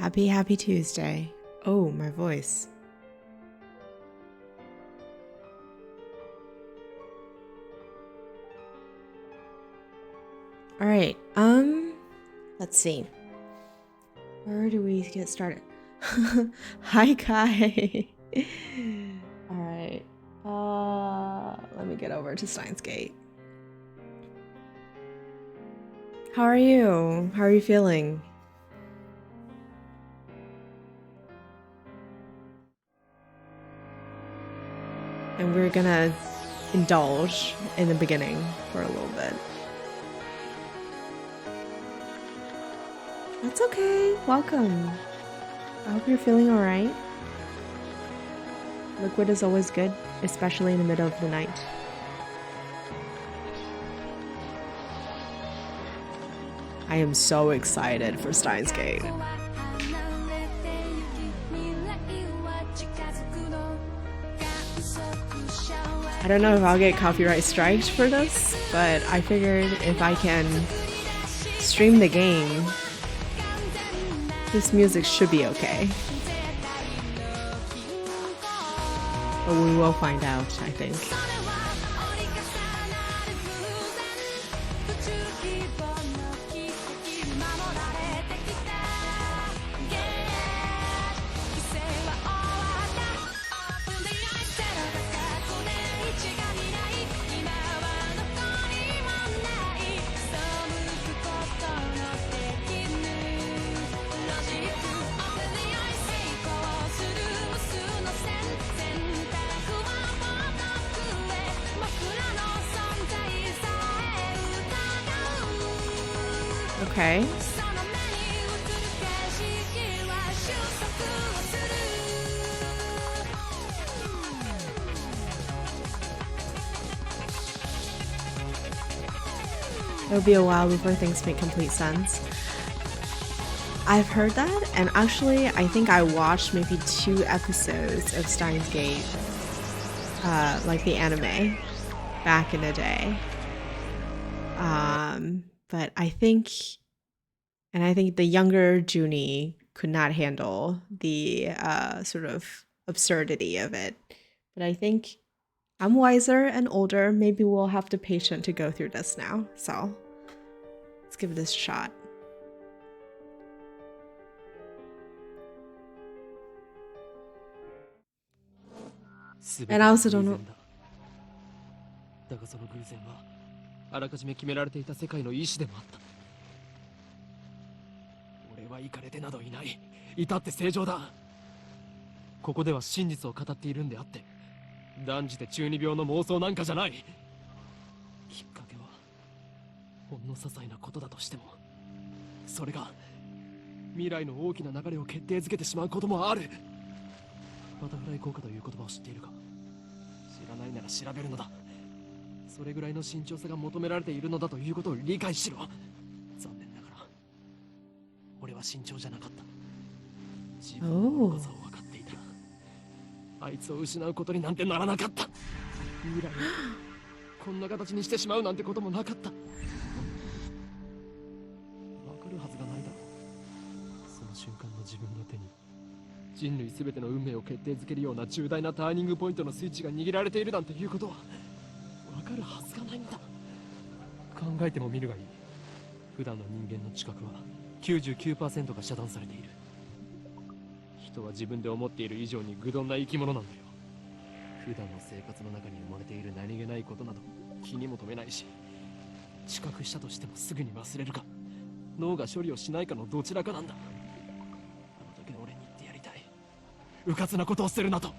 Happy Tuesday. Oh, my voice. All right. Let's see. Where do we get started? Hi, Kai. All right. Let me get over to Steins Gate. How are you? How are you feeling? And we're gonna indulge in the beginning for a little bit. That's okay. Welcome. I hope you're feeling all right. Liquid is always good, especially in the middle of the night. I am so excited for Steins Gate. I don't know if I'll get copyright striked for this, but I figured if I can stream the game, this music should be okay. But we will find out, I think. Okay. It'll be a while before things make complete sense. I've heard that, and actually I think I watched maybe 2 episodes of Steins Gate, like the anime, back in the day. But I think the younger Junie could not handle the sort of absurdity of it. But I think I'm wiser and older. Maybe we'll have the patience to go through this now. So let's give this a shot. And I also don't know. だがその偶然はあらかじめ決められていた世界の意志でもあった。俺はイカれてなどいない。至って正常だ。ここでは真実を語っているんであって、断じて中二病の妄想なんかじゃない。きっかけはほんの些細なことだとしても、それが未来の大きな流れを決定づけてしまうこともある。バタフライ効果という言葉を知っているか？知らないなら調べるのだ。それぐらいの慎重さが求められているのだということを理解しろ。残念ながら俺は慎重じゃなかった。自分の愚かさを分かっていた。あいつを失うことになんてならなかった。未来をこんな形にしてしまうなんてこともなかった。分かるはずがないだろう。その瞬間の自分の手に人類全ての運命を決定づけるような重大なターニングポイントのスイッチが握られているなんていうことは分かるはずがないんだ。考えてもみるがいい。普段の人間の知覚は 99% が遮断されている。人は自分で思っている以上に愚鈍な生き物なんだよ。普段の生活の中に埋もれている何気ないことなど気にも留めないし、知覚したとしてもすぐに忘れるか脳が処理をしないかのどちらかなんだ。あの時の俺に言ってやりたい。迂闊なことをするなと、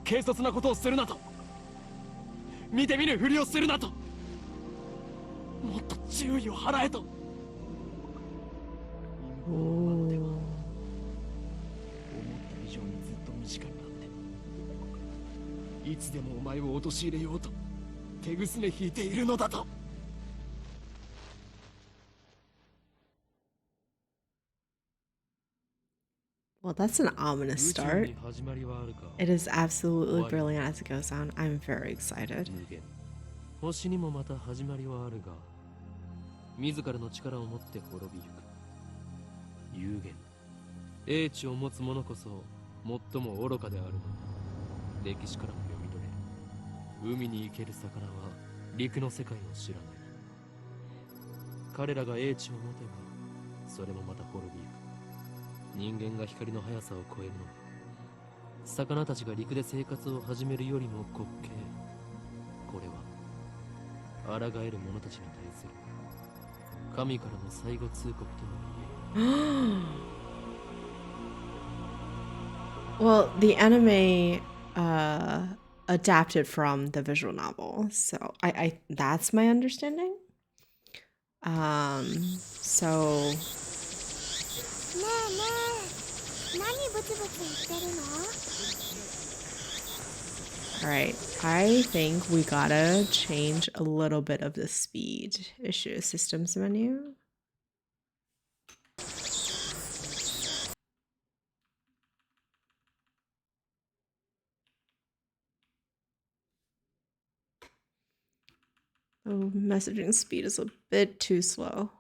軽率なことをするなと、見て見ぬふりをするなと、もっと注意を払えと。今までは思った以上にずっと身近にあって、いつでもお前を陥れようと手ぐすね引いているのだと。Well, that's an ominous start. It is absolutely brilliant as it goes on. I'm very excited. 星にもまた始まりはあるが、自らの力を持って滅びゆく。有限。英知を持つ者こそ最も愚かであるの。歴史からも読み取れる。海に生ける魚は陸の世界を知らない。彼らが英知を持てばそれもまた滅びゆく。人間が光の速さを超えるのは魚たちが陸で生活を始めるよりも滑稽。これは抗える者たちに対する神からの最後通告とも言える。Well, the anime adapted from the visual novel, so I that's my understanding. So ねえねえ、何ブツブツ言ってるの？ all right, I think we gotta change a little bit of the speed issue. Systems menu. Oh, messaging speed is a bit too slow.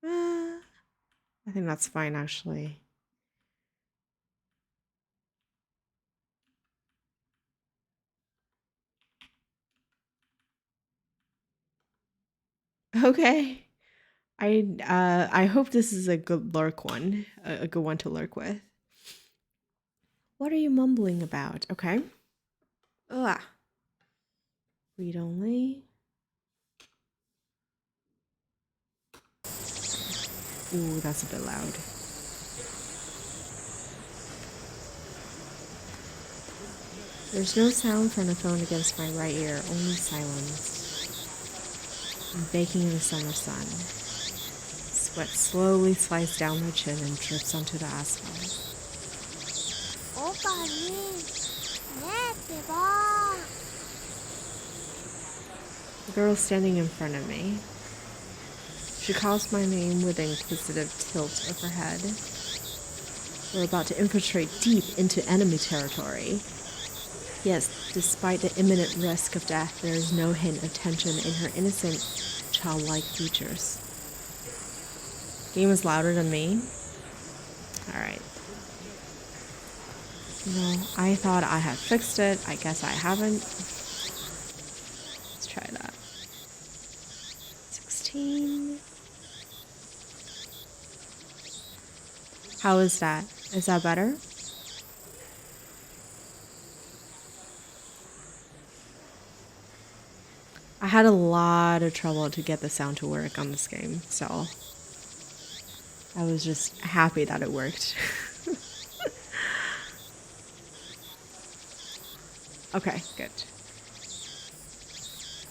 I think that's fine, actually. Okay. I hope this is a good lurk one, a good one to lurk with. What are you mumbling about? Okay. Ugh. Read only. Ooh, that's a bit loud. There's no sound from the phone against my right ear, only silence. I'm baking in the summer sun. Sweat slowly slides down my chin and drips onto the asphalt. オカリ、ねえってば。 The girl standing in front of me. She calls my name with an inquisitive tilt of her head. We're about to infiltrate deep into enemy territory. Yes, despite the imminent risk of death, there is no hint of tension in her innocent, childlike features. Game is louder than me. Alright. No, I thought I had fixed it. I guess I haven't. Let's try that. 16. How is that? Is that better? I had a lot of trouble to get the sound to work on this game, so I was just happy that it worked. Okay, good.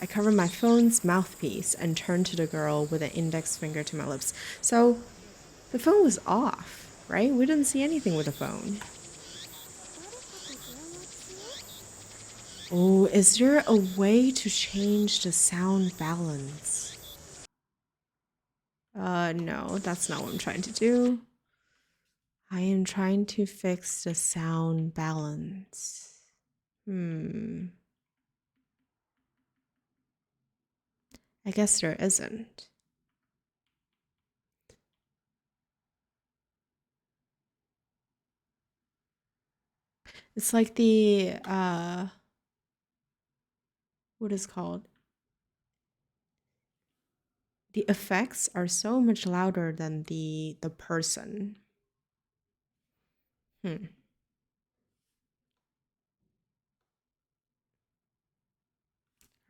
I covered my phone's mouthpiece and turned to the girl with an index finger to my lips. So, the phone was off, right? We didn't see anything with the phone. Oh, is there a way to change the sound balance? No, that's not what I'm trying to do. I am trying to fix the sound balance. I guess there isn't. It's like the, what is called? The effects are so much louder than the person. All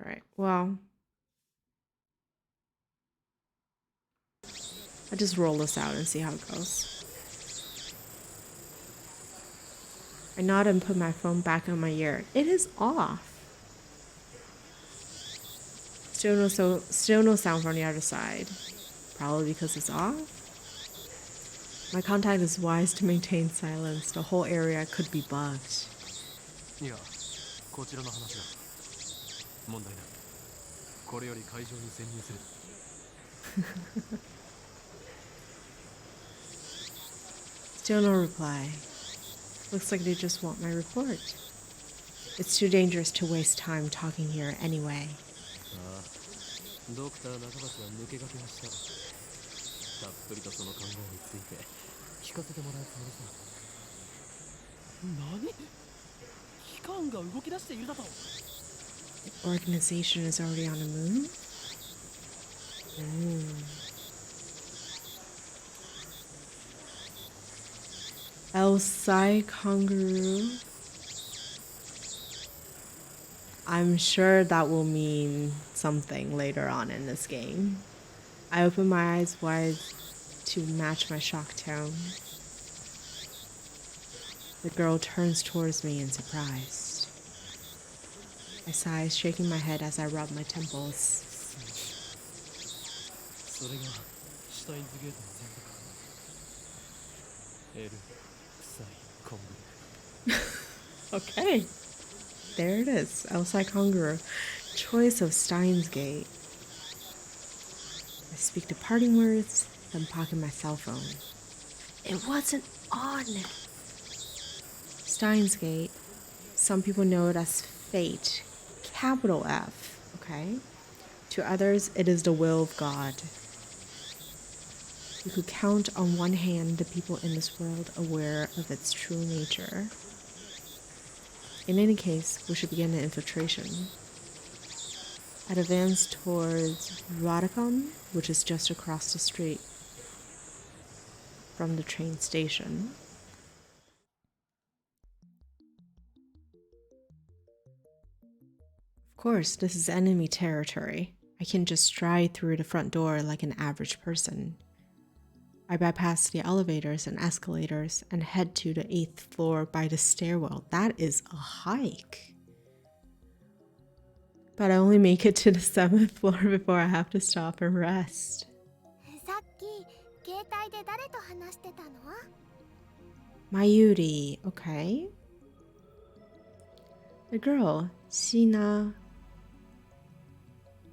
right, well, I'll just roll this out and see how it goes. I nod and put my phone back on my ear. It is off. Still no sound from the other side. Probably because it's off. My contact is wise to maintain silence. The whole area could be bugged. いや、こちらの話だ。問題ない。これより会場に潜入する。Still no reply. Looks like they just want my report. It's too dangerous to waste time talking here anyway. ああ、ドクター中橋は抜け駆けをした。たっぷりとその考えについて聞かせてもらうつもりさ。何？機関が動き出しているだと。 The organization is already on the moon? Elsai Kangaroo. I'm sure that will mean something later on in this game. I open my eyes wide to match my shock tone. The girl turns towards me in surprise. I sigh, shaking my head as I rub my temples. それがシュタインズゲートの全部か。L、臭い、コングル。 Okay. There it is. Elsai Kangaroo. Choice of Steins Gate. I speak the parting words, then pocket my cell phone. It wasn't on. Steins Gate. Some people know it as fate. Capital F. Okay. To others, it is the will of God. You could count on one hand the people in this world aware of its true nature. In any case, we should begin the infiltration. I'd advance towards Radicon, which is just across the street from the train station. Of course, this is enemy territory. I can just stride through the front door like an average person. I bypass the elevators and escalators and head to the 8th floor by the stairwell. That is a hike. But I only make it to the 7th floor before I have to stop and rest. さっき携帯で誰と話してたの？ Mayuri, okay. The girl, Sina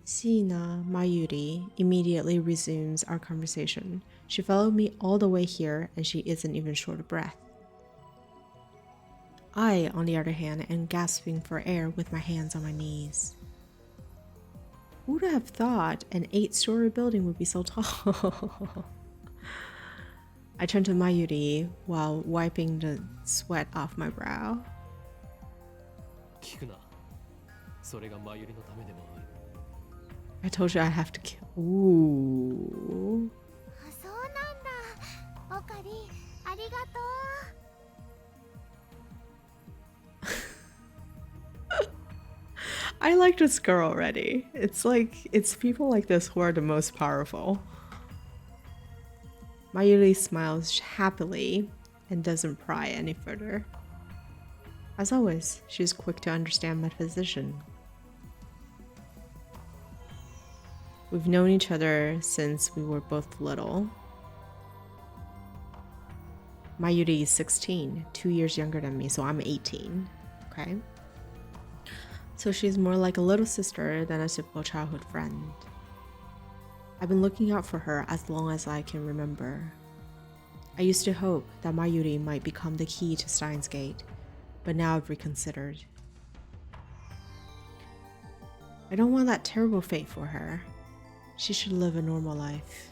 Mayuri, immediately resumes our conversation. She followed me all the way here, and she isn't even short of breath. I, on the other hand, am gasping for air with my hands on my knees. Who would have thought an 8-story building would be so tall? I turn to Mayuri while wiping the sweat off my brow. 聞くな。それがマユリのためでもある。 I told you I have to kill. Ooh. あ、そうなんだ。オカリン、ありがとう。I like this girl already. It's people like this who are the most powerful. Mayuri smiles happily and doesn't pry any further. As always, she's quick to understand my position. We've known each other since we were both little. Mayuri is 16, 2 years younger than me, so I'm 18. Okay? So she's more like a little sister than a typical childhood friend. I've been looking out for her as long as I can remember. I used to hope that Mayuri might become the key to Steins Gate, but now I've reconsidered. I don't want that terrible fate for her. She should live a normal life.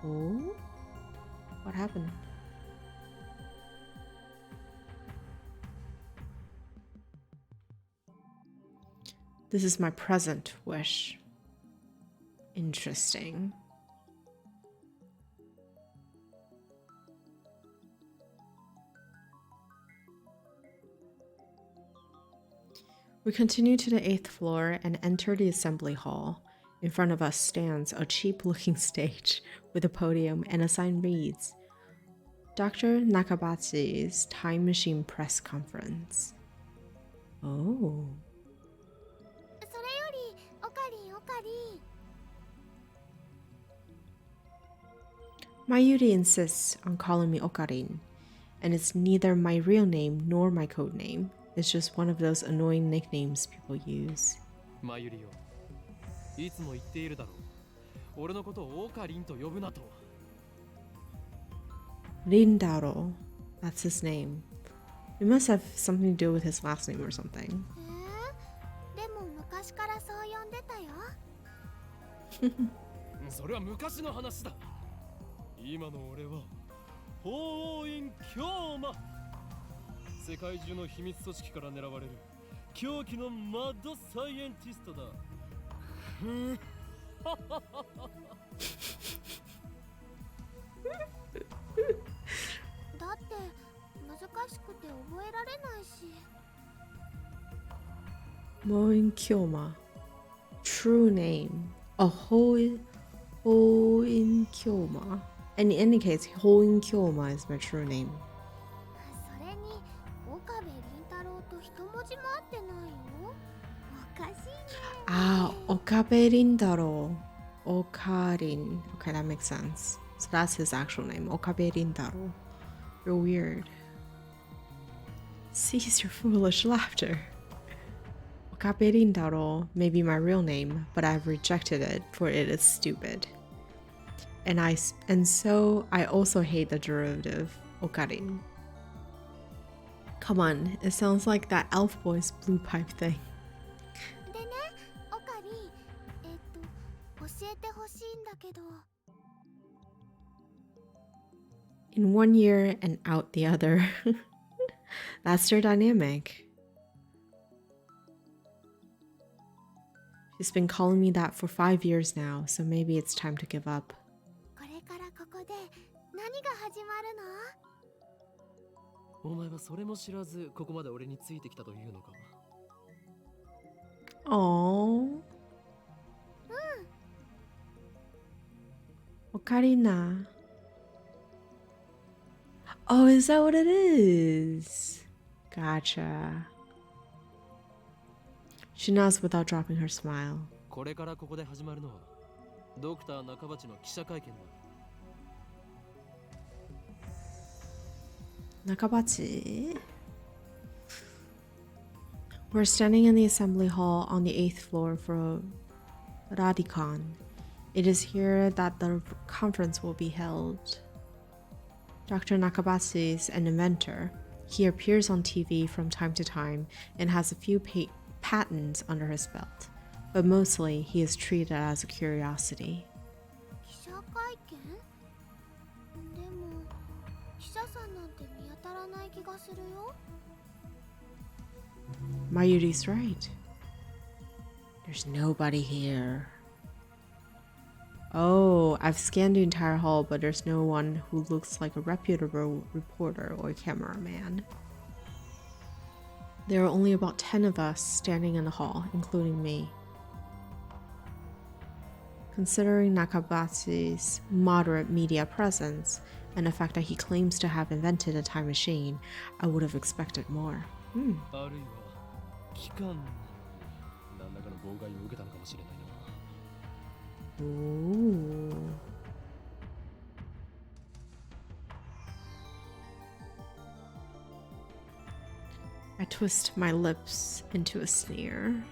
Oh? What happened? This is my present wish. Interesting. We continue to the 8th floor and enter the assembly hall. In front of us stands a cheap-looking stage with a podium and a sign reads, Dr. Nakabatsu's Time Machine Press Conference. Oh. それより、オカリン、オカリン。 Mayuri insists on calling me Okarin, and it's neither my real name nor my code name. It's just one of those annoying nicknames people use. マユリよ、いつも言っているだろう。俺のことをオカリンと呼ぶなと。 Rindaro, that's his name. It must have something to do with his last name or something. でも昔からそう呼んでたよ。それは昔の話だ。今の俺は法院教魔。世界中の秘密組織から狙われる狂気のマッドサイエンティストだ。だって難しくて覚えられないし。 Moinkyoma. True name. A Hoinkyoma. In any case, Hoinkyoma is my true name. それに岡部倫太郎と一文字も合ってないよ。おかしいね。Ah, Okabe Rintaro. Okarin. Okay, that makes sense. So that's his actual name, Okabe Rintaro. You're weird. Cease your foolish laughter. Okabe Rintaro may be my real name, but I've rejected it, for it is stupid. And so I also hate the derivative, Okarin. Come on, it sounds like that elf boy's blue pipe thing. でね、オカリン、教えてほしいんだけど。In one ear and out the other. That's their dynamic. She's been calling me that for 5 years now, so maybe it's time to give up. これからここで何が始まるの？お前はそれも知らずここまで俺についてきたというのか。 Aww. Ocarina. Oh, is that what it is? Gotcha. She nods without dropping her smile. これからここで始まるのはドクター中鉢の記者会見だ。 Nakabachi. We're standing in the assembly hall on the 8th floor for Radicon. It is here that the conference will be held. Dr. Nakabachi is an inventor. He appears on TV from time to time and has a few patents under his belt, but mostly he is treated as a curiosity. 記者会見？でも記者さんなんて見当たらない気がするよ。 Mayuri's right. There's nobody here. Oh, I've scanned the entire hall, but there's no one who looks like a reputable reporter or cameraman. There are only about 10 of us standing in the hall, including me. Considering Nakabachi's moderate media presence and the fact that he claims to have invented a time machine, I would have expected more. あるいは機関に何らかの妨害を受けたのかもしれないな。 Ooh. I twist my lips into a sneer.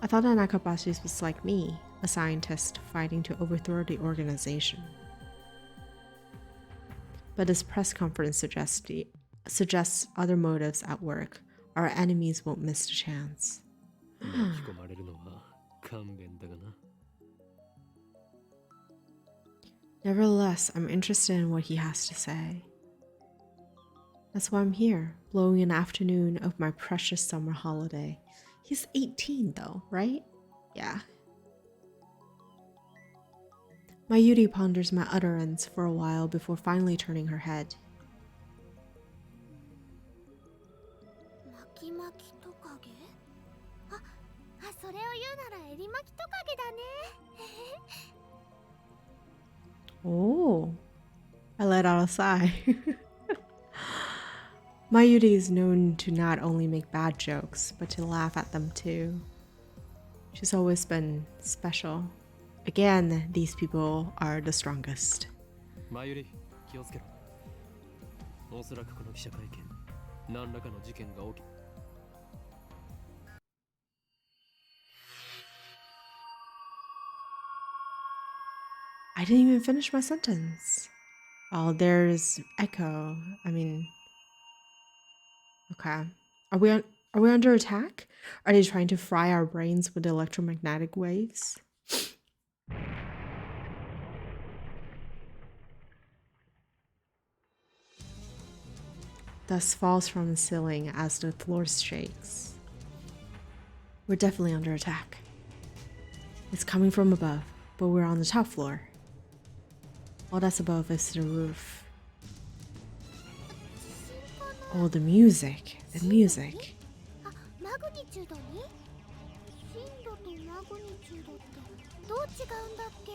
I thought that Nakabashi was like me, a scientist fighting to overthrow the organization. But this press conference suggests other motives at work. Our enemies won't miss the chance. 巻き込まれるのは勘弁だがな。 Nevertheless, I'm interested in what he has to say. That's why I'm here, blowing an afternoon of my precious summer holiday. He's 18 though, right? Yeah. Mayuri ponders my utterance for a while before finally turning her head. 巻き巻きトカゲ？それを言うならエリマキトカゲだね。 Oh, I let out a sigh. Mayuri is known to not only make bad jokes, but to laugh at them too. She's always been special. Again, these people are the strongest. マユリ、気をつけろ。おそらくこの記者会見、何らかの事件が起き。 I didn't even finish my sentence. Oh, there's echo. I mean, okay. Are we under attack? Are they trying to fry our brains with electromagnetic waves? Dust falls from the ceiling as the floor shakes. We're definitely under attack. It's coming from above, but we're on the top floor. All that's above is the roof. Oh, the music. The music. あ、マグニチュードに？震度とマグニチュードってどう違うんだっけ？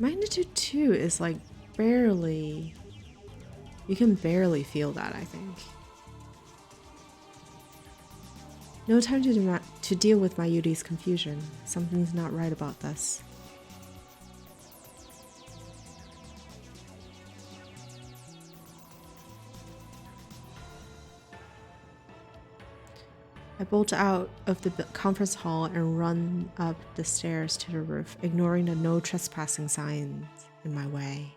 Magnitude 2 is like barely... You can barely feel that, I think. No time to deal with Mayuri's confusion. Something's not right about this. I bolt out of the conference hall and run up the stairs to the roof, ignoring the no trespassing signs in my way.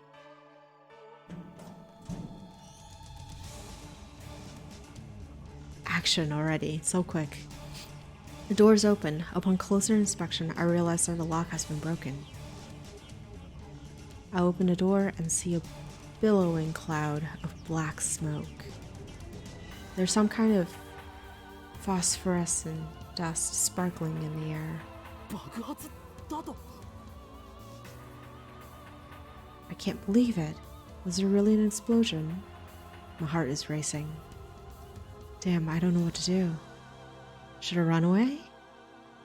Action already, so quick. The door's open. Upon closer inspection, I realize that the lock has been broken. I open the door and see a billowing cloud of black smoke. There's some kind of phosphorescent dust sparkling in the air. 爆発だと。 I can't believe it. Was there really an explosion? My heart is racing. Damn, I don't know what to do. Should I run away?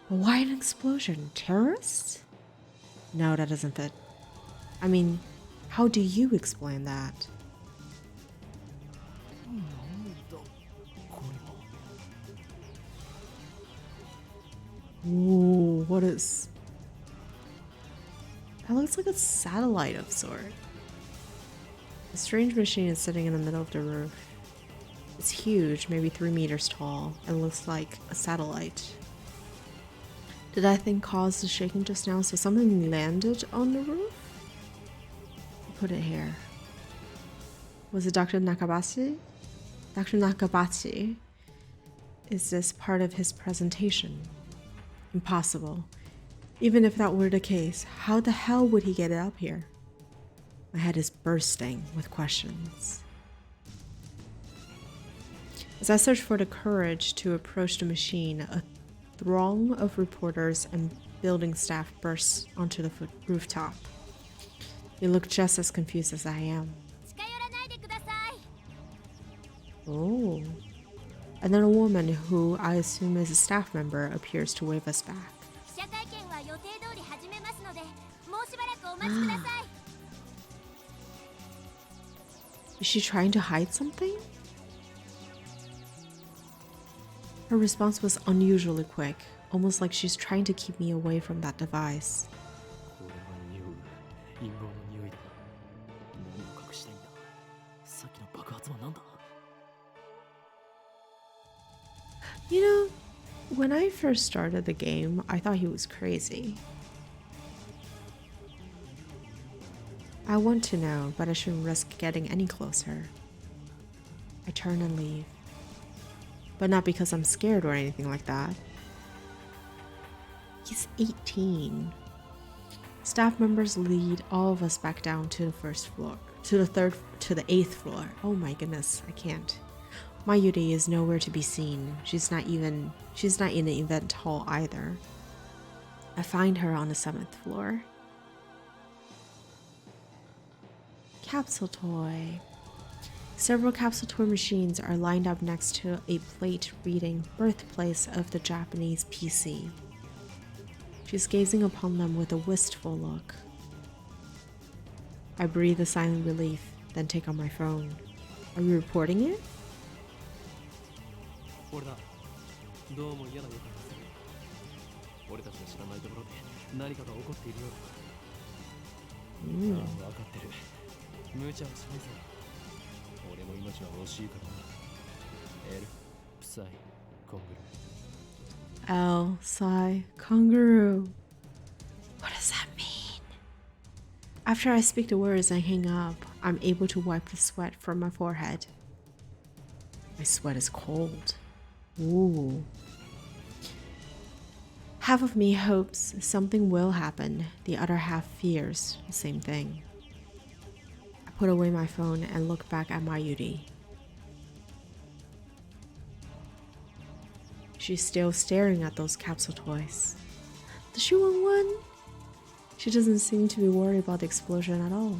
But why an explosion? Terrorists? No, that doesn't fit. I mean, how do you explain that? なんだこれは。 Ooh, what is... That looks like a satellite of sort. A strange machine is sitting in the middle of the roof. It's huge, maybe 3 meters tall, and looks like a satellite. Did that thing cause the shaking just now? So something landed on the roof? Put it here. Was it Dr. Nakabashi? Dr. Nakabashi. Is this part of his presentation? Impossible. Even if that were the case, how the hell would he get it up here? My head is bursting with questions. As I search for the courage to approach the machine, a throng of reporters and building staff bursts onto the rooftop. They look just as confused as I am. Oh. And then a woman who I assume is a staff member appears to wave us back. Is she trying to hide something? Her response was unusually quick, almost like she's trying to keep me away from that device. これは匂う。陰謀の匂いだ。何を隠したいんだ。さっきの爆発は何だ。 You know, when I first started the game, I thought he was crazy. I want to know, but I shouldn't risk getting any closer. I turn and leave. But not because I'm scared or anything like that. He's 18. Staff members lead all of us back down to the first floor, to the 8th floor. Oh my goodness, I can't. Mayuri is nowhere to be seen. She's not in the event hall either. I find her on the 7th floor. Capsule toy. Several capsule toy machines are lined up next to a plate reading birthplace of the Japanese PC. She's gazing upon them with a wistful look. I breathe a silent relief, then take on my phone. Are you reporting it? 俺だ。どうも嫌な予感がする。俺たちが知らないところで何かが起こっているようだ。分かってる。無茶はしないぞ。俺の命は惜しいからな。L、Psi、コングル。 L, Psi, Kangaroo. What does that mean? After I speak the words and hang up, I'm able to wipe the sweat from my forehead. My sweat is cold. Ooh. Half of me hopes something will happen. The other half fears the same thing. I put away my phone and look back at Mayuri. She's still staring at those capsule toys. Does she want one? She doesn't seem to be worried about the explosion at all.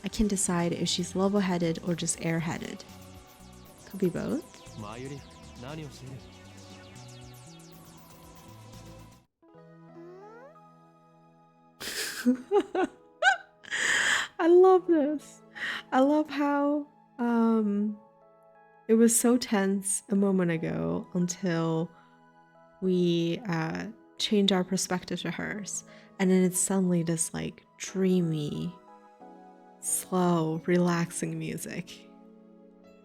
I can't decide if she's level-headed or just airheaded. Could be both. Mayuri, 何をしている? I love this. I love how it was so tense a moment ago until we change our perspective to hers, and then it's suddenly this like dreamy, slow, relaxing music.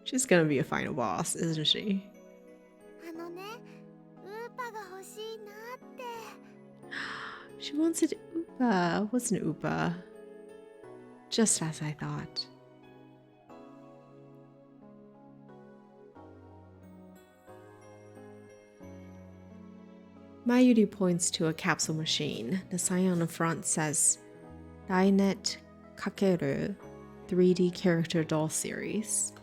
She's gonna be a final boss, isn't she? あのね、ウーパが欲しいなって。 She wanted Upa. What's an Upa? Just as I thought. Mayuri points to a capsule machine. The sign on the front says Dainet Kakeru 3D Character Doll Series.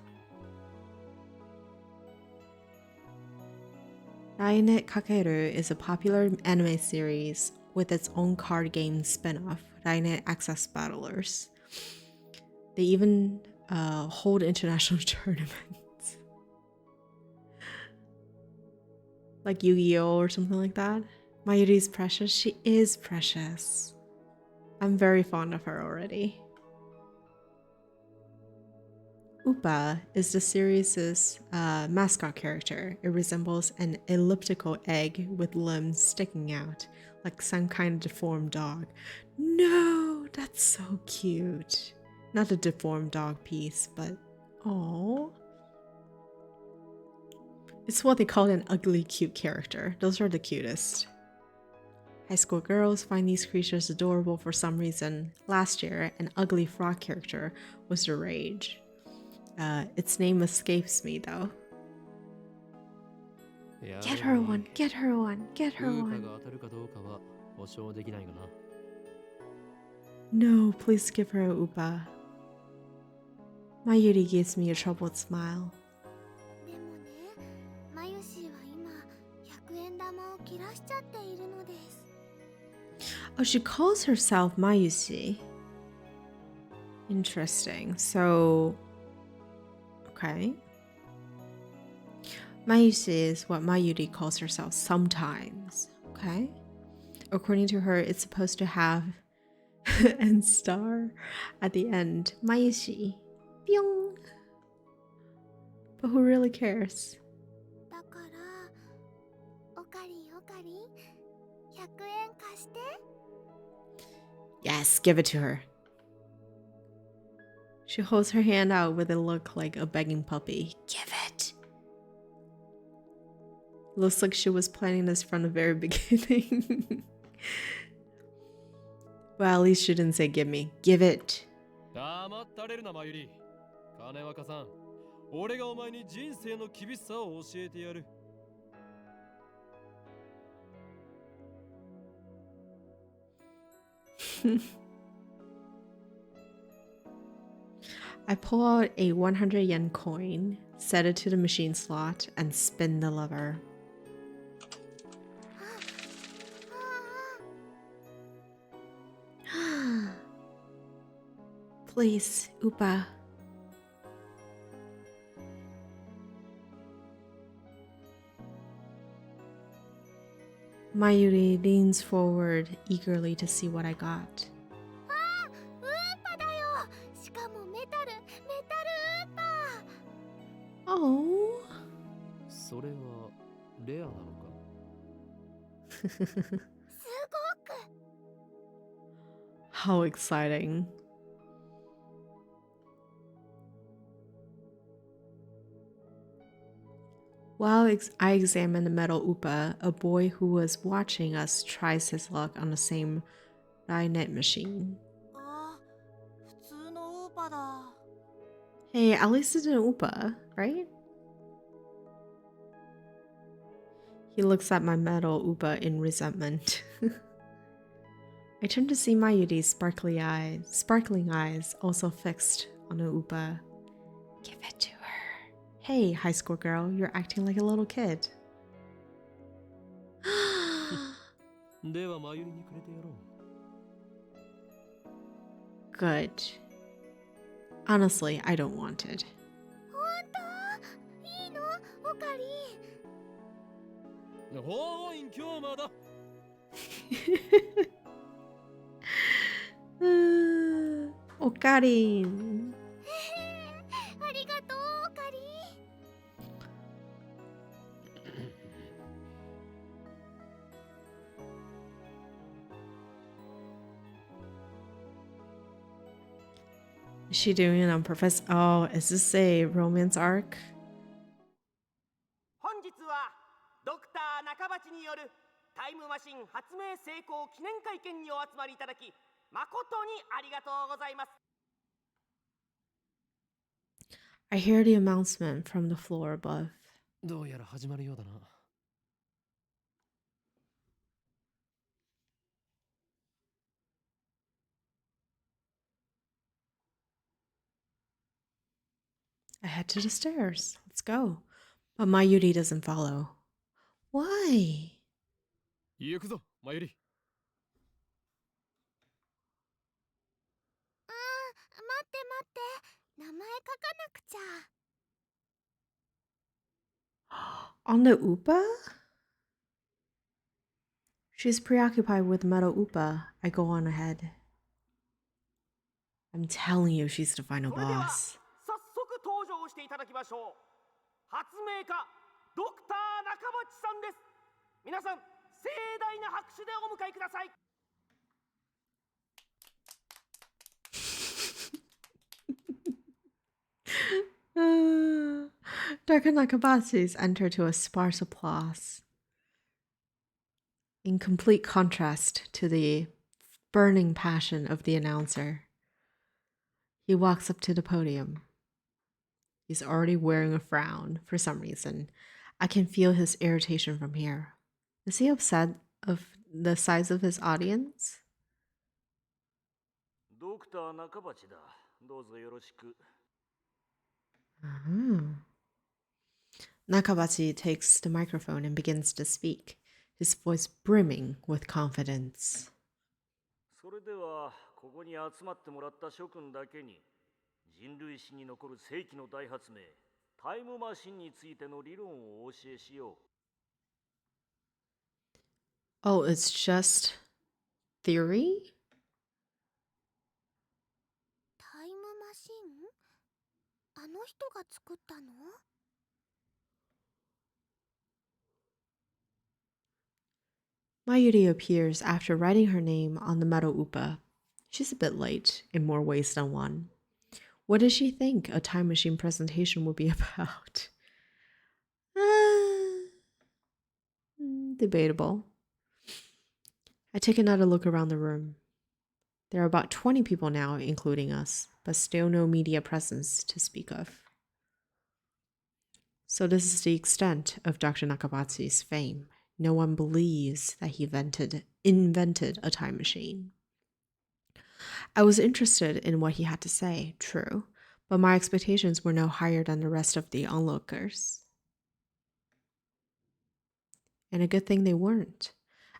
Dainet Kakeru is a popular anime series with its own card game spin-off, Dainet Access Battlers. They even hold international tournaments. Like Yu-Gi-Oh! Or something like that. Mayuri's precious. She is precious. I'm very fond of her already. Upa is the series' mascot character. It resembles an elliptical egg with limbs sticking out, like some kind of deformed dog. No, that's so cute. Not a deformed dog piece, but oh, it's what they call an ugly cute character. Those are the cutest. High school girls find these creatures adorable for some reason. Last year, an ugly frog character was the rage. Its name escapes me though. Get her one, get her one, get her one. No, please give her a Upa. Mayuri gives me a troubled smile. でもね、マユシーは今100円玉を切らしちゃっているのです。 Oh, she calls herself Mayushi. Interesting. So, okay. Mayushi is what Mayuri calls herself sometimes. Okay. According to her, it's supposed to have and star at the end. Mayushi. Pyong. But who really cares? だから、おかりんおかりん、100円貸して。 Yes, give it to her. She holds her hand out with a look like a begging puppy. Give it. Looks like she was planning this from the very beginning. Well, at least she didn't say give me. Give it. 黙ったれるな、マユリ。金若さん、俺がお前に人生の厳しさを教えてやる。I pull out a 100 yen coin, set it to the machine slot, and spin the lever. Please, Upa. Mayuri leans forward eagerly to see what I got. ウーパだよ。しかもメタルウーパ。 Oh. それはレアなのか? すごく。 How exciting. While I examine the metal Upa, a boy who was watching us tries his luck on the same Rainet machine. あ、普通のウーパだ。 Hey, at least it's an Upa, right? He looks at my metal Upa in resentment. I turned to see Mayuri's sparkling eyes also fixed on Upa. Give it to her. Hey, high school girl, you're acting like a little kid. ではマユリにくれてやろう。 Good. Honestly, I don't want it. 本当？いいの？オカリン。おい、今日まだ。Okarin. ありがとう、オカリン。Is she doing it on purpose? Oh, is this a romance arc? 本日はドクター中鉢によるタイムマシン発明成功記念会見にお集まりいただき誠にありがとうございます。 I hear the announcement from the floor above. どうやら始まるようだな。 I head to the stairs. Let's go. But Mayuri doesn't follow. Why? 行くぞ、マユリ。待って待って。名前書かなくちゃ。 On the Upa? She's preoccupied with Metal Upa. I go on ahead. I'm telling you, she's the final それでは boss. 早速登場していただきましょう。発明家ドクター中鉢さんです。皆さん盛大な拍手でお迎えください。 Dr. Nakabatsu's enter to a sparse applause. In complete contrast to the burning passion of the announcer. He walks up to the podium. He's already wearing a frown for some reason. I can feel his irritation from here. Is he upset of the size of his audience? ドクター中鉢だ。どうぞよろしく。 Nakabachi takes the microphone and begins to speak, his voice brimming with confidence. それではここに集まってもらった諸君だけに人類史に残る世紀の大発明タイムマシンについての理論をお教えしよう。 Oh, it's just theory? タイムマシン？あの人が作ったの？ Mayuri appears after writing her name on the metal upa. She's a bit late, in more ways than one. What did she think a time machine presentation would be about? Debatable. I take another look around the room. There are about 20 people now, including us, but still no media presence to speak of. So this is the extent of Dr. Nakabatsu's fame. No one believes that he invented a time machine. I was interested in what he had to say, true, but my expectations were no higher than the rest of the onlookers. And a good thing they weren't.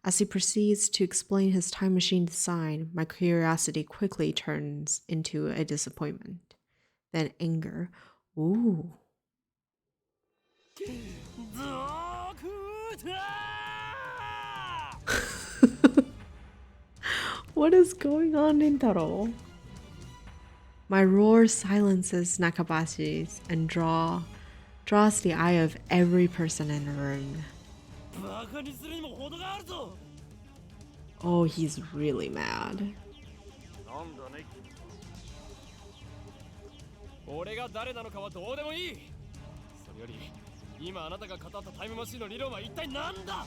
As he proceeds to explain his time machine design, my curiosity quickly turns into a disappointment, then anger. Ooh. What is going on, Nintaro? My roar silences Nakabachi's and draws the eye of every person in the room. Oh, he's really mad. なんだね。俺が誰なのかはどうでもいい。それより今あなたが語ったタイムマシンの理論は一体何だ。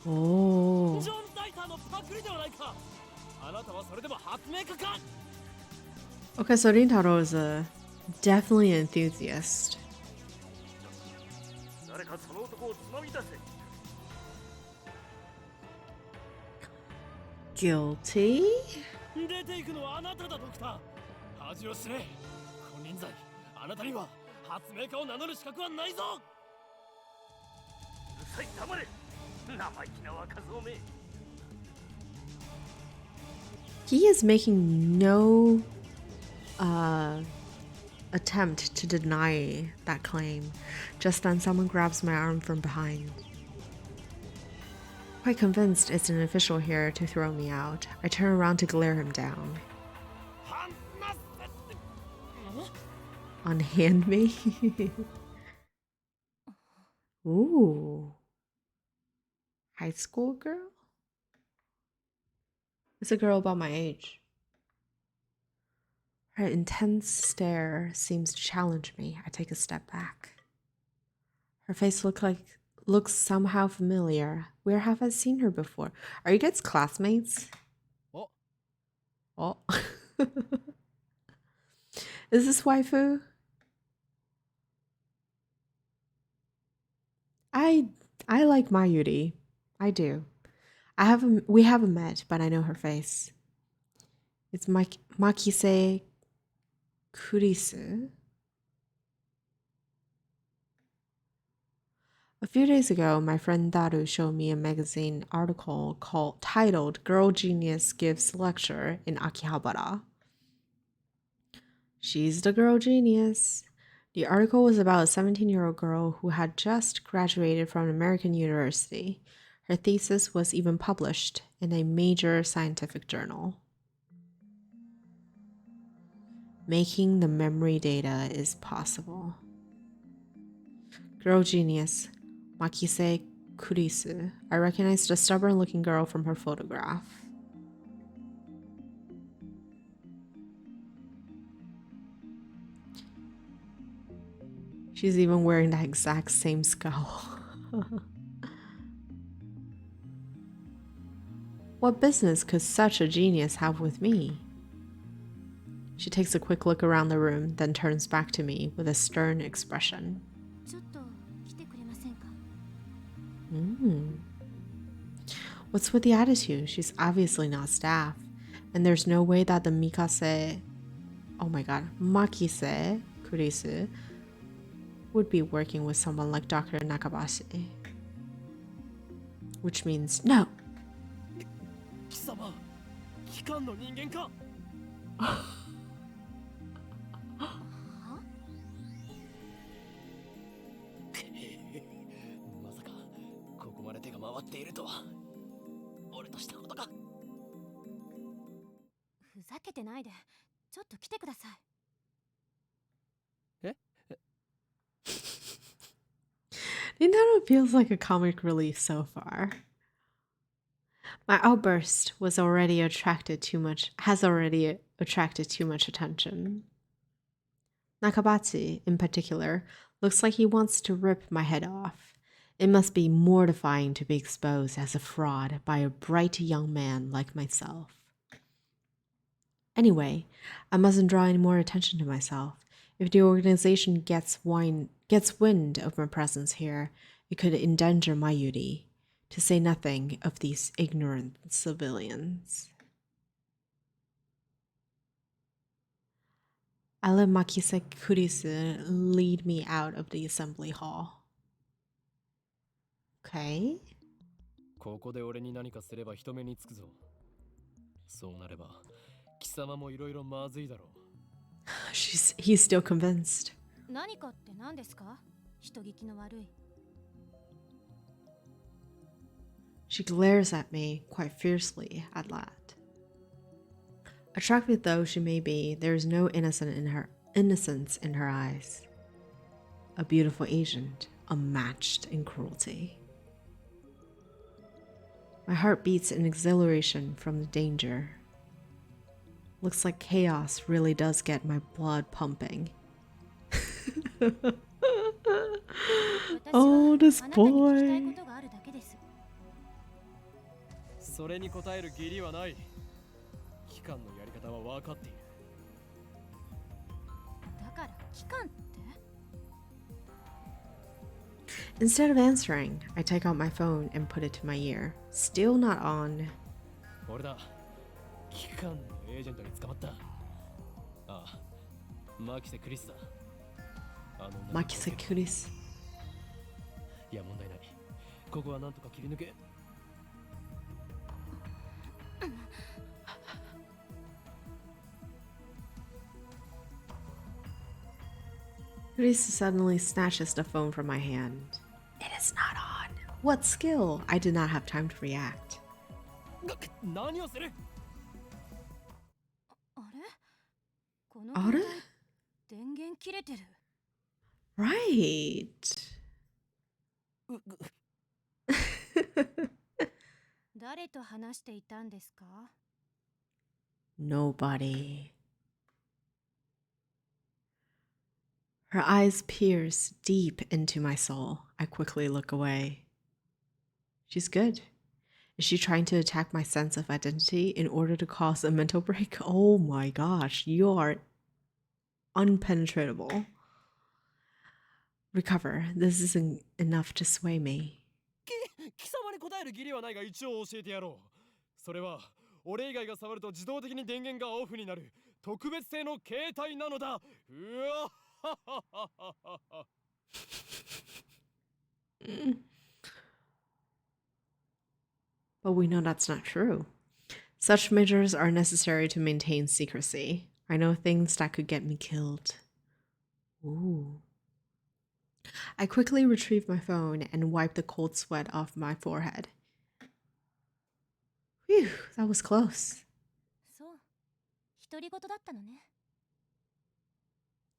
Oh. ジョン・ダイターのパクリではないか。あなたはそれでも発明家か。 Okay, so Rintaro is definitely an enthusiast. 誰かその男をつまみ出せ。Guilty? 出ていくのはあなただ、ドクター。恥を知れ。金輪際、あなたには発明家を名乗る資格はないぞ。うるさい、黙れ。生意気な若造め。He is making no attempt to deny that claim. Just then, someone grabs my arm from behind. Quite convinced it's an official here to throw me out, I turn around to glare him down. Unhand me? Ooh. High school girl? It's a girl about my age. Her intense stare seems to challenge me. I take a step back. Her face looks somehow familiar. Where have I seen her before? Are you guys classmates? Oh. Oh. Is this waifu? I like Mayuri. I do. We haven't met, but I know her face. It's Makise Kurisu. A few days ago, my friend Daru showed me a magazine article titled Girl Genius Gives Lecture in Akihabara. She's the girl genius. The article was about a 17-year-old girl who had just graduated from an American university. Her thesis was even published in a major scientific journal. Making the memory data is possible. Girl genius, Makise Kurisu. I recognized a stubborn-looking girl from her photograph. She's even wearing the exact same skull. What business could such a genius have with me? She takes a quick look around the room, then turns back to me with a stern expression. What's with the attitude? She's obviously not staff. And there's no way that the Makise Kurisu would be working with someone like Dr. Nakabashi. Which means no. 貴様、機関の人間か。まさかここまで手が回っているとは。俺としたことか。ふざけてないで、ちょっと来てください。えNintendo feels like a comic relief so far. My outburst has already attracted too much attention. Nakabachi, in particular, looks like he wants to rip my head off. It must be mortifying to be exposed as a fraud by a bright young man like myself. Anyway, I mustn't draw any more attention to myself. If the organization gets wind of my presence here, it could endanger Mayuri, to say nothing of these ignorant civilians. I let Makise Kurisu lead me out of the assembly hall. Okay. ここで俺に何かすれば人目につくぞ。そうなれば、貴様もいろいろまずいだろう。He's still convinced. 何かって何ですか？人聞きの悪い。She glares at me quite fiercely at that. Attractive though she may be, there is no innocence in her eyes. A beautiful agent, unmatched in cruelty. My heart beats in exhilaration from the danger. Looks like chaos really does get my blood pumping. Oh, this boy. それに答える義理はない。機関のやり方は分かっている。だから機関って？ Instead of answering, I take out my phone and put it to my ear. Still not on. 俺だ。機関のエージェントに捕まった。ああ、マキセ・クリスだ。マキセ・クリス。いや、問題ない。ここはなんとか切り抜け。Chris suddenly snatches the phone from my hand. It is not on. What skill? I did not have time to react. 何をする？あれ？このあれ？電源切れてる。Right. 誰と話していたんですか？ Nobody. Her eyes pierce deep into my soul. I quickly look away. She's good. Is she trying to attack my sense of identity in order to cause a mental break? Oh my gosh, you are unpenetratable. Recover. This isn't enough to sway me. 貴様に答える義理はないが一応教えてやろう。それは俺以外が触ると自動的に電源がオフになる特別製の携帯なのだ。うわ。But we know that's not true. Such measures are necessary to maintain secrecy. I know things that could get me killed. Ooh. I quickly retrieve my phone and wipe the cold sweat off my forehead. Phew, that was close. そう。独り言だったのね。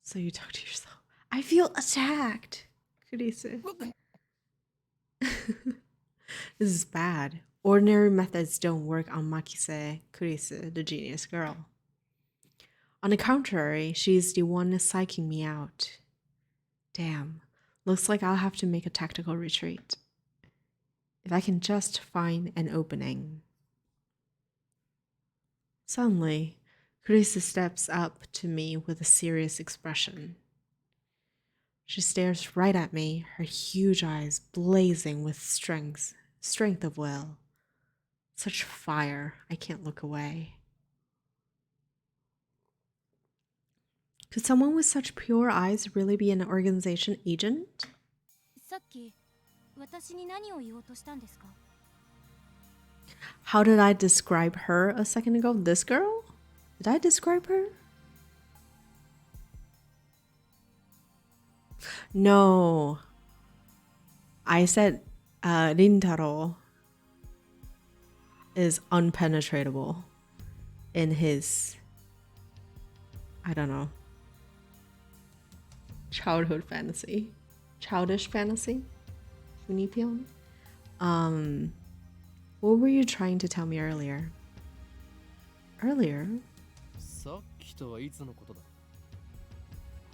So you talk to yourself. I feel attacked. Kurisu. This is bad. Ordinary methods don't work on Makise Kurisu, the genius girl. On the contrary, she's the one psyching me out. Damn. Looks like I'll have to make a tactical retreat. If I can just find an opening. Suddenly, Kurisu steps up to me with a serious expression. She stares right at me, her huge eyes blazing with strength of will. Such fire, I can't look away. Could someone with such pure eyes really be an organization agent? さっき私に何を言おうとしたんですか？ How did I describe her a second ago? This girl? Did I describe her? No. I said Rintaro is unpenetratable in his, I don't know, childhood fantasy. Childish fantasy? Funipion? What were you trying to tell me earlier? Earlier? さっきとはいつのことだ？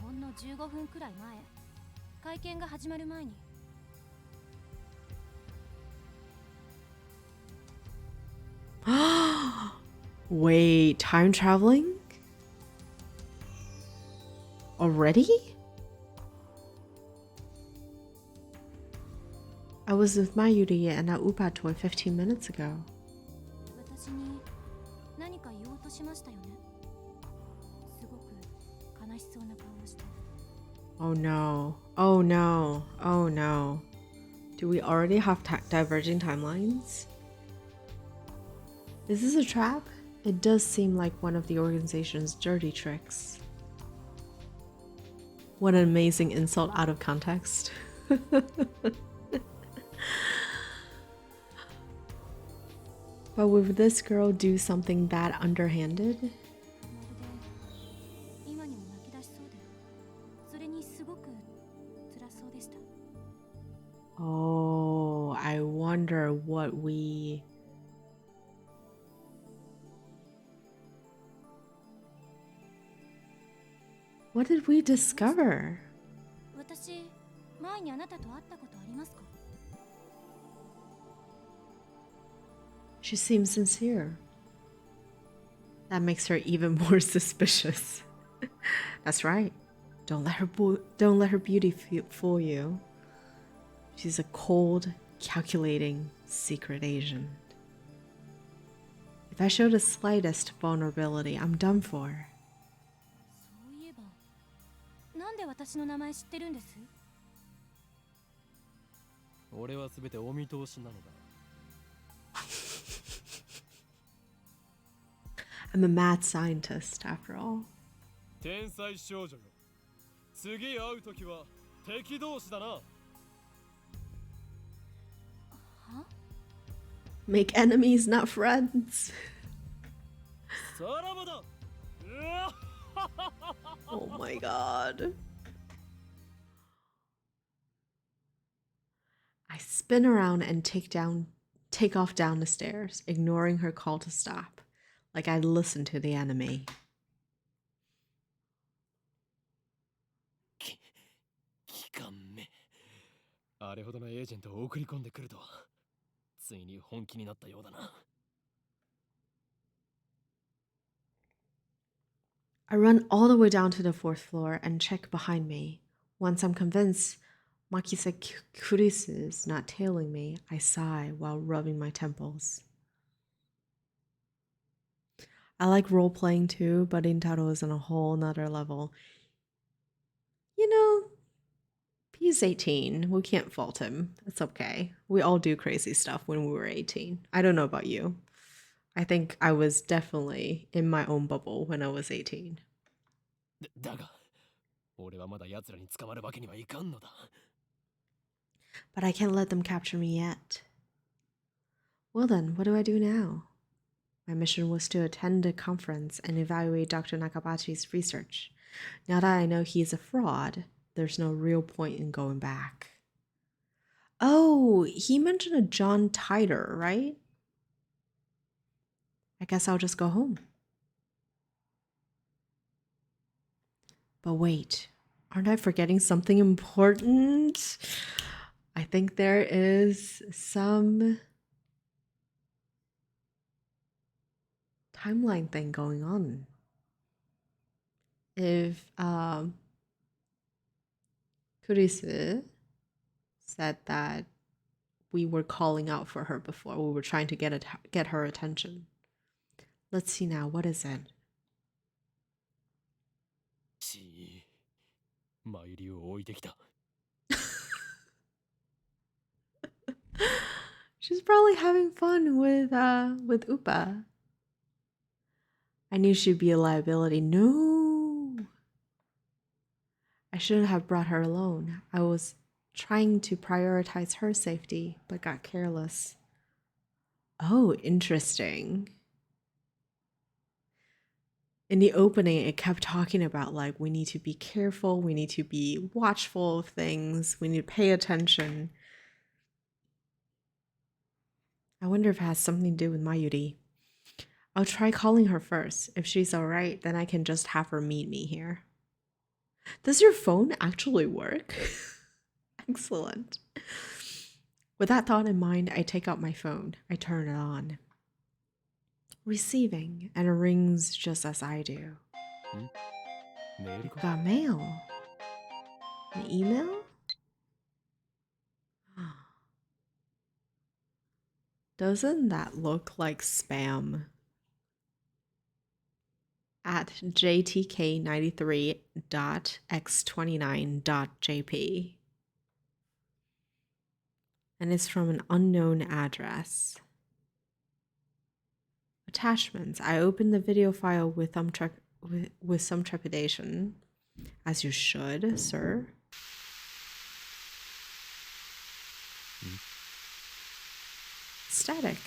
ほんの15分くらい前。会見が始まる前に。Wait, time traveling? Already? I was with Mayuri and Upa toy 15 minutes ago. 私に何か言おうとしましたよね。すごく悲しそうな顔をして。Oh no. Oh no. Oh no. Do we already have diverging timelines? Is this a trap? It does seem like one of the organization's dirty tricks. What an amazing insult out of context. But would this girl do something that underhanded? まるで今にも泣き出しそうで、それにすごく辛そうでした。Oh, I wonder what we... What did we discover? 私、前にあなたと会ったことありますか？ She seems sincere. That makes her even more suspicious. That's right. Don't let her beauty fool you. She's a cold, calculating, secret agent. If I show the slightest vulnerability, I'm done for. そういえば、なんで私の名前知ってるんです？俺は全てお見通しなのだ。I'm a mad scientist, after all. 天才少女よ。次会うときは敵同士だな。Make enemies, not friends. さらばだ。Oh my god. I spin around and take off down the stairs, ignoring her call to stop, like I'd listen to the enemy. 機関目。あれほどのエージェントを送り込んでくるとは、ついに本気になったようだな。I run all the way down to the 4th floor and check behind me. Once I'm convinced Makise Kurisu is not tailing me, I sigh while rubbing my temples. I like role-playing too, but Intaro is on a whole nother level. You know, he's 18. We can't fault him. It's okay. We all do crazy stuff when we were 18. I don't know about you. I think I was definitely in my own bubble when I was 18. だが、俺はまだ奴らに捕まるわけにはいかんのだ。But I can't let them capture me yet. Well then, what do I do now? My mission was to attend a conference and evaluate Dr. Nakabachi's research. Now that I know he's a fraud, there's no real point in going back. Oh, he mentioned a John Titor, right? I guess I'll just go home. But wait, aren't I forgetting something important? I think there is some timeline thing going on. If Kurisu said that we were calling out for her before, we were trying to get her attention. Let's see now, what is it? マユリを置いてきた。 She's probably having fun with Upa. I knew she'd be a liability. No, I shouldn't have brought her alone. I was trying to prioritize her safety, but got careless. Oh, interesting. In the opening, it kept talking about like, we need to be careful, we need to be watchful of things, we need to pay attention. I wonder if it has something to do with Mayuri. I'll try calling her first. If she's alright, then I can just have her meet me here. Does your phone actually work? Excellent. With that thought in mind, I take out my phone. I turn it on. Receiving, and it rings just as I do. Got mail. An email? Doesn't that look like spam? At jtk93.x29.jp. And it's from an unknown address. Attachments. I opened the video file with some trepidation, as you should, sir. Static.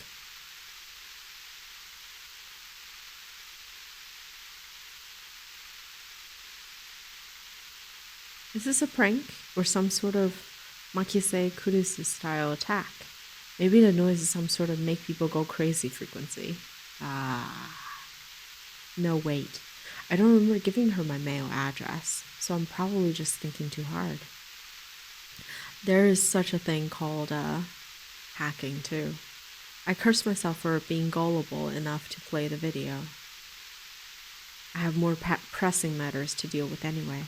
Is this a prank or some sort of Makise Kurisu style attack? Maybe the noise is some sort of make people go crazy frequency. No, wait. I don't remember giving her my mail address, so I'm probably just thinking too hard. There is such a thing called hacking too. I curse myself for being gullible enough to play the video. I have more pressing matters to deal with anyway.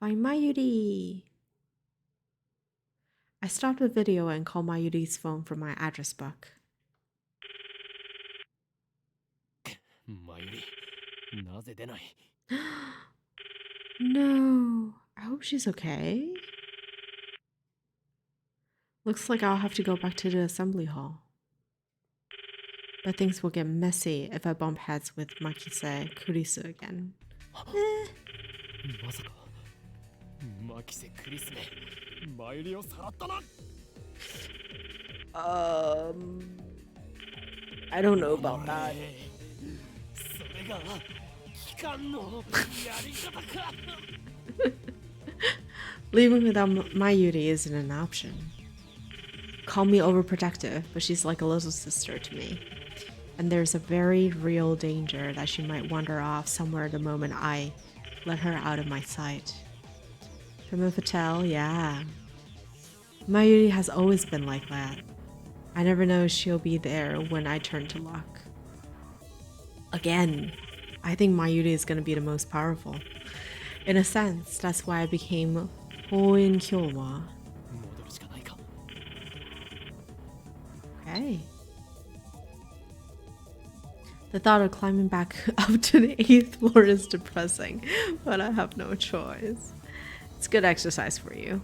Find Mayuri. I stopped the video and called Mayuri's phone from my address book. マユリ、なぜ出ない？ No, I hope she's okay. Looks like I'll have to go back to the assembly hall. But things will get messy if I bump heads with Makise Kurisu again. まさかマキセクリスめマユリをさらったな。 I don't know about that. それが機関のやり方か。 Leaving without Mayuri isn't an option. Call me overprotective, but she's like a little sister to me. And there's a very real danger that she might wander off somewhere the moment I let her out of my sight. From a Patel, yeah. Mayuri has always been like that. I never know she'll be there when I turn to luck. Again, I think Mayuri is going to be the most powerful. In a sense, that's why I became Hoin Kyoma. 戻るしかないか。 Okay. The thought of climbing back up to the 8th floor is depressing, but I have no choice. It's good exercise for you.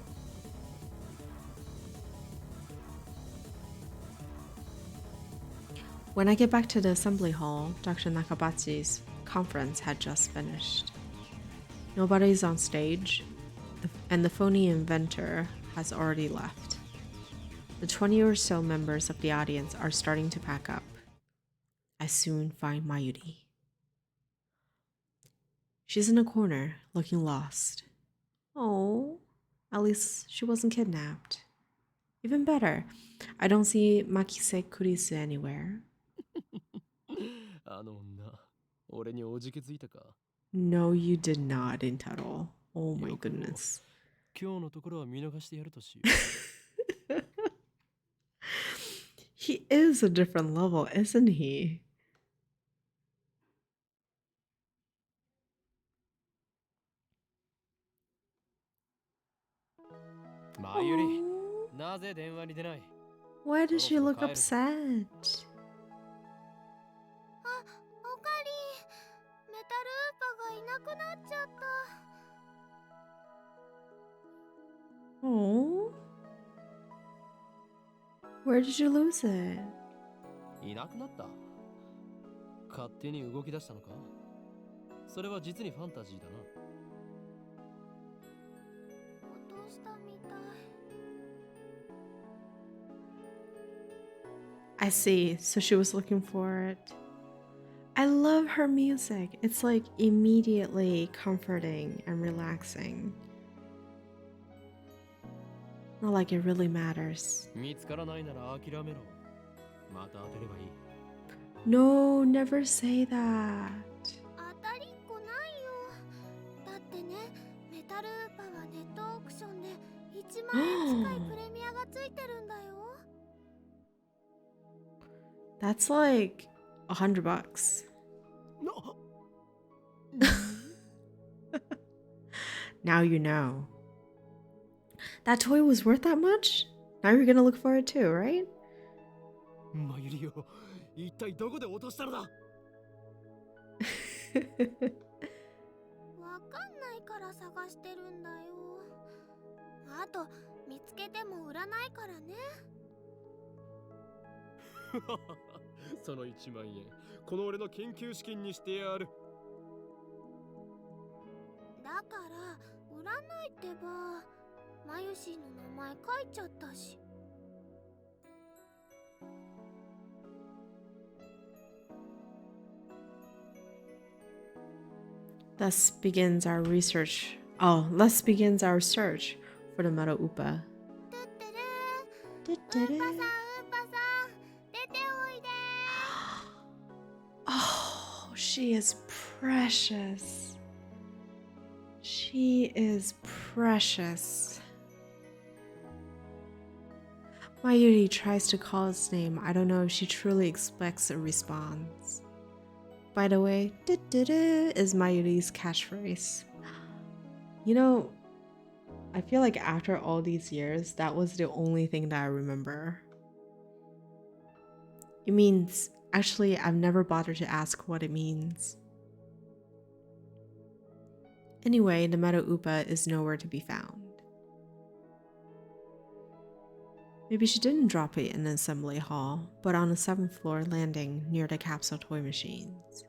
When I get back to the assembly hall, Dr. Nakabachi's conference had just finished. Nobody's on stage, and the phony inventor has already left. The 20 or so members of the audience are starting to pack up. I soon find Mayuri. She's in a corner, looking lost. Oh, at least she wasn't kidnapped. Even better, I don't see Makise Kurisu anywhere. あの女、俺におじけづいたか。 No, you did not, Intaro. Oh my goodness. 今日のところは見逃してやるとしよ He is a different level, isn't he? う。マユリ、なぜ電話に出ない？ Why does she look upset? あ、おかり。メタルウーパがいなくなっちゃった。 Oh. Where did you lose it? いなくなった。勝手に動き出したのか？それは実にファンタジーだな。落としたみたい。 I see. So she was looking for it. I love her music. It's like immediately comforting and relaxing. Not like it really matters. 見つからないなら諦めろ。また当てればいい。 No, never say that. 当たりっこないよ。だってね、メタルウーパはネットオークションで1万円近いプレミアがついてるんだよ。 That's like $100. Now you know. That toy was worth that much? Now you're gonna look for it too, right? マユリよ、一体どこで落としたのだ？ わかんないから探してるんだよ。あと見つけても売らないからね。その1万円、この俺の研究資金にしてやる。だから売らないってば。マユシーの名前書いちゃったし。 Thus begins our research. Oh, thus begins our search for the Metal Upa. トゥッテルー。ウーパさん、ウーパさん、出ておいで。 Oh, she is precious. She is precious. Mayuri tries to call his name. I don't know if she truly expects a response. By the way, is Mayuri's catchphrase. You know, I feel like after all these years, that was the only thing that I remember. It means, actually, I've never bothered to ask what it means. Anyway, the metal upa is nowhere to be found. Maybe she didn't drop it in the assembly hall, but on the 7th floor landing near the capsule toy machines.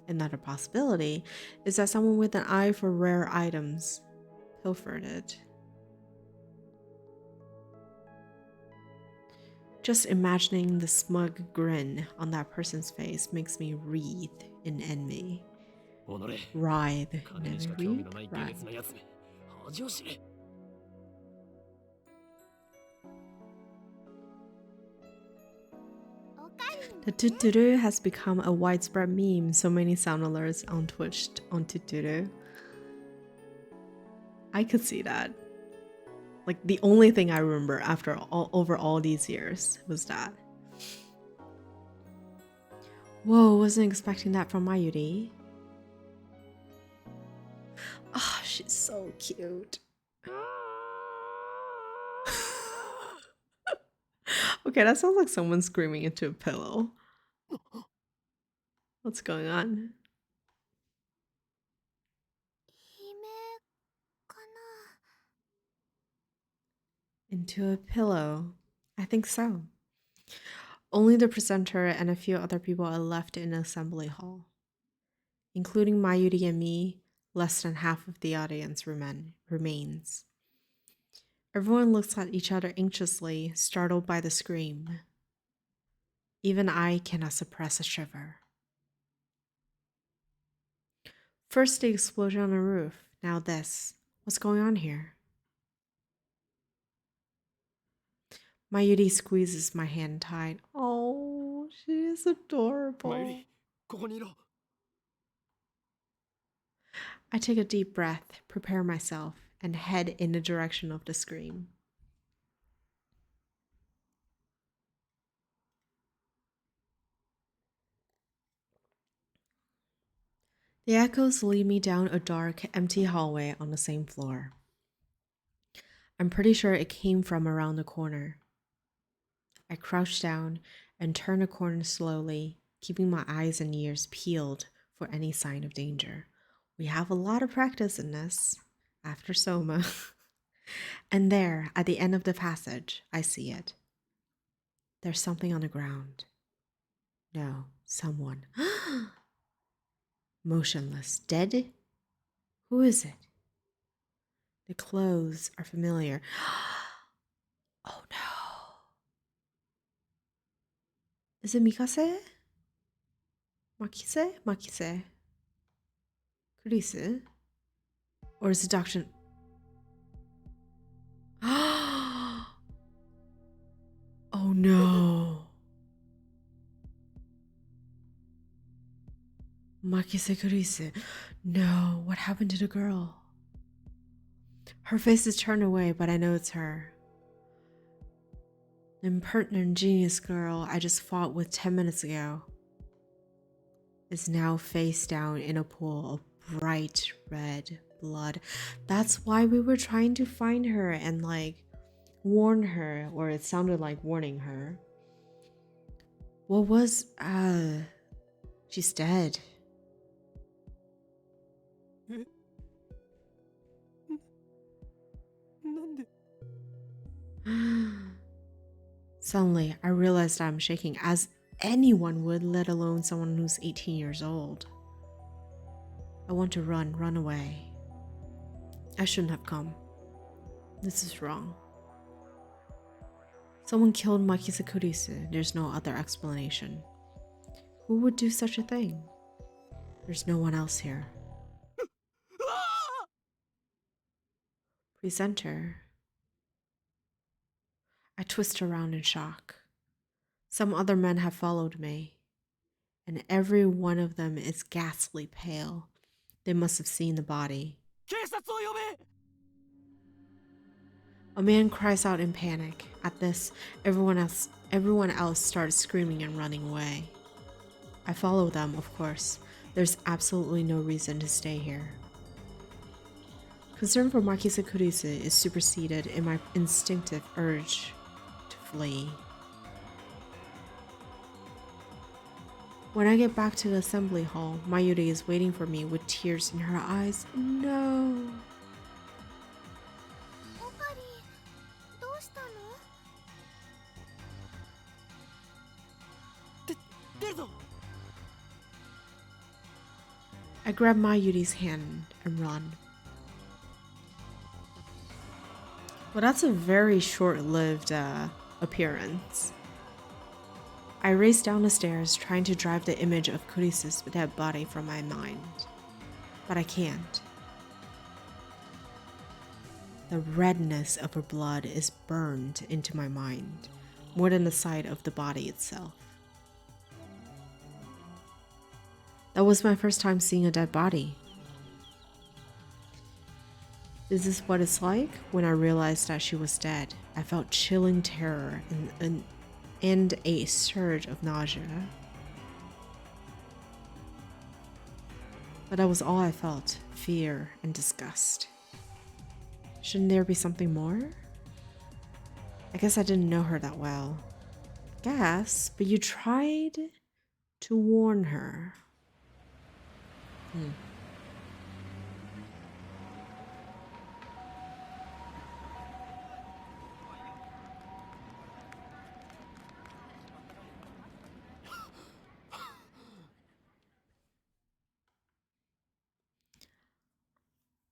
Another possibility is that someone with an eye for rare items pilfered it. Just imagining the smug grin on that person's face makes me writhe in envy. Writhe in envy? Writhe. The tuturu has become a widespread meme, so many sound alerts on Twitch on tuturu. I could see that. Like, the only thing I remember over all these years was that. Whoa, wasn't expecting that from Mayuri. Oh, she's so cute. Okay, that sounds like someone screaming into a pillow. What's going on? Into a pillow? I think so. Only the presenter and a few other people are left in the assembly hall. Including Mayuri and me, less than half of the audience remains. Everyone looks at each other anxiously, startled by the scream. Even I cannot suppress a shiver. First the explosion on the roof, now this. What's going on here? Mayuri squeezes my hand tight. Oh, she is adorable. Mayuri, ここにいろ。 I take a deep breath, prepare myself, and head in the direction of the scream. The echoes lead me down a dark, empty hallway on the same floor. I'm pretty sure it came from around the corner. I crouch down and turn the corner slowly, keeping my eyes and ears peeled for any sign of danger. We have a lot of practice in this, after Soma. And there, at the end of the passage, I see it. There's something on the ground. No, someone. Motionless. Dead? Who is it? The clothes are familiar. Oh no. Is it Mikase? Makise? Makise? Kurisu? Or is it Dr. Oh no. Makise Kurisu. No, what happened to the girl? Her face is turned away, but I know it's her. The impertinent genius girl I just fought with 10 minutes ago is now face down in a pool of bright red blood. That's why we were trying to find her and like warn her, or it sounded like warning her. What was she's dead. Suddenly, I realized I'm shaking, as anyone would, let alone someone who's 18 years old. I want to run away. I shouldn't have come. This is wrong. Someone killed Makise Kurisu. There's no other explanation. Who would do such a thing? There's no one else here. Presenter. I twist around in shock. Some other men have followed me, and every one of them is ghastly pale. They must have seen the body. A man cries out in panic. At this, everyone else starts screaming and running away. I follow them, of course. There's absolutely no reason to stay here. Concern for Makisa Kurisu is superseded in my instinctive urge to flee. When I get back to the assembly hall, Mayuri is waiting for me with tears in her eyes. No. オカリン、どうしたの？出るぞ。 I grab Mayuri's hand and run. Well, that's a very short-lived appearance. I race down the stairs, trying to drive the image of Kurisu's dead body from my mind. But I can't. The redness of her blood is burned into my mind, more than the sight of the body itself. That was my first time seeing a dead body. Is this what it's like? When I realized that she was dead, I felt chilling terror and a surge of nausea. But that was all I felt, fear and disgust. Shouldn't there be something more? I guess I didn't know her that well. Guess, but you tried to warn her.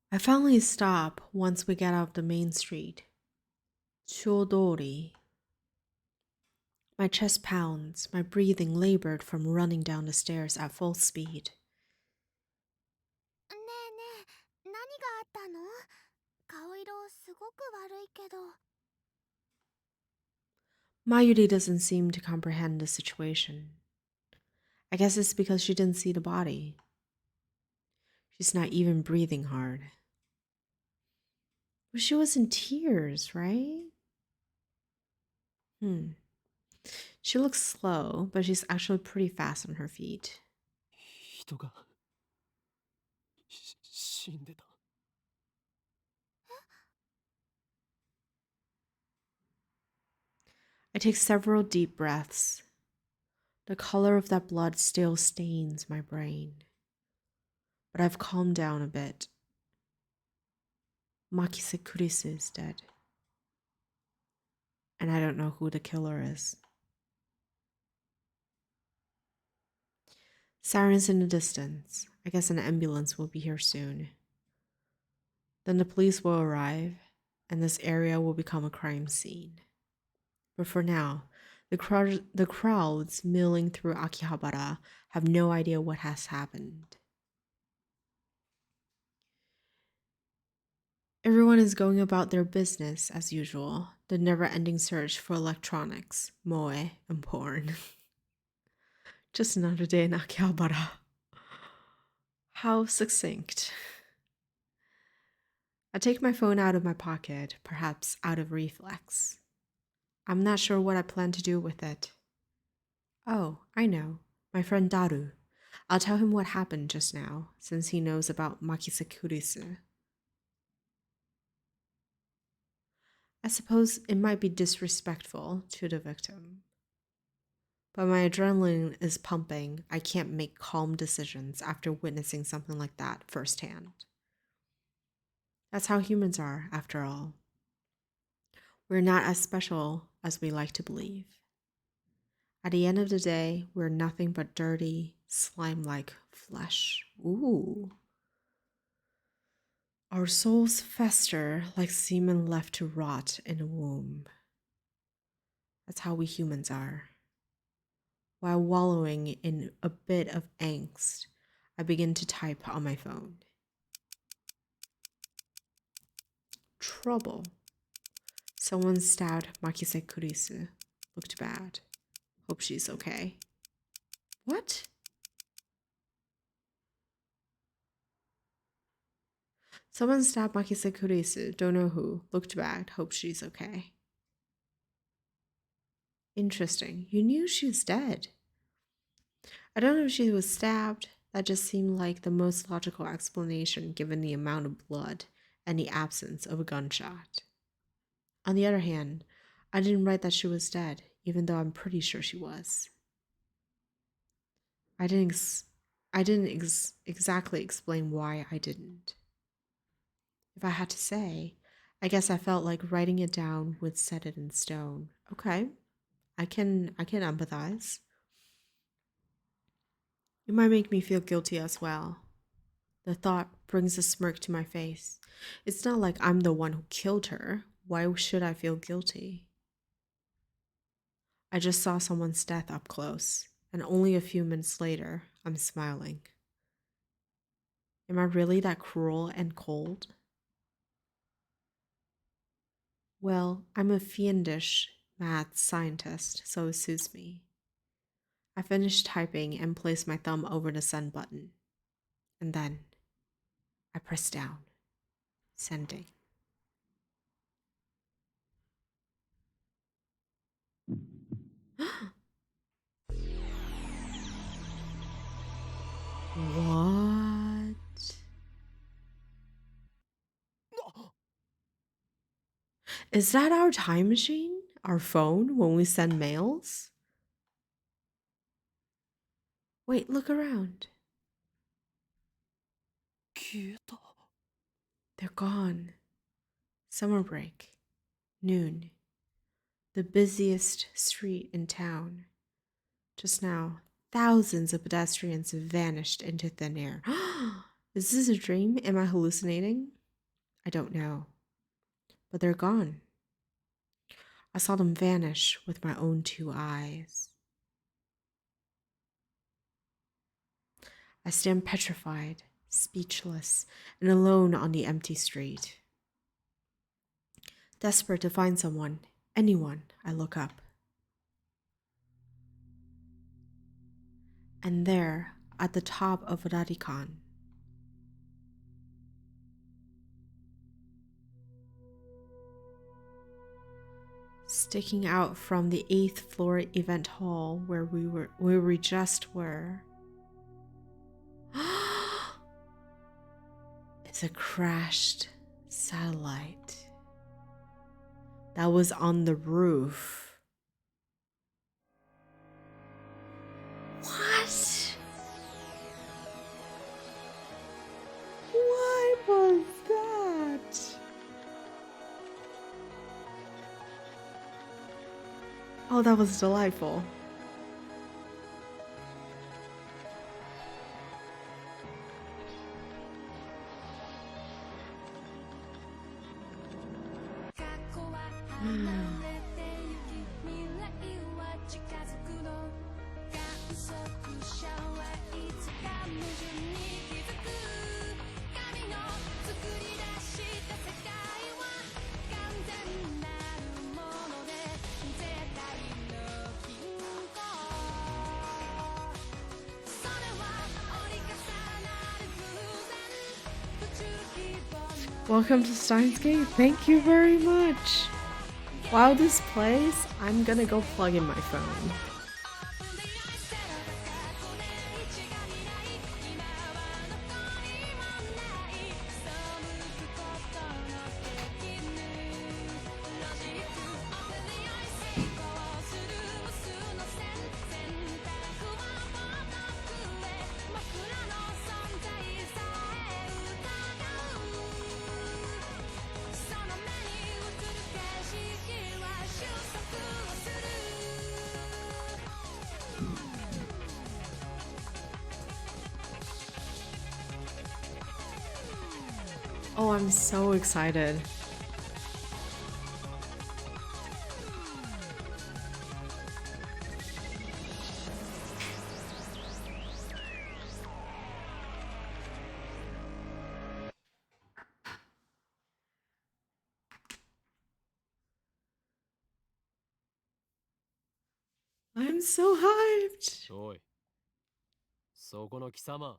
I finally stop once we get out of the main street. Chodori. My chest pounds, my breathing labored from running down the stairs at full speed. ねえねえ、何があったの？顔色すごく悪いけど。Mayuri doesn't seem to comprehend the situation. I guess it's because she didn't see the body. She's not even breathing hard. But she was in tears, right? She looks slow, but she's actually pretty fast on her feet. 人が死んでた。 I take several deep breaths. The color of that blood still stains my brain. But I've calmed down a bit. Makise Kurisu is dead. And I don't know who the killer is. Sirens in the distance. I guess an ambulance will be here soon. Then the police will arrive, and this area will become a crime scene. But for now, the crowds milling through Akihabara have no idea what has happened. Everyone is going about their business as usual, the never-ending search for electronics, moe, and porn. Just another day in Akihabara. How succinct. I take my phone out of my pocket, perhaps out of reflex. I'm not sure what I plan to do with it. Oh, I know. My friend Daru. I'll tell him what happened just now, since he knows about Makise Kurisu. I suppose it might be disrespectful to the victim. But my adrenaline is pumping. I can't make calm decisions after witnessing something like that firsthand. That's how humans are, after all. We're not as special as we like to believe. At the end of the day, we're nothing but dirty, slime-like flesh. Ooh. Our souls fester like semen left to rot in a womb. That's how we humans are. While wallowing in a bit of angst, I begin to type on my phone. Trouble. Someone stabbed Makise Kurisu. Looked bad. Hope she's okay. What? Someone stabbed Makise Kurisu. Don't know who. Looked bad. Hope she's okay. Interesting. You knew she was dead. I don't know if she was stabbed. That just seemed like the most logical explanation given the amount of blood any absence of a gunshot. On the other hand, I didn't write that she was dead, even though I'm pretty sure she was. I didn't exactly explain why I didn't. If I had to say, I guess I felt like writing it down would set it in stone. Okay, I can empathize. It might make me feel guilty as well. The thought brings a smirk to my face. It's not like I'm the one who killed her. Why should I feel guilty? I just saw someone's death up close, and only a few minutes later, I'm smiling. Am I really that cruel and cold? Well, I'm a fiendish math scientist, so it suits me. I finished typing and placed my thumb over the send button. And then I pressed down. Sending. What? Is that our time machine? Our phone when we send mails? Wait, look around. 消えた。 They're gone. Summer break. Noon. The busiest street in town. Just now, thousands of pedestrians vanished into thin air. Is this a dream? Am I hallucinating? I don't know. But they're gone. I saw them vanish with my own 2 eyes. I stand petrified, speechless, and alone on the empty street. Desperate to find someone, anyone, I look up. And there, at the top of Radikan, sticking out from the 8th floor event hall where we just were, it's a crashed satellite that was on the roof. What? What was that? Oh, that was delightful. Welcome to Steins Gate. Thank you very much. While this plays, I'm gonna go plug in my phone. Oh, I'm so excited. I'm so hyped. おい、そこの貴様、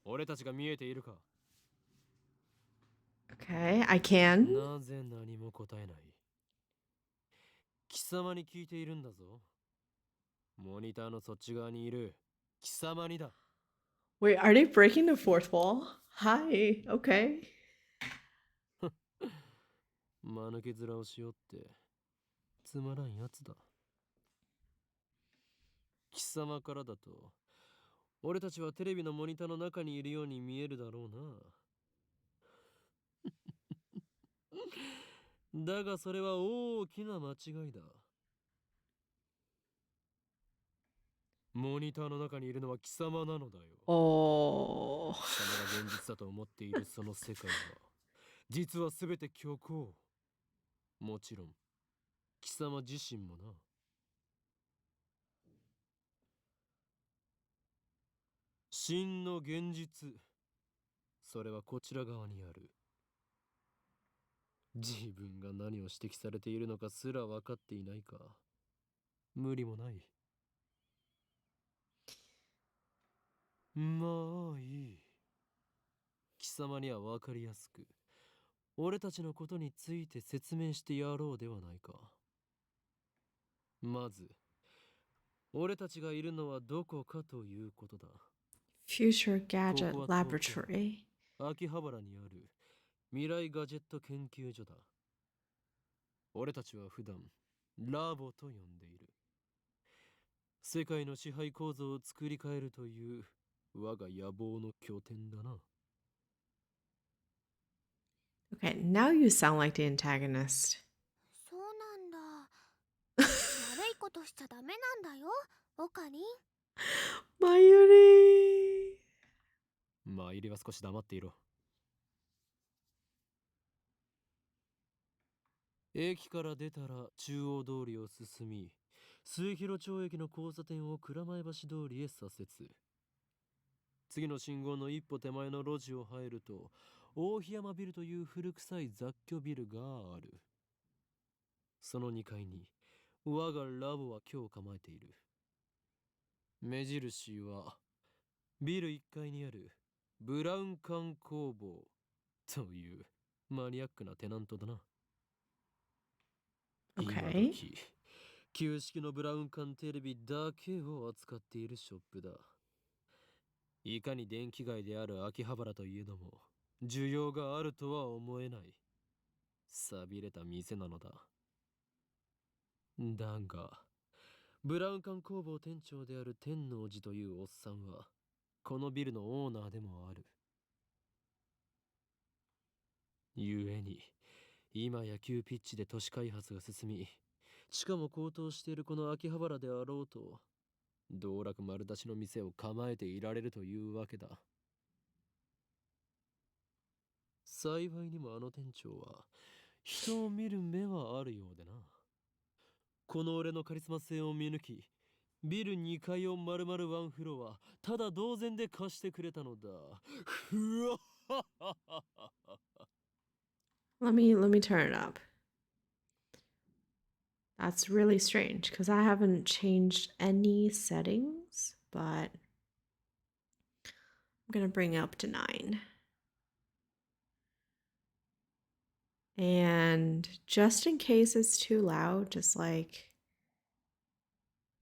俺たちが見えているか。 Okay, I can. なぜ何も答えない。貴様に聞いているんだぞ。モニターのそっち側にいる貴様にだ。 Wait, are they breaking the fourth wall? Hi, okay. 間抜け面をしようってつまらんやつだ。貴様からだと俺たちはテレビのモニターの中にいるように見えるだろうな。だがそれは大きな間違いだ。モニターの中にいるのは貴様なのだよ。Oh. 貴様が現実だと思っているその世界は実はすべて虚構。もちろん貴様自身もな。真の現実、それはこちら側にある。自分が何を指摘されているのかすら分かっていないか。無理もない。まあいい。貴様には分かりやすく俺たちのことについて説明してやろうではないか。まず俺たちがいるのはどこかということだ。 Future Gadget ここは東京 Laboratory. 秋葉原にある未来ガジェット研究所だ。俺たちは普段ラボと呼んでいる。世界の支配構造を作り変えるという我が野望の拠点だな。 Okay, now you sound like the antagonist. そうなんだ。悪いことしちゃダメなんだよ、オカリン。Mayuri. まあ入りは少し黙っていろ。駅から出たら中央通りを進み、末広町駅の交差点を蔵前橋通りへ左折。次の信号の一歩手前の路地を入ると大檜山ビルという古臭い雑居ビルがある。その2階に我がラボは今日構えている。目印はビル1階にあるブラウン管工房というマニアックなテナントだな。今 Okay. 時旧式のブラウン管テレビだけを扱っているショップだ。いかに電気街である秋葉原といえども需要があるとは思えない寂れた店なのだ。だがブラウン管工房店長である天王寺というおっさんはこのビルのオーナーでもある。ゆえに今や急ピッチで都市開発が進み地価も高騰しているこの秋葉原であろうと道楽丸出しの店を構えていられるというわけだ。幸いにもあの店長は人を見る目はあるようでな。この俺のカリスマ性を見抜きビル2階を丸々ワンフロアただ同然で貸してくれたのだ。ふわっはっはっはっは。 Let me turn it up. That's really strange because I haven't changed any settings, but I'm gonna bring it up to 9. And just in case it's too loud, just like,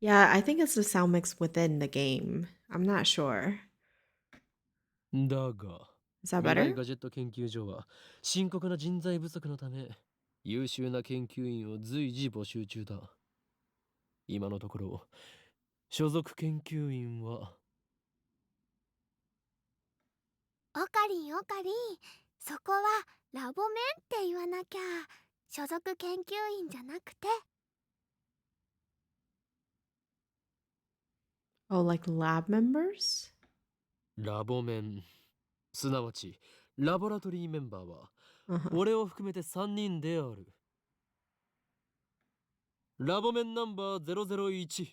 yeah, I think it's the sound mix within the game. I'm not sure. だが Is that 未来 better? ガジェット研究所は深刻な人材不足のため優秀な研究員を随時募集中だ。今のところ所属研究員はオカリン、オカリン。そこはラボメンって言わなきゃ。所属研究員じゃなくて。Oh, like lab members? ラボメン、すなわちラボラトリーメンバーは Uh-huh. 俺を含めて3人である。ラボメンナンバー001、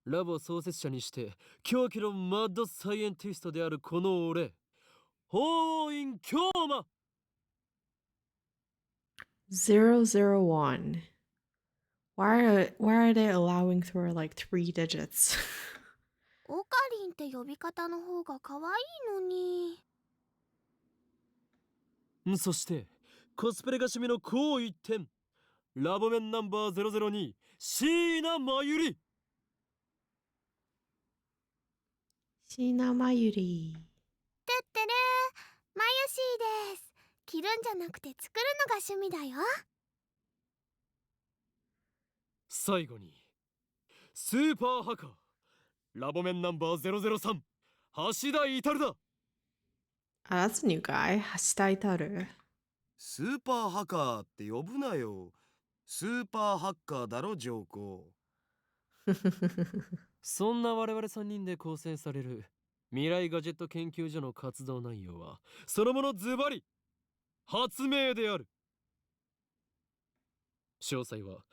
ラボ創設者にして狂気のマッドサイエンティストであるこの俺、法院京馬。 001. Why are they allowing for like 3 digits? オカリンって呼び方の方が可愛いのに。そしてコスプレが趣味の高一点、ラボメンナンバー002、椎名真由里。 Shina Mayuri. てってれー、マユシーです。着るんじゃなくて作るのが趣味だよ。最後にスーパーハカーラボメンナンバー003橋田至だ。 Oh, that's a new guy. Hastai Taru. スーパーハカーって呼ぶなよ。スーパーハッカーだろ、上皇。そんな我々3人で構成される未来ガジェット研究所の活動内容はそのものズバリ発明である。詳細は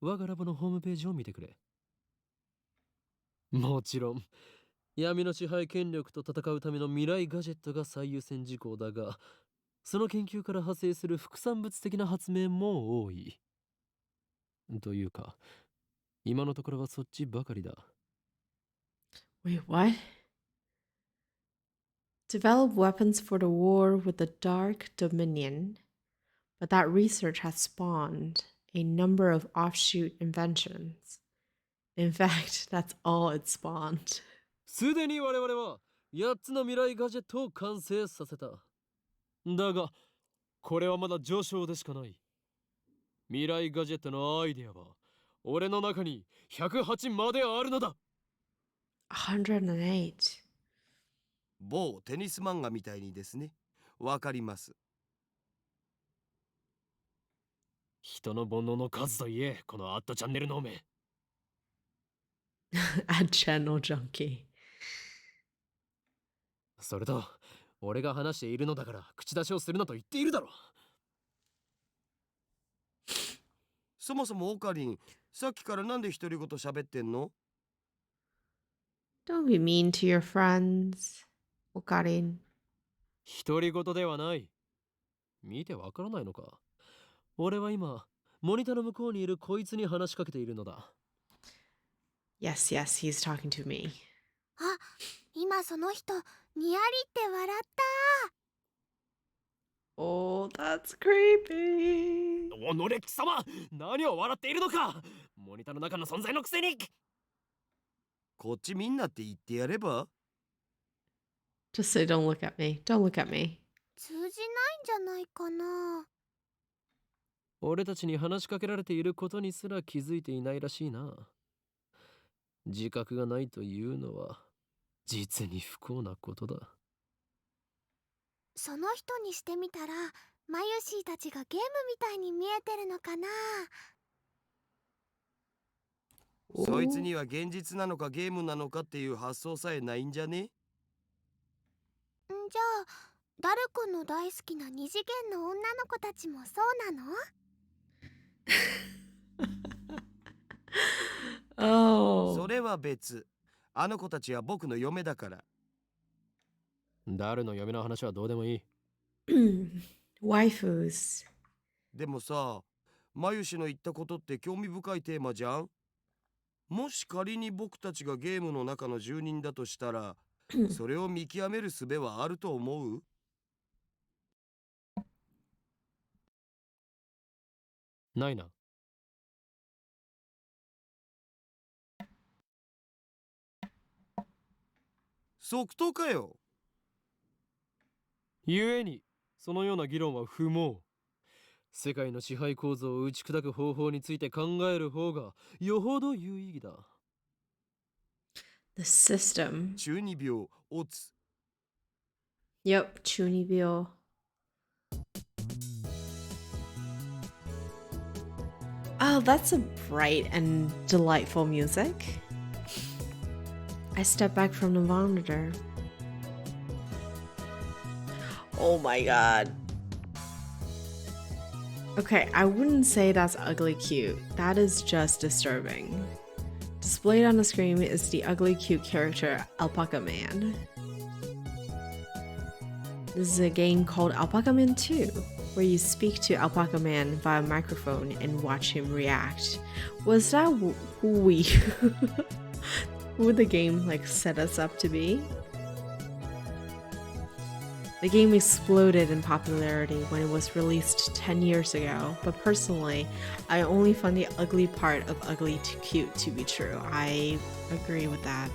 我がラボのホームページを見てくれ。もちろん闇の支配権力と戦うための未来ガジェットが最優先事項だが、その研究から派生する副産物的な発明も多い。というか、今のところはそっちばかりだ。Wait, what? Develop weapons for the war with the Dark Dominion, but that research has spawned a number of offshoot inventions. In fact, that's all it spawned. すでに我々は8つの未来ガジェットを完成させた。だが、これはまだ序章でしかない。未来ガジェットのアイデアは俺の中に108まであるのだ。108. 某テニス漫画みたいにですね。わかります。人の煩悩の数といえ、このアットチャンネルの目。A channel junkie. それと、俺が話しているのだから口出しをするなと言っているだろ。そもそもオカリン、さっきからなんで独り言喋ってんの？ Don't be mean to your friends, Okarin. 独り言ではない。見てわからないのか。俺は今、モニターの向こうにいるこいつに話しかけているのだ。Yes, yes, he's talking to me. あ、今その人にやりって笑った。Oh, that's creepy. おのれ貴様、何を笑っているのか。モニターの中の存在のくせに。こっちみんなって言ってやれば？ Just say, don't look at me. Don't look at me. 通じないんじゃないかな。俺たちに話しかけられていることにすら気づいていないらしいな。自覚がないというのは実に不幸なことだ。その人にしてみたらマユシーたちがゲームみたいに見えてるのかな。そいつには現実なのかゲームなのかっていう発想さえないんじゃね？んじゃあダル君の大好きな二次元の女の子たちもそうなの？Oh. それは別。あの子たちは僕の嫁だから。誰の嫁の話はどうでもいい。Waifus. でもさ、マユシの言ったことって興味深いテーマじゃん。もし仮に僕たちがゲームの中の住人だとしたら、それを見極める術はあると思う？ないな。即答かよ。故にそのような議論は不毛。世界の支配構造を打ち砕く方法について考える方がよほど有意義だ。The system. 中二病、オツ。 Yep, Chunibyo. Oh, that's a bright and delightful music. I step back from the monitor. Oh my god. Okay, I wouldn't say that's ugly cute. That is just disturbing. Displayed on the screen is the ugly cute character Alpaca Man. This is a game called Alpaca Man 2, where you speak to Alpaca Man via microphone and watch him react. Was that who the game like set us up to be? The game exploded in popularity when it was released 10 years ago, but personally, I only find the ugly part of ugly to cute to be true. I agree with that.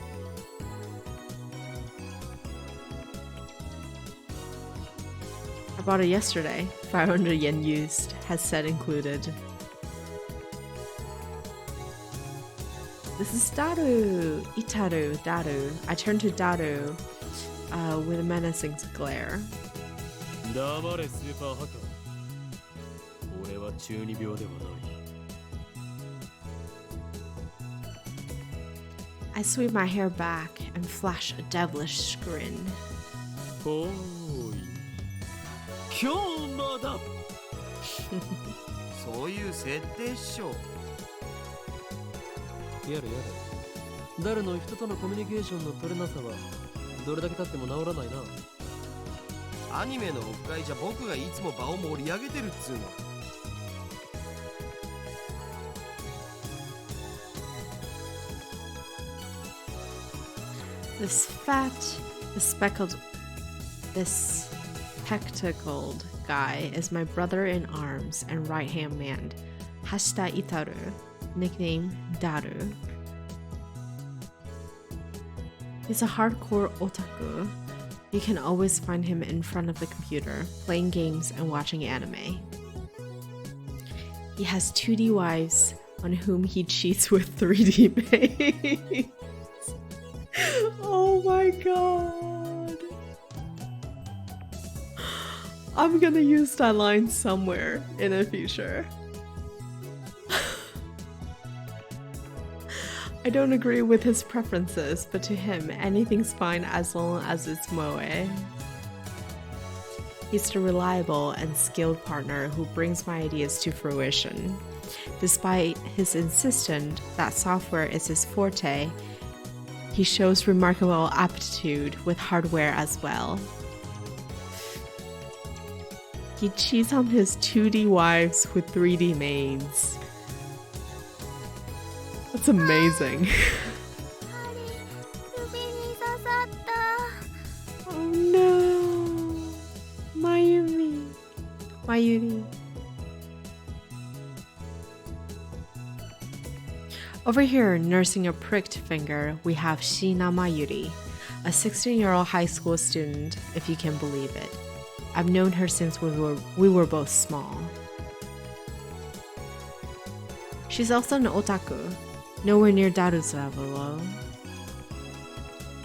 I bought it yesterday. 500 yen used. Headset included. This is Daru. Itaru, Daru. I turned to Daru with a menacing glare. 黙れスーパーハッカー。俺は中二病ではない。I sweep my hair back and flash a devilish grin. おーい。今日まだ。そういう設定っしょ。やれやれ。誰の人とのコミュニケーションの取れなさはどれだけ経っても治らないな。アニメのオフ会じゃ僕がいつも場を盛り上げてるっつうの。This spectacled guy is my brother in arms and right-hand man, Hashita Itaru, nickname Daru. He's a hardcore otaku. You can always find him in front of the computer, playing games and watching anime. He has 2D wives on whom he cheats with 3D maids. Oh my god. I'm gonna use that line somewhere in the future. I don't agree with his preferences, but to him, anything's fine as long as it's moe. He's the reliable and skilled partner who brings my ideas to fruition. Despite his insistence that software is his forte, he shows remarkable aptitude with hardware as well. He cheats on his 2D wives with 3D maids. That's amazing. Oh no. Mayuri. Over here, nursing a pricked finger, we have Shina Mayuri, a 16-year-old high school student, if you can believe it. I've known her since we were both small. She's also an otaku, nowhere near Daru's level though.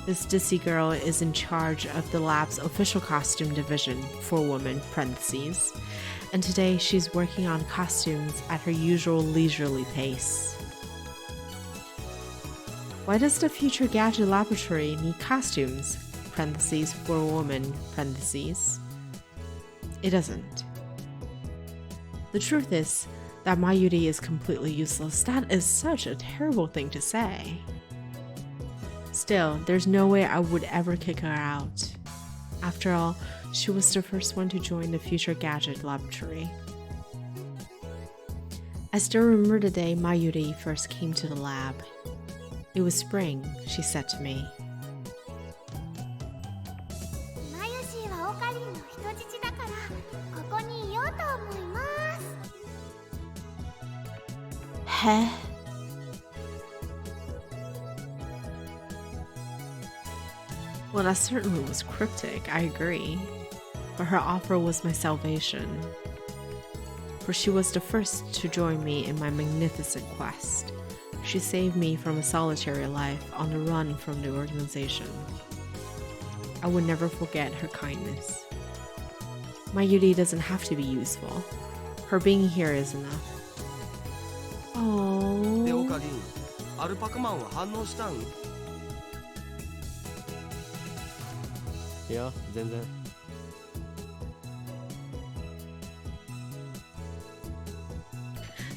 This Dissy girl is in charge of the lab's official costume division for women, parentheses, and today she's working on costumes at her usual leisurely pace. Why does the future gadget laboratory need costumes, parentheses, for a woman, parentheses? It doesn't. The truth is that Mayuri is completely useless. That is such a terrible thing to say. Still, there's no way I would ever kick her out. After all, she was the first one to join the future gadget laboratory. I still remember the day Mayuri first came to the lab. It was spring, she said to me. Heh? Well, that certainly was cryptic, I agree. But her offer was my salvation. For she was the first to join me in my magnificent quest. She saved me from a solitary life on the run from the organization. I would never forget her kindness. Mayuri doesn't have to be useful. Her being here is enough. Oh. で、オカリン、アルパカマンは反応したん？いや、全然。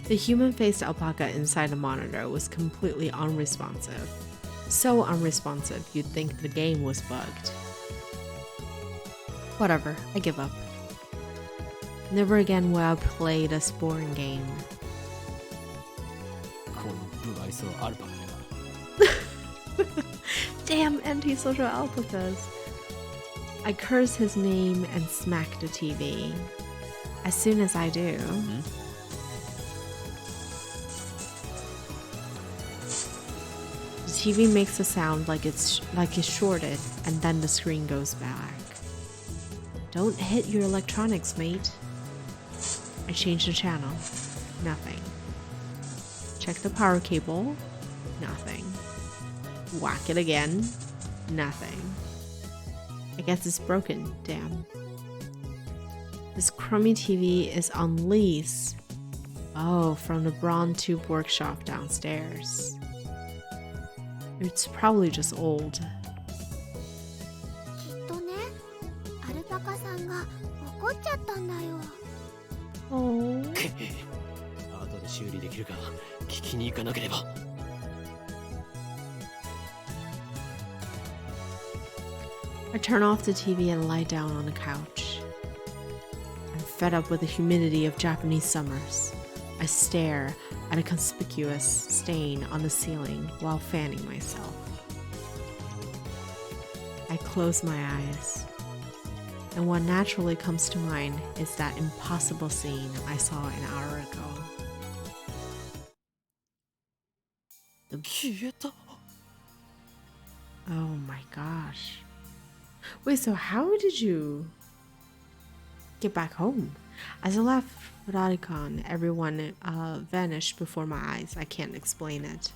The human-faced alpaca inside the monitor was completely unresponsive. So unresponsive, you'd think the game was bugged. Whatever, I give up. Never again will I play this boring game. この不愛想アルパカめが。Damn antisocial alpacas. I curse his name and smack the TV. As soon as I do... The TV makes a sound like it's shorted, and then the screen goes back. Don't hit your electronics, mate. I changed the channel. Nothing. Check the power cable. Nothing. Whack it again. Nothing. I guess it's broken. Damn. This crummy TV is on lease. Oh, from the Braun Tube workshop downstairs. It's probably just old. きっとね、アルパカさんが怒っちゃったんだよ。 Oh. 後で修理できるか聞きに行かなければ。I turn off the TV and lie down on the couch. I'm fed up with the humidity of Japanese summers. I stare at a conspicuous stain on the ceiling while fanning myself. I close my eyes, and what naturally comes to mind is that impossible scene I saw an hour ago. 消えた。 Oh my gosh. Wait, so how did you get back home? As I left Radicon, everyone vanished before my eyes. I can't explain it.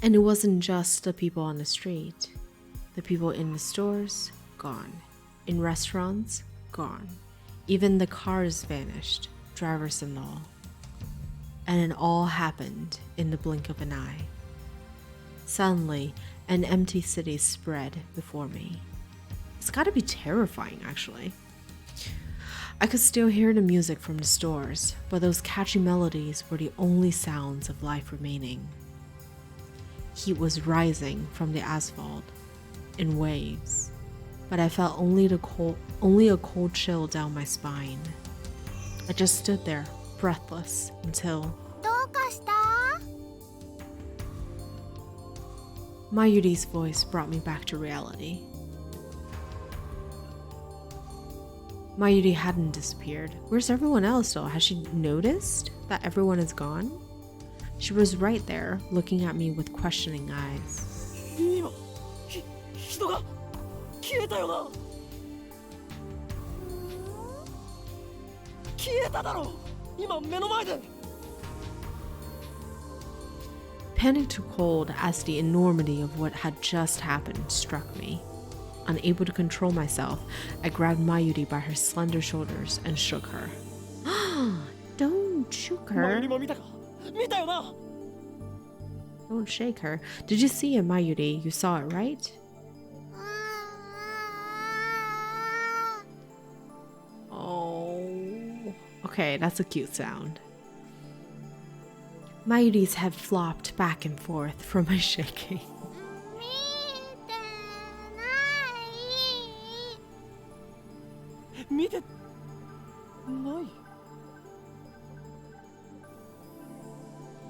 And it wasn't just the people on the street. The people in the stores, gone. In restaurants, gone. Even the cars vanished, drivers and all. And it all happened in the blink of an eye. Suddenly, an empty city spread before me. It's gotta be terrifying, actually. I could still hear the music from the stores, but those catchy melodies were the only sounds of life remaining. Heat was rising from the asphalt in waves, but I felt only a cold chill down my spine. I just stood there, breathless, until どうかした？ Mayuri's voice brought me back to reality. Mayuri hadn't disappeared. Where's everyone else though? Has she noticed that everyone is gone? She was right there, looking at me with questioning eyes. 今、人が消えたよな。消えただろ。今目の前で。 Panic took hold as the enormity of what had just happened struck me. Unable to control myself, I grabbed Mayuri by her slender shoulders and shook her. Don't shook マユ her. リも見たか。見たよな。 Don't shake her. Did you see it, Mayuri? You saw it, right? Oh. Okay, that's a cute sound. Mayuri's head flopped back and forth from my shaking. 見てない。見てない。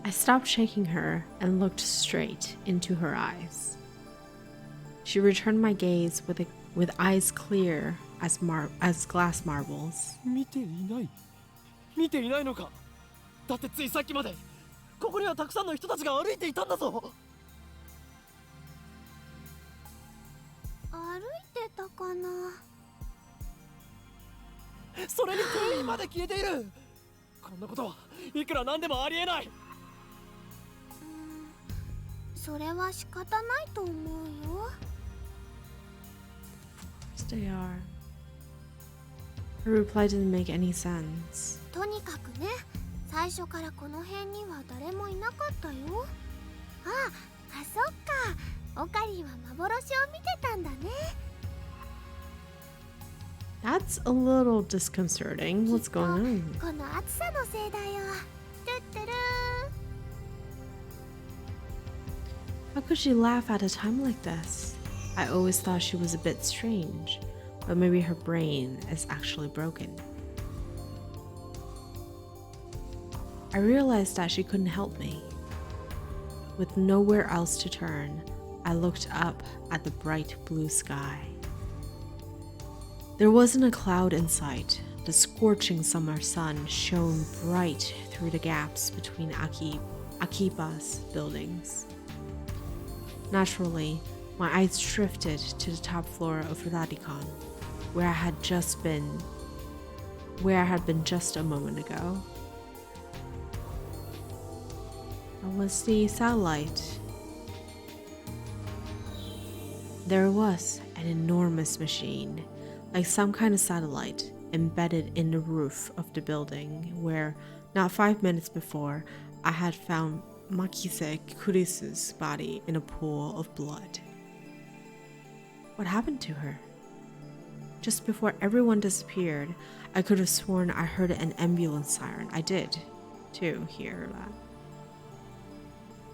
I stopped shaking her and looked straight into her eyes. She returned my gaze with eyes clear as glass marbles. 見ていない。見ていないのか。だってついさっきまでここにはたくさんの人たちが歩いていたんだぞ。歩いてたかな。それに店員まで消えている。こんなことはいくらなんでもありえない。それは仕方ないと思うよ。 They are. Her reply didn't make any sense. とにかくね、最初からこの辺には誰もいなかったよ。あ、そっか。オカリンは幻を見てたんだね。 That's a little disconcerting. What's going on? この暑さのせいだよ。トゥットゥルー。 How could she laugh at a time like this? I always thought she was a bit strange, but maybe her brain is actually broken. I realized that she couldn't help me. With nowhere else to turn, I looked up at the bright blue sky. There wasn't a cloud in sight. The scorching summer sun shone bright through the gaps between Akiba's buildings. Naturally, my eyes drifted to the top floor of Radicon. where I had been just a moment ago. That was the satellite. There was an enormous machine, like some kind of satellite, embedded in the roof of the building where, not 5 minutes before, I had found Makise Kurisu's body in a pool of blood. What happened to her? Just before everyone disappeared, I could have sworn I heard an ambulance siren. I did, too, hear that.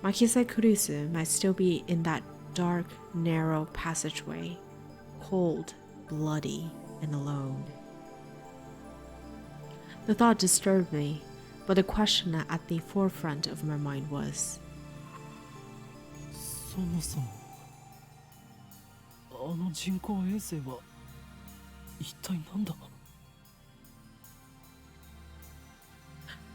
Makise Kurisu might still be in that dark, narrow passageway, cold, bloody, and alone. The thought disturbed me, but the question at the forefront of my mind was, そもそもあの人工衛星は一体なんだ?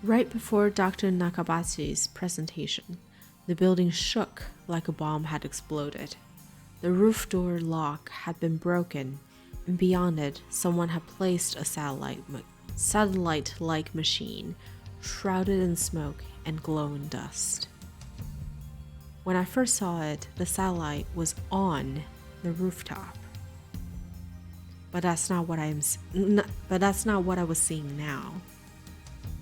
Right before Dr. Nakabachi's presentation, the building shook like a bomb had exploded. The roof door lock had been broken, and beyond it, someone had placed a satellite-like machine, shrouded in smoke and glowing dust. When I first saw it, the satellite was on the rooftop. But that's not what I was seeing now.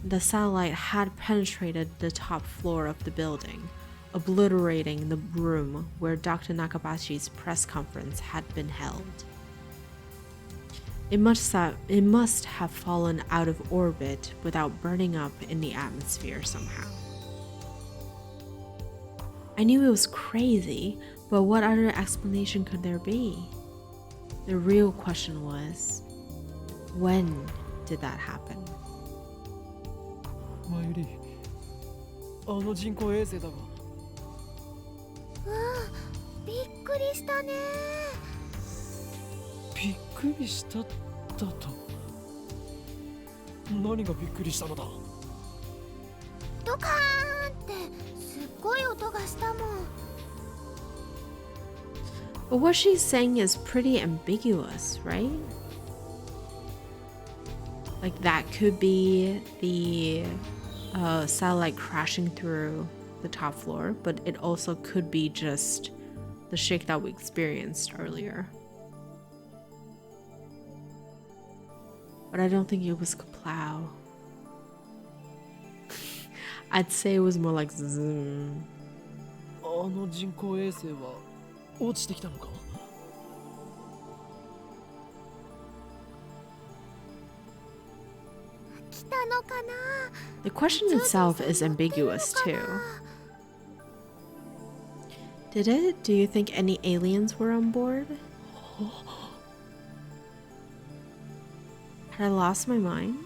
The satellite had penetrated the top floor of the building, obliterating the room where Dr. Nakabachi's press conference had been held. It must have fallen out of orbit without burning up in the atmosphere somehow. I knew it was crazy, but what other explanation could there be? The real question was, when did that happen? マユリ、あの人工衛星だが。びっくりしたね。びっくりしただと。何がびっくりしたのだ? ドカーンってすっごい音がしたもん。But what she's saying is pretty ambiguous, right? Like that could be the satellite crashing through the top floor, but it also could be just the shake that we experienced earlier. But I don't think it was kaplow. I'd say it was more like zoom. あの人工衛星は落ちてきたのか? The question itself is ambiguous too. Did it? Do you think any aliens were on board? Had I lost my mind?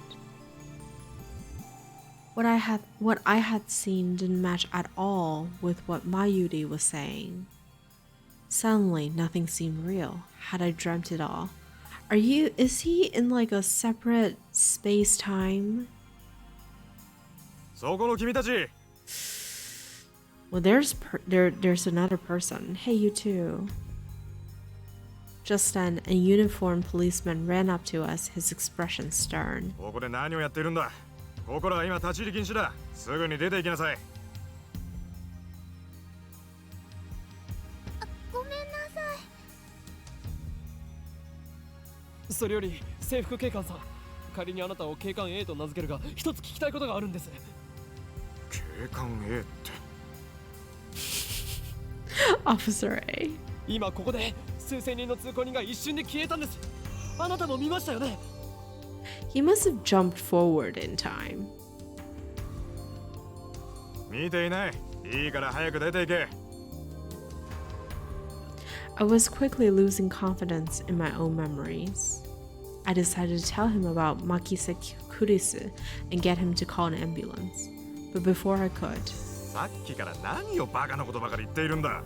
What I had seen didn't match at all with what Mayuri was saying. Suddenly, nothing seemed real. Had I dreamt it all? Is he in like a separate space-time? そこの君たち! Well, there's another person. Hey, you too. Just then, a uniformed policeman ran up to us, his expression stern. ここで何をやっているんだ? ここらは今立ち入り禁止だ. すぐに出て行きなさい. ごめんなさい。それより制服警官さん、仮にあなたを警官 A と名付けるが、一つ聞きたいことがあるんです。警官 A って Officer A. 今ここで数千人の通行人が一瞬で消えたんです。あなたも見ましたよね? He must have jumped forward in time. 見ていない. いいから早く出て行け. I was quickly losing confidence in my own memories. I decided to tell him about Makise Kurisu and get him to call an ambulance. But before I could... さっきから何をバカなことばかり言っているんだ?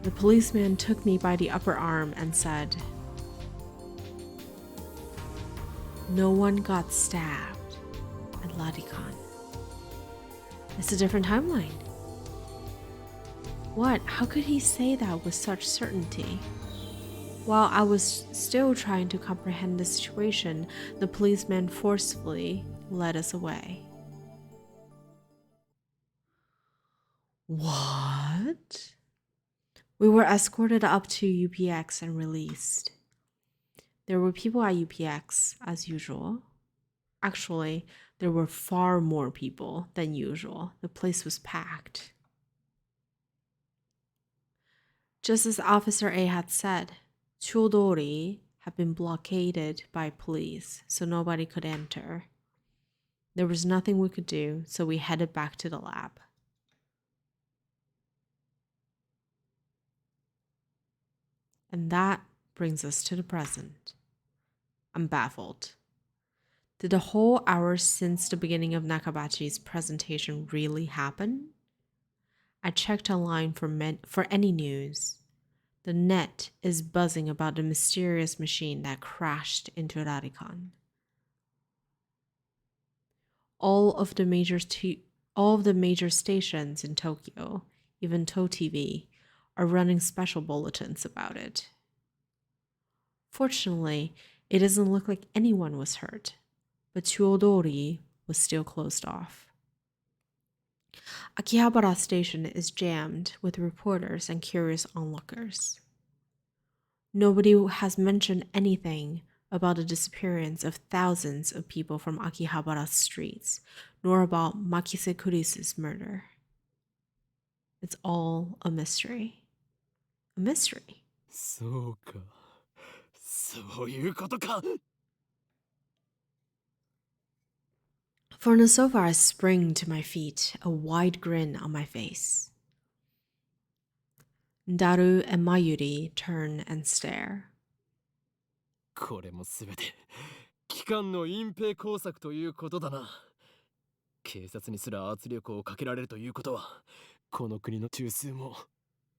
The policeman took me by the upper arm and said, "No one got stabbed at Ladikon. It's a different timeline." What? How could he say that with such certainty? While I was still trying to comprehend the situation, the policeman forcefully led us away. What? We were escorted up to UPX and released. There were people at UPX as usual. Actually, there were far more people than usual. The place was packed. Just as Officer A had said, Chuodori had been blockaded by police, so nobody could enter. There was nothing we could do, so we headed back to the lab. And that brings us to the present. I'm baffled. Did the whole hour since the beginning of Nakabachi's presentation really happen? I checked online for any news. The net is buzzing about the mysterious machine that crashed into Rarikan. All of the major stations in Tokyo, even ToTV, are running special bulletins about it. Fortunately, it doesn't look like anyone was hurt, but Chuodori was still closed off. Akihabara Station is jammed with reporters and curious onlookers. Nobody has mentioned anything about the disappearance of thousands of people from Akihabara streets, nor about Makise Kurisa's murder. It's all a mystery. A mystery. そうか。そういうことか。 From the sofa, I spring to my feet, a wide grin on my face. Daru and Mayuri turn and stare. これもすべて機関の隠蔽工作ということだな。警察にすら圧力をかけられるということは、この国の中枢も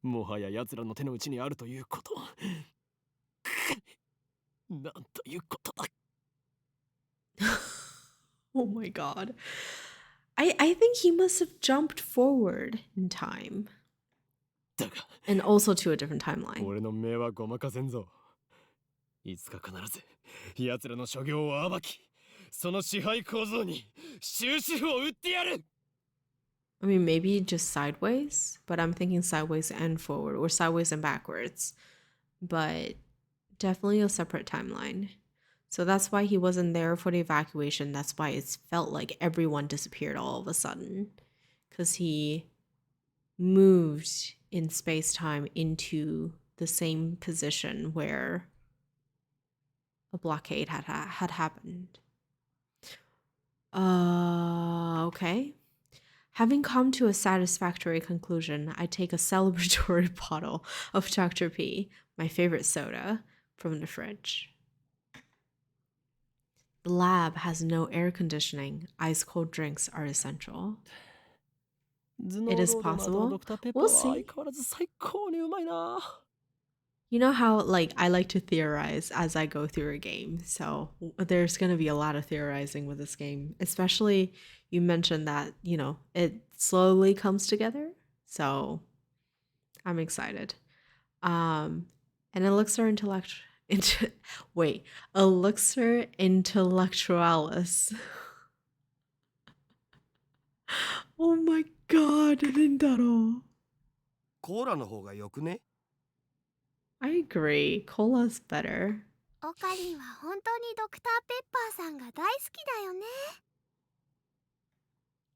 もはや奴らの手の内にあるということ。なんということだ。Oh my god. I think he must have jumped forward in time. だが、 And also to a different timeline. 俺の目はごまかせんぞ。いつか必ず奴らの所業を暴き、その支配構造に終止符を打ってやる。 I mean, maybe just sideways, but I'm thinking sideways and forward, or sideways and backwards. But definitely a separate timeline. So that's why he wasn't there for the evacuation. That's why it felt like everyone disappeared all of a sudden. Because he moved in space-time into the same position where a blockade had happened. Okay. Having come to a satisfactory conclusion, I take a celebratory bottle of Dr. P, my favorite soda, from the fridge. The lab has no air conditioning. Ice-cold drinks are essential. It is possible. We'll see. You know how, like, I like to theorize as I go through a game, so there's going to be a lot of theorizing with this game, especially you mentioned that, you know, it slowly comes together, so I'm excited. And Elixir Elixir Intellectualis. Oh my god, なんだろう。コーラの方がよくね？ I agree. Cola's better. オカリンは本当にドクターペッパーさんが大好きだよね。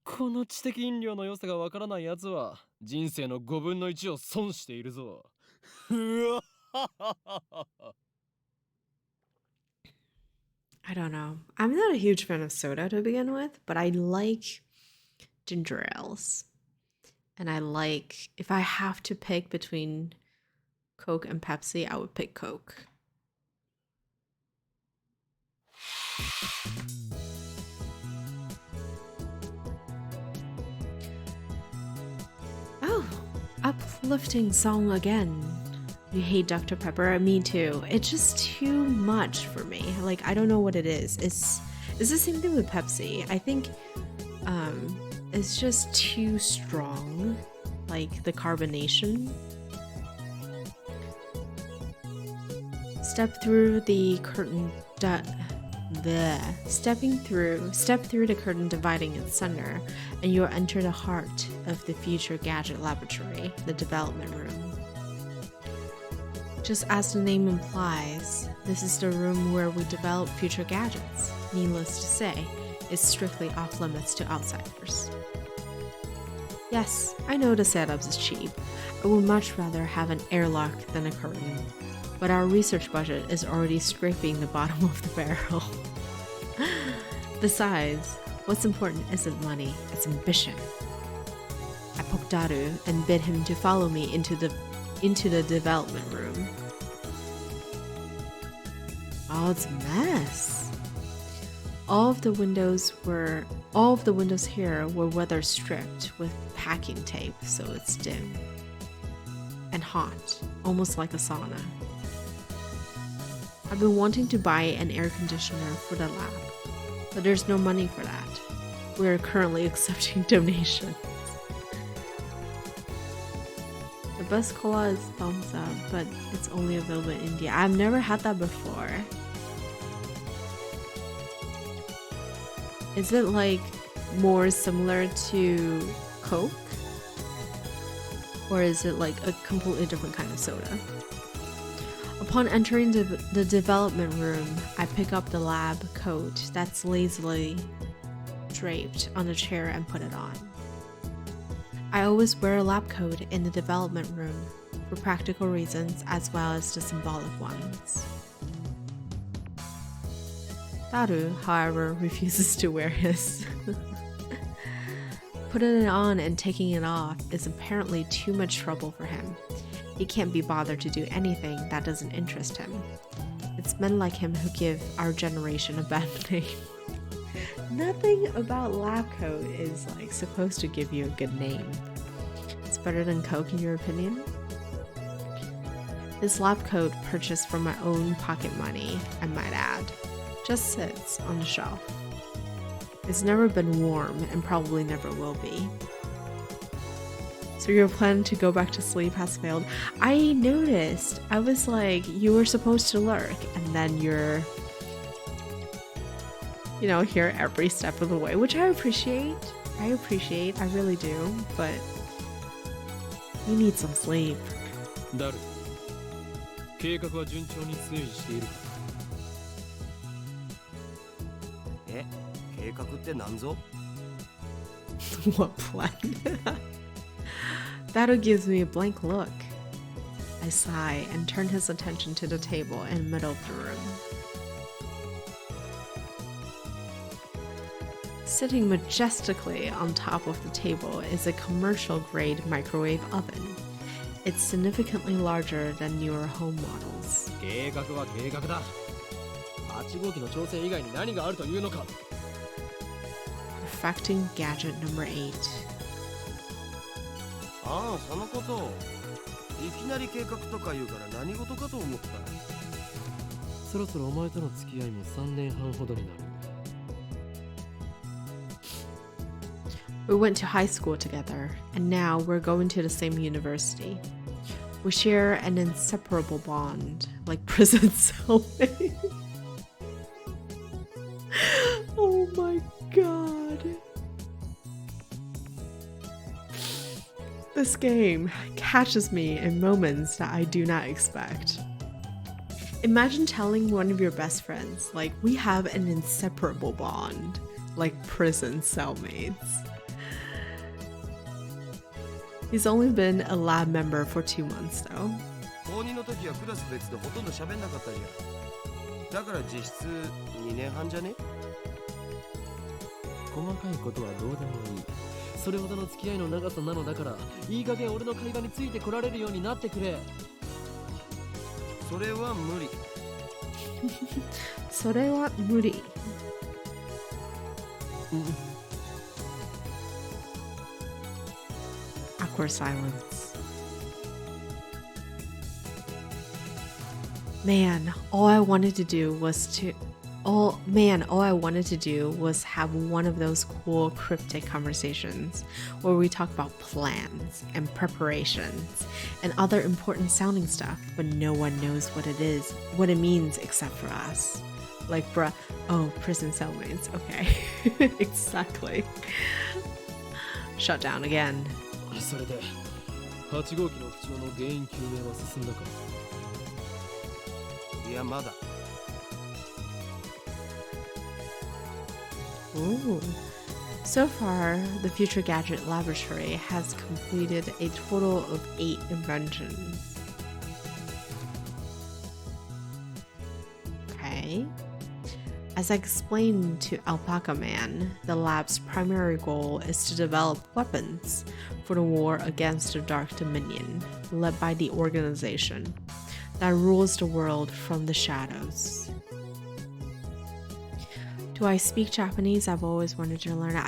この知的飲料の良さがわからない奴は人生の5分の1を損しているぞ。I don't know. I'm not a huge fan of soda to begin with, but I like ginger ales. And I like, if I have to pick between Coke and Pepsi, I would pick Coke. Oh, uplifting song again. You hate Dr. Pepper? Me too. It's just too much for me. Like, I don't know what it is. It's the same thing with Pepsi. I think it's just too strong. Like the carbonation. Step through the curtain. Step through the curtain dividing it asunder, and you'll enter the heart of the future gadget laboratory, the development room. Just as the name implies, this is the room where we develop future gadgets. Needless to say, it's strictly off limits to outsiders. Yes, I know the setup is cheap. I would much rather have an airlock than a curtain. But our research budget is already scraping the bottom of the barrel. Besides, what's important isn't money, it's ambition. I poked Daru and bid him to follow me into the development room. Oh, it's a mess. All of the windows here were weather stripped with packing tape, so it's dim and hot, almost like a sauna. I've been wanting to buy an air conditioner for the lab, but there's no money for that. We're currently accepting donations. The best cola is thumbs up, but it's only available in India. I've never had that before. Is it like more similar to Coke? Or is it like a completely different kind of soda? Upon entering the development room, I pick up the lab coat that's lazily draped on the chair and put it on. I always wear a lab coat in the development room for practical reasons as well as the symbolic ones. Daru, however, refuses to wear his. Putting it on and taking it off is apparently too much trouble for him. He can't be bothered to do anything that doesn't interest him. It's men like him who give our generation a bad name. Nothing about lab coat is like supposed to give you a good name. It's better than Coke in your opinion? This lab coat, purchased from my own pocket money, I might add, just sits on the shelf. It's never been warm and probably never will be. So your plan to go back to sleep has failed. I noticed. I was like, you were supposed to lurk, and then you're, here every step of the way, which I appreciate. I really do, but you need some sleep. ダル、計画は順調に推移しているか？え、計画って何ぞ？ What plan? Daru gives me a blank look. I sigh and turn his attention to the table in the middle of the room. Sitting majestically on top of the table is a commercial-grade microwave oven. It's significantly larger than newer home models. 計画は計画だ。8号機の調整以外に何があるというのか。Perfecting gadget number 8. ああ、そのこと。いきなり計画とか言うから何事かと思った。そろそろお前との付き合いも3年半ほどになる。We went to high school together, and now we're going to the same university. We share an inseparable bond, like prison cellmates. Oh my god. This game catches me in moments that I do not expect. Imagine telling one of your best friends, like, we have an inseparable bond, like prison cellmates. He's only been a lab member for 2 months though. 高2の時はクラス別でほとんど喋んなかったじゃん。だから実質2年半じゃね？細かいことはどうでもいい。それほどの付き合いの長さなのだから、いい加減俺の会話についてこられるようになってくれ。それは無理。それは無理。Awkward silence. Man, all I wanted to do was Oh man, all I wanted to do was have one of those cool cryptic conversations where we talk about plans and preparations and other important sounding stuff, but no one knows what it is, what it means except for us. Like, bruh, oh, prison cellmates, okay. Exactly. Shut down again. それで8号機の不調の原因究明は進んだか？いやまだ。 Ooh. So far, the Future Gadget Laboratory has completed a total of 8 inventions. Okay. As I explained to Alpaca Man, the lab's primary goal is to develop weapons for the war against the Dark Dominion, led by the organization that rules the world from the shadows. Do I speak Japanese? I've always wanted to learn it.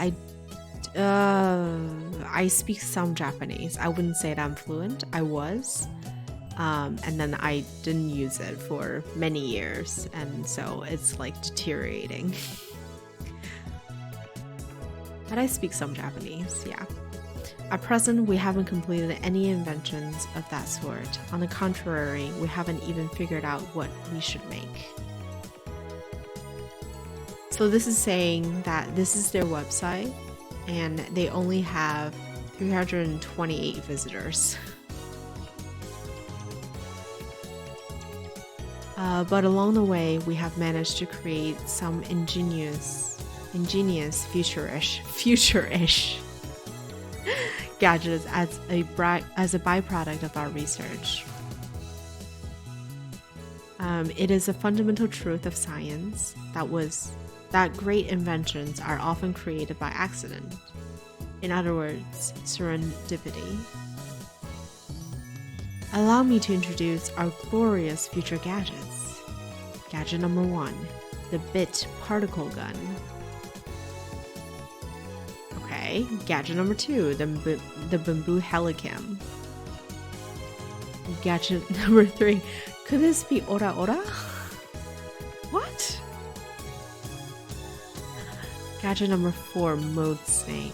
I speak some Japanese. I wouldn't say that I'm fluent. I was. And then I didn't use it for many years. And so it's like deteriorating. But I speak some Japanese, yeah. At present, we haven't completed any inventions of that sort. On the contrary, we haven't even figured out what we should make. So this is saying that this is their website and they only have 328 visitors. But along the way, we have managed to create some ingenious future-ish gadgets as a byproduct of our research. It is a fundamental truth of science that great inventions are often created by accident. In other words, serendipity. Allow me to introduce our glorious future gadgets. Gadget number 1, the Bit Particle Gun. Okay, gadget number 2, the Bamboo Helicam. Gadget number 3, could this be Ora Ora? What? Gadget number 4, Mode Snake.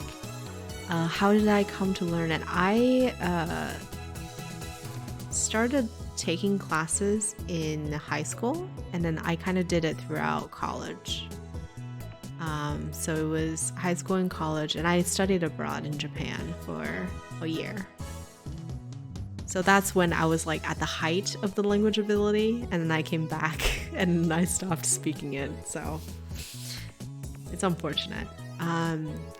How did I come to learn it? I started taking classes in high school, and then I kind of did it throughout college. So it was high school and college, and I studied abroad in Japan for a year. So that's when I was like at the height of the language ability, and then I came back and I stopped speaking it. So it's unfortunate.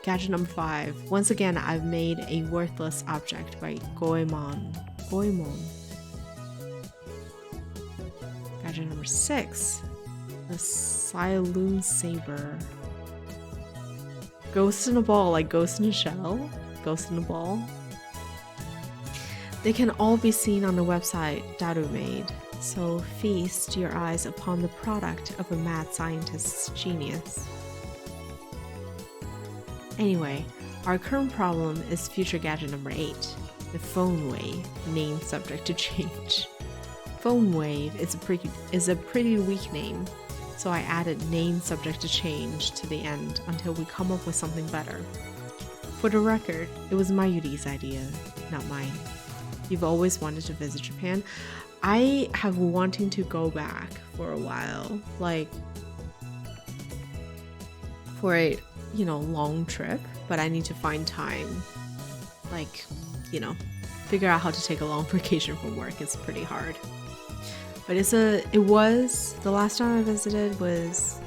Gadget number 5. Once again, I've made a worthless object by Goemon. Gadget number 6. The Siloon Saber. Ghost in a ball, like ghost in a shell. Ghost in a ball. They can all be seen on the website DoubleRainbow. So feast your eyes upon the product of a mad scientist's genius. Anyway, our current problem is future gadget number 8, the phone wave, name subject to change. Phone wave is a pretty weak name, so I added name subject to change to the end until we come up with something better. For the record, it was Mayuri's idea, not mine. You've always wanted to visit Japan. I have wanting to go back for a while, like for a long trip, but I need to find time, figure out how to take a long vacation from work. It's pretty hard. But the last time I visited was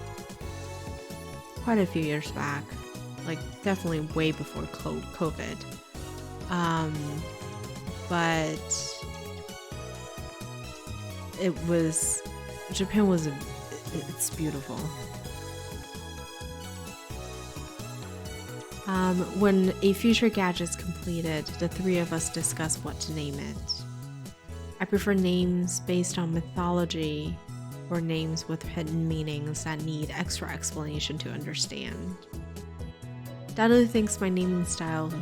quite a few years back, like definitely way before COVID. But Japan was it's beautiful. When a future gadget's completed, the 3 of us discuss what to name it. I prefer names based on mythology or names with hidden meanings that need extra explanation to understand. Dado thinks my naming style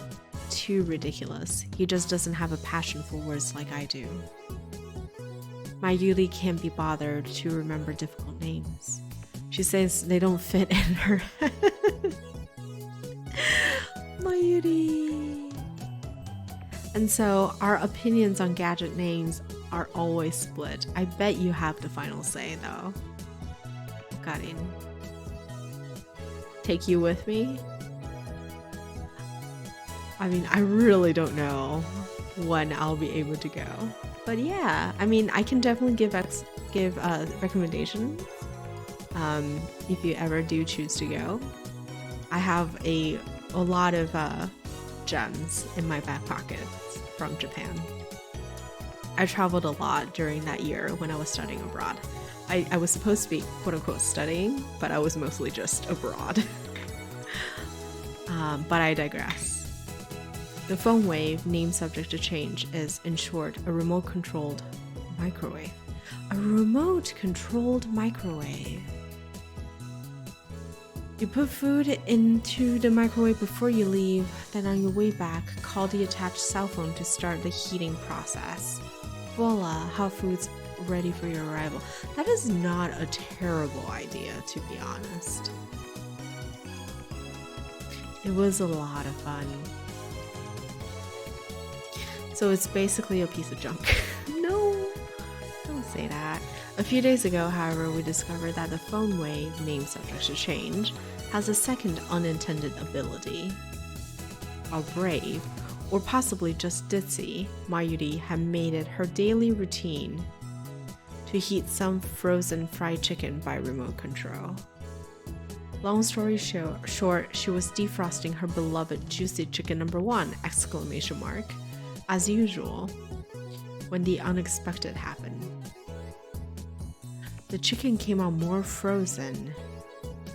too ridiculous. He just doesn't have a passion for words like I do. Mayuri can't be bothered to remember difficult names. She says they don't fit in her head. Mayuri. And so our opinions on gadget names are always split. I bet you have the final say though. Karin. Take you with me? I mean, I really don't know when I'll be able to go. But yeah, I mean, I can definitely give recommendations if you ever do choose to go. I have a lot of gems in my back pockets from Japan. I traveled a lot during that year when I was studying abroad. I was supposed to be quote-unquote studying, but I was mostly just abroad. But I digress. The phone wave, named subject to change, is, in short, a remote-controlled microwave. A remote-controlled microwave. You put food into the microwave before you leave, then on your way back, call the attached cell phone to start the heating process. Voila, how food's ready for your arrival. That is not a terrible idea, to be honest. It was a lot of fun. So it's basically a piece of junk. No, don't say that. A few days ago, however, we discovered that the phone wave, named subject to change, has a second unintended ability. While brave, or possibly just ditzy, Mayuri had made it her daily routine to heat some frozen fried chicken by remote control. Long story short, she was defrosting her beloved juicy chicken number 1! As usual, when the unexpected happened. The chicken came out more frozen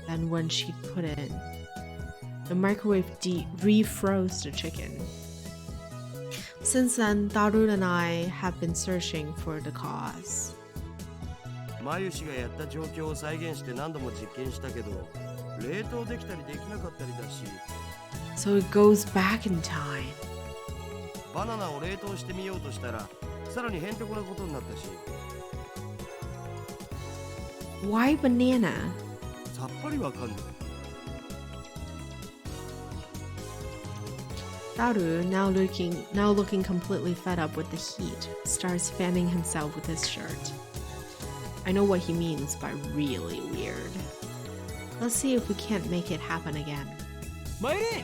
than when she put it in. The microwave refroze the chicken. Since then, Darul and I have been searching for the cause. マユシがやった状況を再現して何度も実験したけど、冷凍できたりできなかったりだし。So it goes back in time. バナナを冷凍してみようとしたら、さらにへんてこなことになったし。Why banana? さっぱりわかんない。Daru, now looking completely fed up with the heat, starts fanning himself with his shirt. I know what he means by really weird. Let's see if we can't make it happen again. マイリー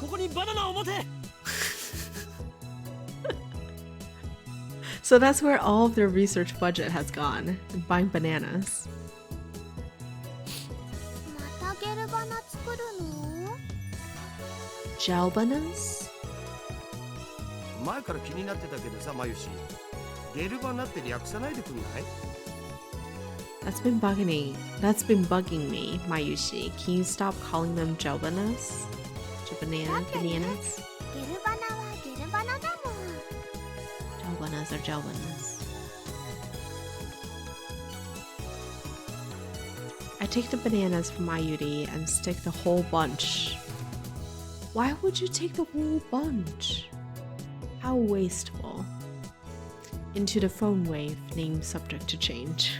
ここにバナナを持て So that's where all of their research budget has gone, buying bananas. またゲルバナ作るの？ Gel bananas? 前から気になってたけどさ、マユシ。ゲルバナって略さないでくんない？ That's been bugging me, Mayushi. Can you stop calling them gel bananas? Bananas? ゲルバナはゲルバナだもん。Gel bananas are gel bananas. I take the bananas from Mayuri and stick the whole bunch. Why would you take the whole bunch? How wasteful. Into the phone wave, named subject to change.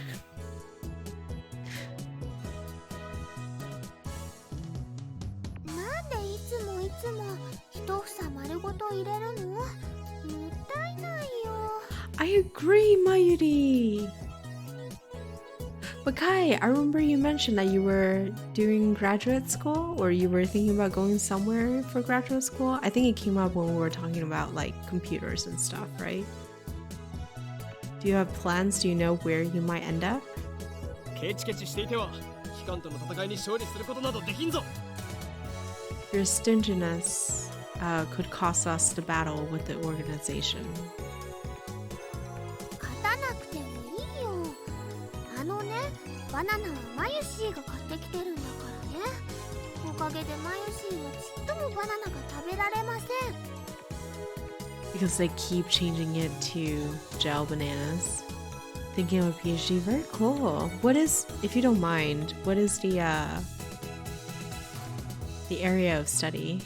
なんでいつも一房丸ごと入れるの？もったいないよ。I agree, Mayuri! But Kai, I remember you mentioned that you were doing graduate school, or you were thinking about going somewhere for graduate school. I think it came up when we were talking about like computers and stuff, right? Do you have plans? Do you know where you might end up? ケチケチしていては機関との戦いに勝利することなどできんぞ Your stinginess could cost us the battle with the organization. 勝たなくてもいいよ。あのね、バナナはマユシーが買ってきてるんだからね。おかげでマユシーはちっともバナナが食べられません。Because they keep changing it to gel bananas. Thinking of a PhD, very cool. What is, if you don't mind, what is the area of study?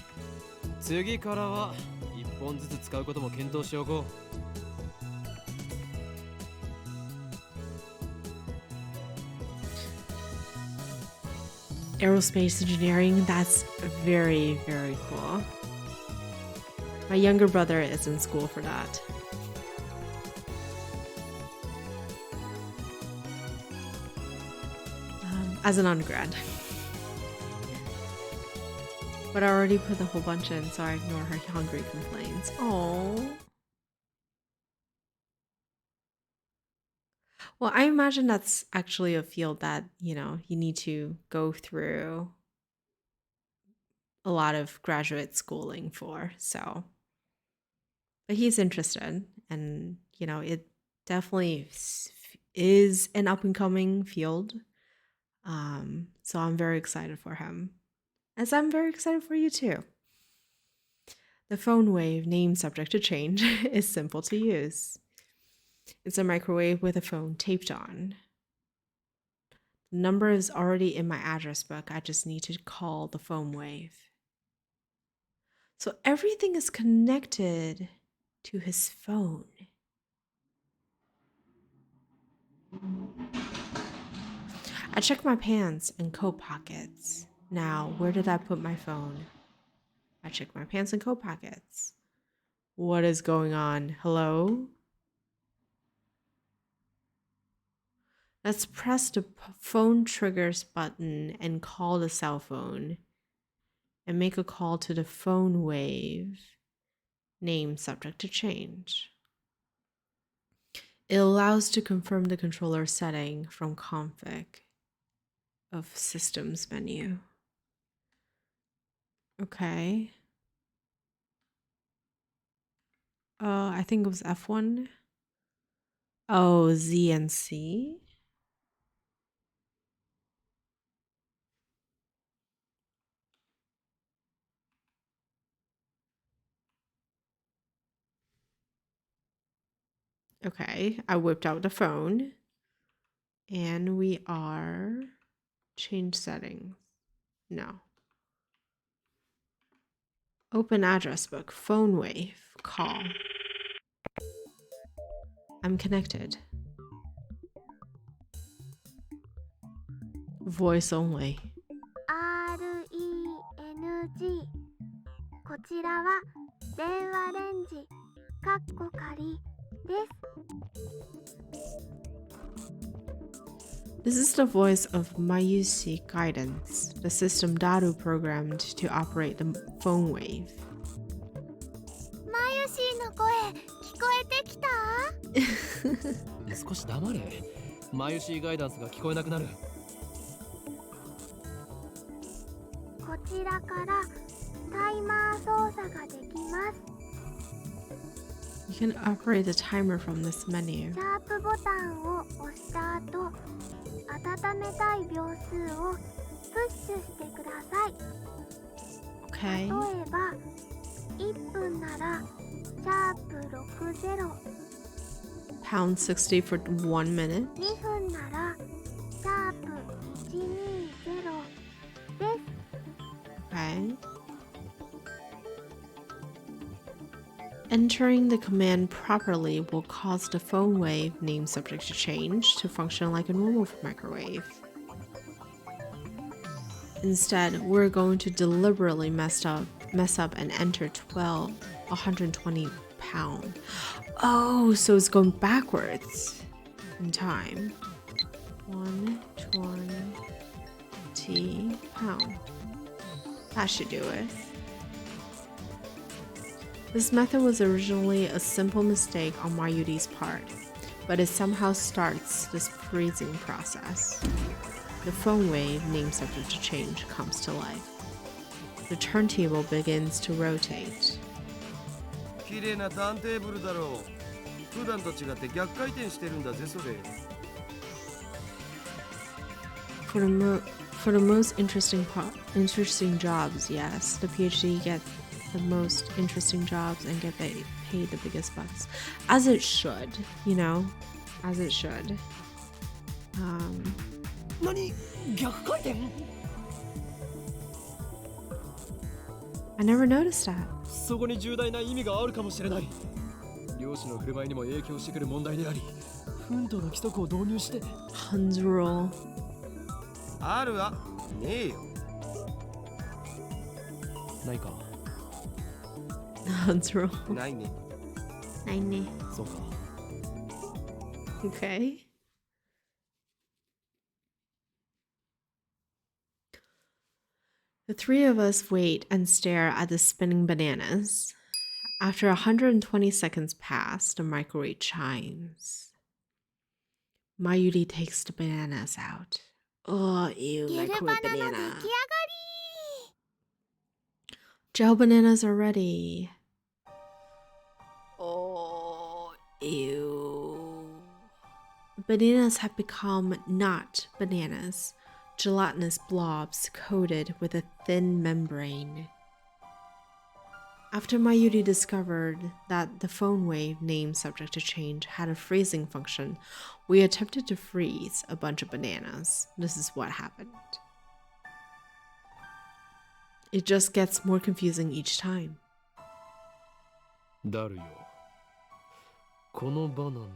次からは一本ずつ使うことも検討しておこう aerospace engineering. That's very, very cool. My younger brother is in school for that. As an undergrad. But I already put the whole bunch in, so I ignore her hungry complaints. Oh. Well, I imagine that's actually a field that, you need to go through a lot of graduate schooling for. So, but he's interested, and, it definitely is an up and coming field. So I'm very excited for him, as I'm very excited for you too. The phone wave, name subject to change, is simple to use. It's a microwave with a phone taped on. The number is already in my address book. I just need to call the phone wave. So everything is connected to his phone. I check my pants and coat pockets. Now, where did I put my phone? I check my pants and coat pockets. What is going on? Hello? Let's press the phone triggers button and call the cell phone and make a call to the phone wave. Name subject to change. It allows to confirm the controller setting from config of systems menu. Okay. I think it was F1. Oh, Z and C. Okay, I whipped out the phone and we are change settings. No. Open address book, phone wave, call. I'm connected. Voice only. RENG こちらは電話レンジかっこ仮です。This is the voice of MadeByMUUT guidance, the system Daru programmed to operate the phone wave. マユシーの声聞こえてきた？少し黙れ。マユシーガイダンスが聞こえなくなる。こちらからタイマー操作ができます。You can operate the timer from this menu. シャープボタンを押した後、温めたい秒数をプッシュしてください。Okay. 例えば、1分ならシャープ60。Pound 60 for 1 minute. 2分ならシャープ120です。Okay. Entering the command properly will cause the phone wave name subject to change to function like a normal microwave. Instead, we're going to deliberately mess up and enter 120 pound. Oh, so it's going backwards in time. 120 pound. That should do it. This method was originally a simple mistake on MadeByMUUT's part, but it somehow starts this freezing process. The phone wave, name subject to change, comes to life. The turntable begins to rotate. 綺麗なターンテーブルだろう。普段と違って逆回転してるんだぜそれ。For the most interesting jobs, yes, the PhD gets the most interesting jobs and get paid the biggest bucks, as it should, as it should. 何？逆回転？ I never noticed that. そこに重大な意味があるかもしれない。漁師の振る舞いにも影響してくる問題であり、奮闘の規則を導入して。Hans rule. あるわ。ねえよ。ないか。That's wrong. ないね。 Nine. そうか。 Okay. The three of us wait and stare at the spinning bananas. After 120 seconds pass, the microwave chimes. Mayuri takes the bananas out. Oh, ew, ゲル microwave バナの出来上 banana. がり。 Gel bananas are ready. Oh, ew. Bananas have become not bananas, gelatinous blobs coated with a thin membrane. After Mayuri discovered that the phone wave name subject to change had a freezing function, we attempted to freeze a bunch of bananas. This is what happened. It just gets more confusing each time. ダルよ。このバナナ、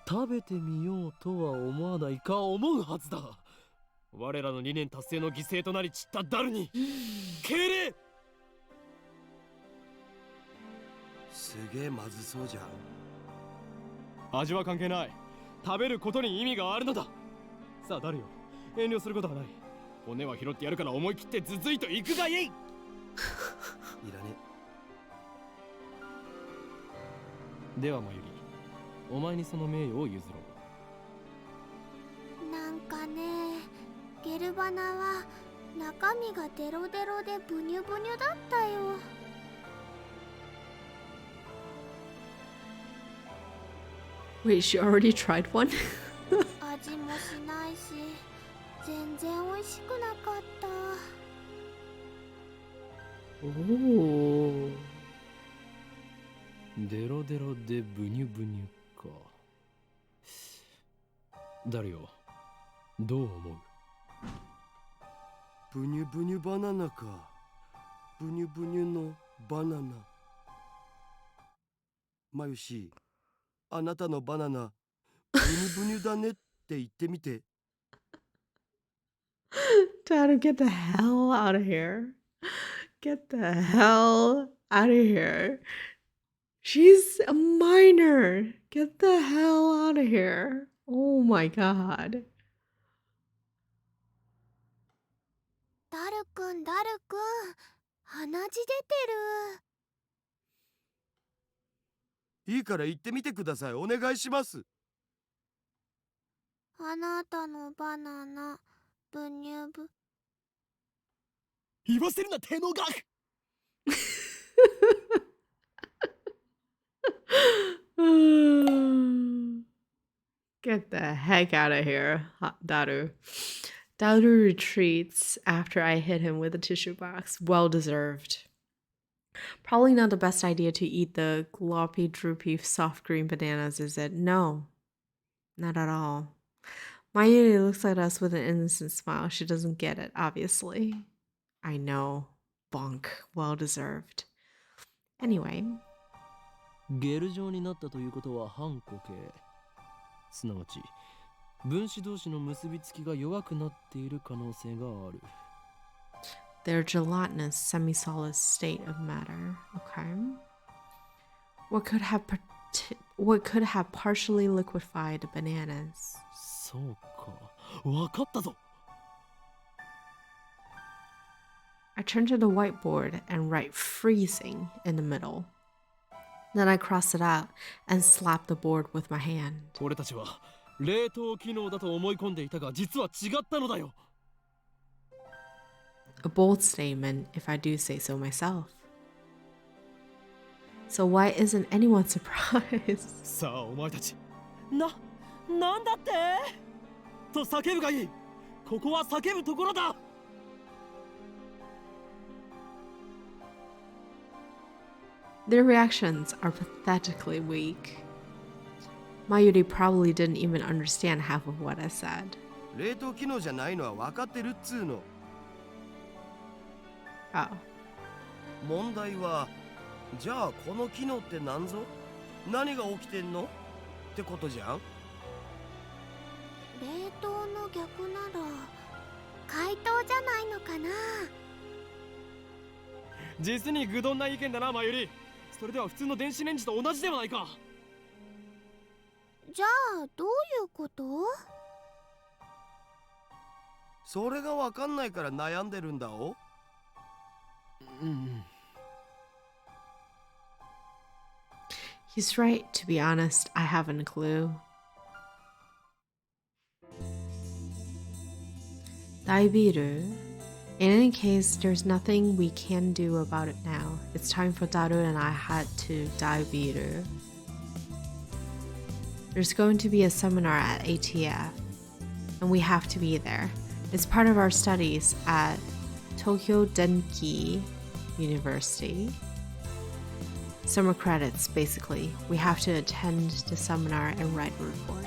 食べてみようとは思わないか思うはずだ。我らの理念達成の犠牲となり散ったダルに敬礼。すげえまずそうじゃん。味は関係ない。食べることに意味があるのだ。さあダルよ、遠慮することはない。骨は拾ってやるから思い切ってずずいと行くがいい。いらね。ではマユリ、お前にその名誉を譲ろう。なんかね、ゲルバナは中身がデロデロでブニュブニュだったよ。Wait, she already tried one? 味もしないし、全然美味しくなかった。 Oh. デロデロでブニュブニュか。ダルよ、どう思う？ブニュブニュバナナか。ブニュブニュのバナナ。マユシ、あなたのバナナ、ブニュブニュだねって言ってみて。Dad, get the hell out of here. Get the hell out of here. She's a minor. Get the hell out of here. Oh my god. ダルくん、ダルくん、鼻血出てる。いいから言ってみてください。お願いします。あなたのバナナ、ブニュブ。言わせるな、手の額。Get the heck out of here, Daru. Daru retreats after I hit him with a tissue box. Well deserved. Probably not the best idea to eat the gloppy, droopy, soft green bananas, is it? No, not at all. Mayuri looks at us with an innocent smile. She doesn't get it, obviously. I know. Bonk. Well deserved. Anyway. ゲル状になったということは反固形。すなわち分子同士の結びつきが弱くなっている可能性がある。Their gelatinous semi-solid state of matter. Okay. What could have partially liquefied bananas? そうか、わかったぞ。I turn to the whiteboard and write freezing in the middle. Then I cross it out and slap the board with my hand. 俺たちは冷凍機能だと思い込んでいたが、実は違ったのだよ。A bold statement, if I do say so myself. So why isn't anyone surprised? さあお前たち、なんだってと叫ぶがいい。ここは叫ぶところだ。Their reactions are pathetically weak. Mayuri probably didn't even understand half of what I said. 冷凍機能じゃないのは分かってるっつうの。Oh. 問題は、じゃあこの機能って何ぞ？何が起きてんの？ってことじゃん。冷凍の逆なら解凍じゃないのかな。実に愚鈍な意見だな、マユリ。それでは普通の電子レンジと同じではないか。じゃあどういうこと？それがわかんないから悩んでるんだお。He's right, to be honest. I haven't a clue. Daibiru. In any case, there's nothing we can do about it now. It's time for Daru and I had to Daibiru. There's going to be a seminar at ATF, and we have to be there. It's part of our studies at Tokyo Denki University. Summer credits, basically. We have to attend the seminar and write a report.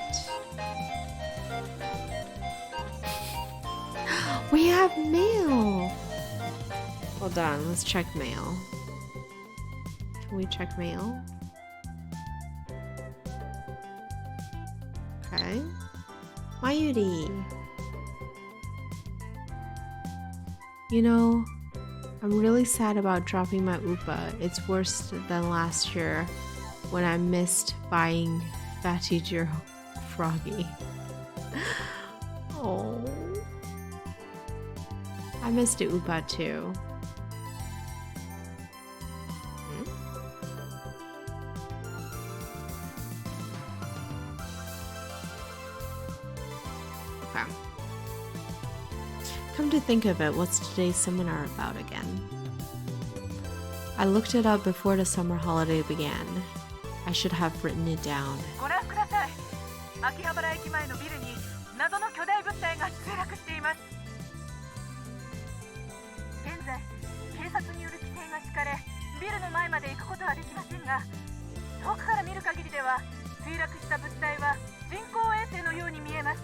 We have mail! Hold on, let's check mail. Can we check mail? Okay. Mayuri. You know, I'm really sad about dropping my UPA. It's worse than last year when I missed buying Fatty Jiro Froggy. Oh. I missed the UPA too. Okay. Come to think of it, what's today's seminar about again? I looked it up before the summer holiday began. I should have written it down. ご覧ください。秋葉原駅前のビルに謎の巨大物体が墜落しています。現在、警察による規制が敷かれ、ビルの前まで行くことはできませんが、遠くから見る限りでは墜落した物体は人工衛星のように見えます。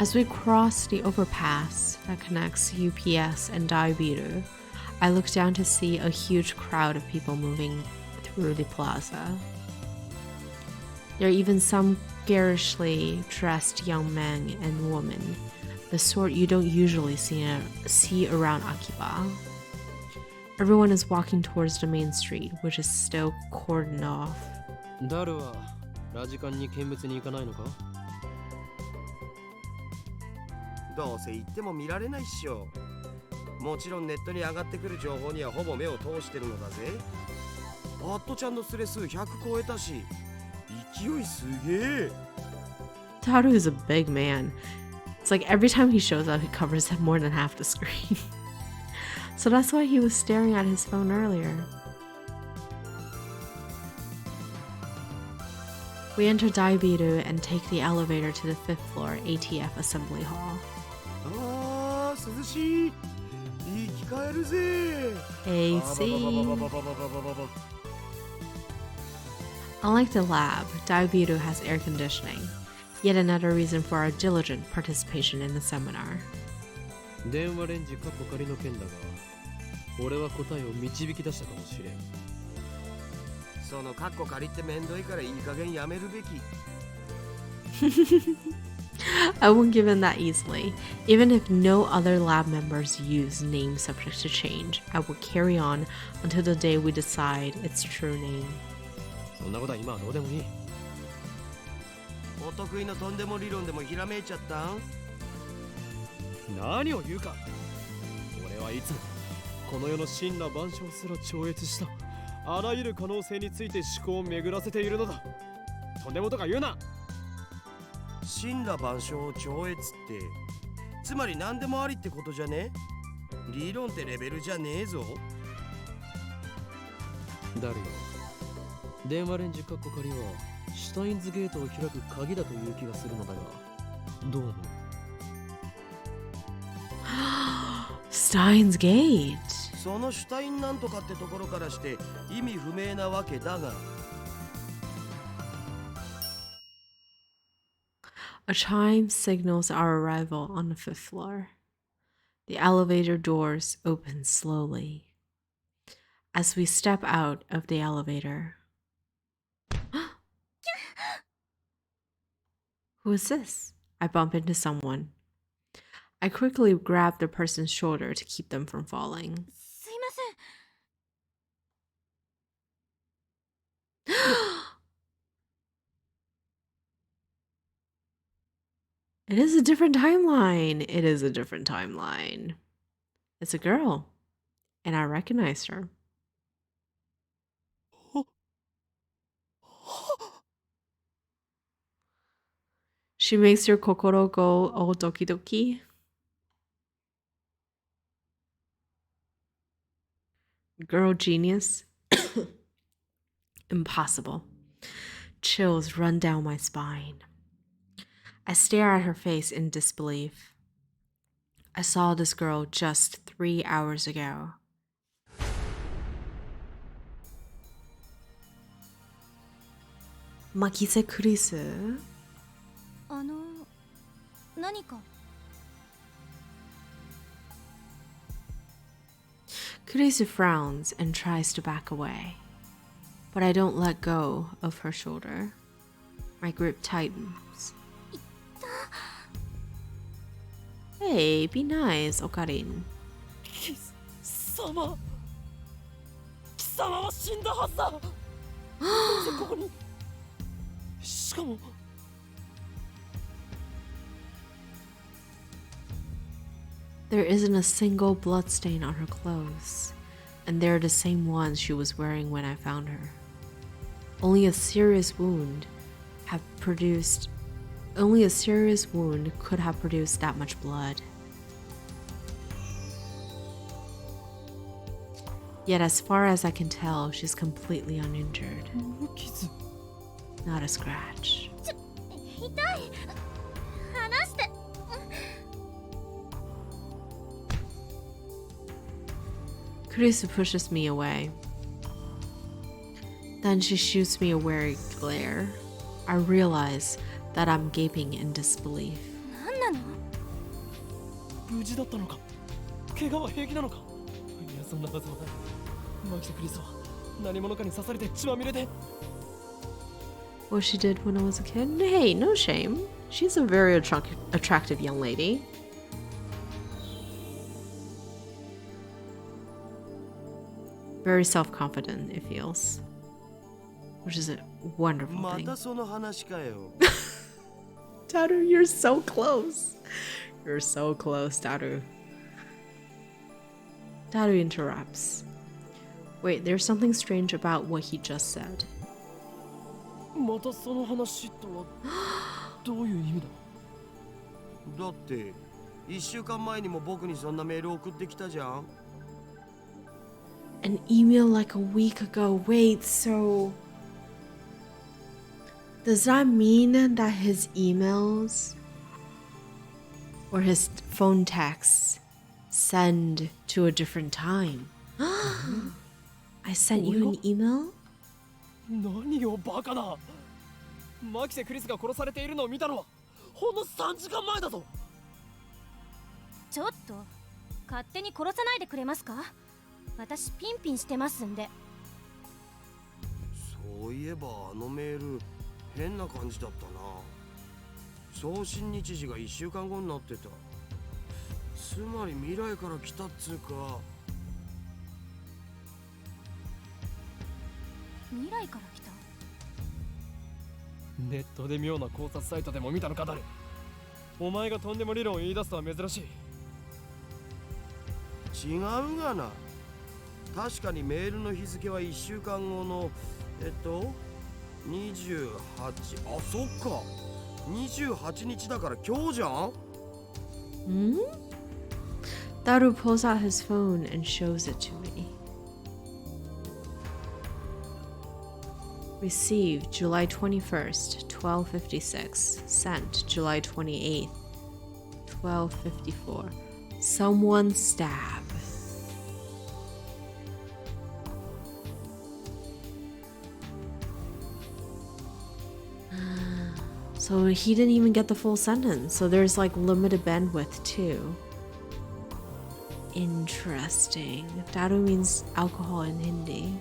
As we cross the overpass that connects UPS and Daibiru, I look down to see a huge crowd of people moving through the plaza. There are even some garishly dressed young men and women, the sort you don't usually see around Akiba. Everyone is walking towards the main street, which is still cordoned off. ダルはラジカンに見物に行かないのか？どうせ行っても見られないっしょ。もちろんネットに上がってくる情報にはほぼ目を通してるのだぜ。アットちゃんのスレ数100超えたし、勢いすげえ。 Taru is a big man. It's like every time he shows up, he covers more than half the screen. So that's why he was staring at his phone earlier. We enter Daibiru and take the elevator to the 5th floor ATF assembly hall. あー、涼しい。生き返るぜ。 AC. Unlike the lab, Daibiru has air conditioning. Yet another reason for our diligent participation in the seminar. 電話レンジカッコ仮の件だが、俺は答えを導き出したかもしれん。そのカッコ借りってめんどいからいい加減やめるべき。I won't give in that easily. Even if no other lab members use names subject to change, I will carry on until the day we decide its true name. そんなことは今はどうでもいい。お得意のとんでも理論でもひらめいちゃったん？何を言うか。俺はいつもこの世の真羅万象すら超越したあらゆる可能性について思考を巡らせているのだ。とんでもとか言うな。真羅万象を超越ってつまり何でもありってことじゃね？理論ってレベルじゃねえぞ。ダルよ、電話レンジカッコ仮はシュタインズゲートを開く鍵だという気がするのだが、どう思う？ Steins Gate. そのシュタインなんとかってところからして意味不明なわけだが。A chime signals our arrival on the 5th floor. The elevator doors open slowly. As we step out of the elevator. Who is this? I bump into someone. I quickly grabbed the person's shoulder to keep them from falling. すいません。 It is a different timeline. It is a different timeline. It's a girl, and I recognized her. She makes your kokoro go all doki doki. Girl genius. Impossible. Chills run down my spine. I stare at her face in disbelief. I saw this girl just 3 hours ago. Makise Kurisu? 何か。 Kurisu frowns and tries to back away, but I don't let go of her shoulder. My grip tightens. Hey, be nice, Okarin. 貴様は死んだはずだ。なぜここに。しかも。 There isn't a single bloodstain on her clothes, and they're the same ones she was wearing when I found her. Only a serious wound could have produced that much blood. Yet as far as I can tell, she's completely uninjured. Not a scratch. 痛い。離して。 Kurisu pushes me away. Then she shoots me a wary glare. I realize that I'm gaping in disbelief. 何なの？ 無事だったのか。怪我は平気なのか。いや、そんなはずはない。マキとクリスは何者かに刺されて血まみれで。 What she did when I was a kid? Hey, no shame. She's a very attractive young lady. Very self-confident, it feels. Which is a wonderful thing. またその話かよ。 Daru, you're so close. You're so close, Daru. Daru interrupts. Wait, there's something strange about what he just said. またその話とはどういう意味だ。だって1週間前にも僕にそんなメール送ってきたじゃん。 An email like a week ago. Wait, so does that mean that his emails or his phone texts send to a different time? I sent you an email? 何をバカな。マキセ・クリスが殺されているのを見たのはほんの3時間前だぞ。ちょっと勝手に殺さないでくれますか？私ピンピンしてますんで。そういえばあのメール変な感じだったな。送信日時が1週間後になってた。つまり未来から来たっつうか。未来から来た？ネットで妙な考察サイトでも見たのか誰。お前がとんでも理論を言い出すとは珍しい。違うがな。確かにメールの日付は1週間後の28。あ、そっか。28日だから今日じゃん。Daru pulls out his phone and shows it to me. Received July 21st, 12:56. Sent July 28th, 12:54. Someone stab. So he didn't even get the full sentence. So there's like limited bandwidth too. Interesting. Daru means alcohol in Hindi.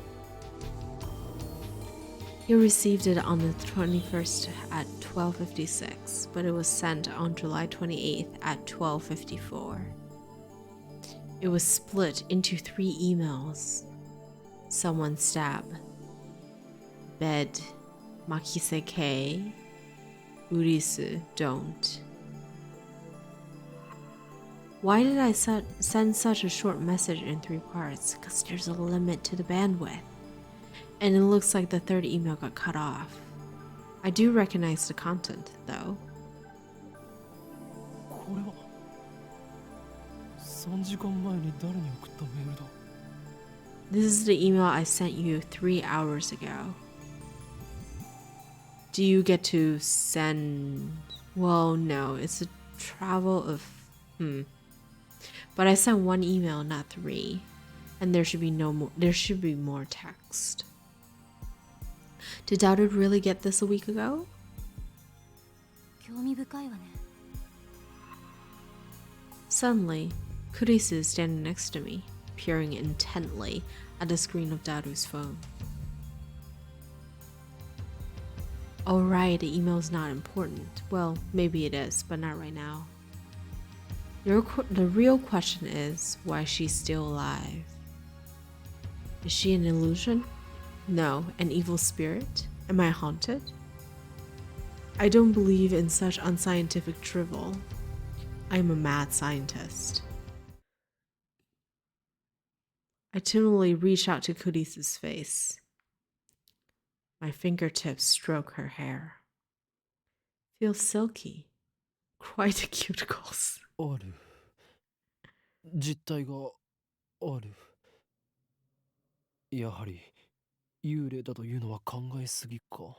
You received it on the 21st at 12:56, but it was sent on July 28th at 12:54. It was split into 3 emails. Someone stab. Bed. Makiseke. Urisu don't. Why did I send such a short message in 3 parts? Because there's a limit to the bandwidth. And it looks like the 3rd email got cut off. I do recognize the content, though. これは3時間前に誰に送ったメールだ。 This is the email I sent you 3 hours ago. Do you get to send... Well, no, it's a travel of... But I sent 1 email, not 3. And there should be more text. Did Doubted really get this a week ago? 興味深いわね。 Suddenly, Kurisu is standing next to me, peering intently at the screen of Daru's phone. Oh right, the email is not important. Well, maybe it is, but not right now. The real question is why she's still alive. Is she an illusion? No, an evil spirit? Am I haunted? I don't believe in such unscientific drivel. I am a mad scientist. I timidly reach out to Kurisu's face. My fingertips stroke her hair. Feels silky. Quite a cuticles. ある。実体がある。やはり幽霊だというのは考えすぎか。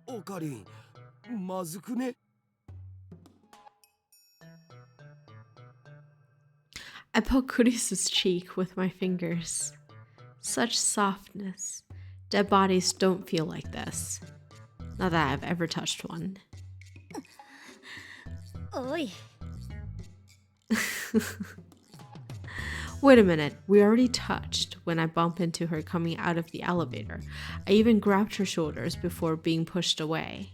オカリン、まずくね？ I poke Kurisu's cheek with my fingers. Such softness. Dead bodies don't feel like this. Not that I've ever touched one. おい。 Wait a minute, we already touched when I bump into her coming out of the elevator. I even grabbed her shoulders before being pushed away.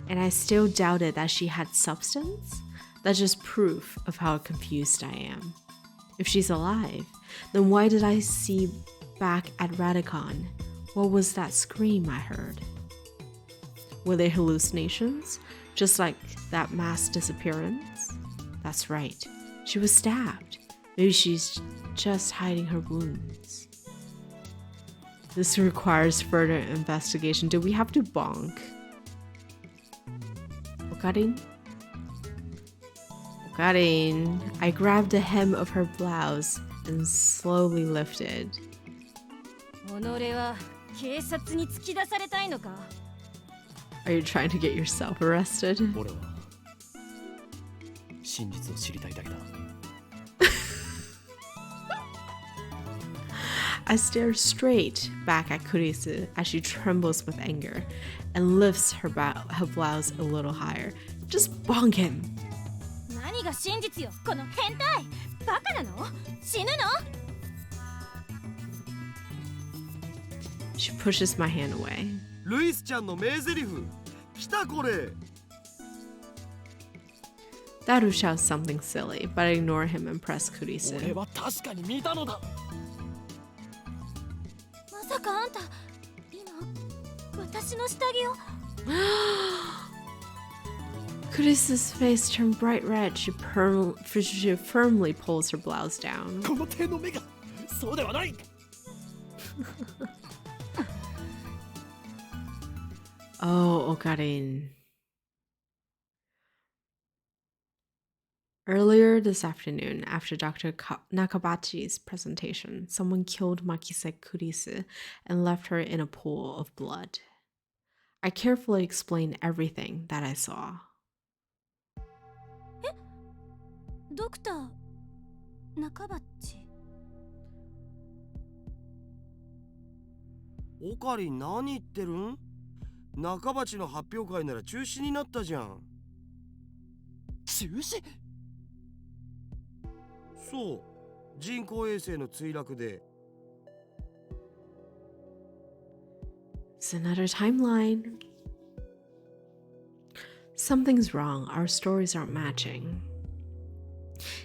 And I still doubted that she had substance? That's just proof of how confused I am. If she's alive, then why did I see back at Radicon? What was that scream I heard? Were they hallucinations? Just like that mass disappearance? That's right. She was stabbed. Maybe she's just hiding her wounds. This requires further investigation. Do we have to bonk? Okarin? Okarin. I grabbed the hem of her blouse and slowly lifted. 己は警察に突き出されたいのか? Are you trying to get yourself arrested? 俺は真実を知りたいだけだ。I stare straight back at Kurisu as she trembles with anger and lifts her blouse a little higher. Just bonk him! 何が真実よ、この変態！バカなの？死ぬの？ She pushes my hand away. ルイスちゃんの名台詞。来たこれ。 Daru shouts something silly, but I ignore him and press 俺 Kurisu. は確かに見たのだ。まさかあんた、今、私の下着を。Kurisu's face turned bright red. She firmly pulls her blouse down. この手の目がそうではない。Oh, Okarin. Earlier this afternoon, after Dr. Nakabachi's presentation, someone killed Makise Kurisu and left her in a pool of blood. I carefully explained everything that I saw. ドクター、中バッチ。オカリン何言ってるん？中鉢の発表会なら中止になったじゃん。中止？そう、人工衛星の墜落で。It's another timeline. Something's wrong. Our stories aren't matching.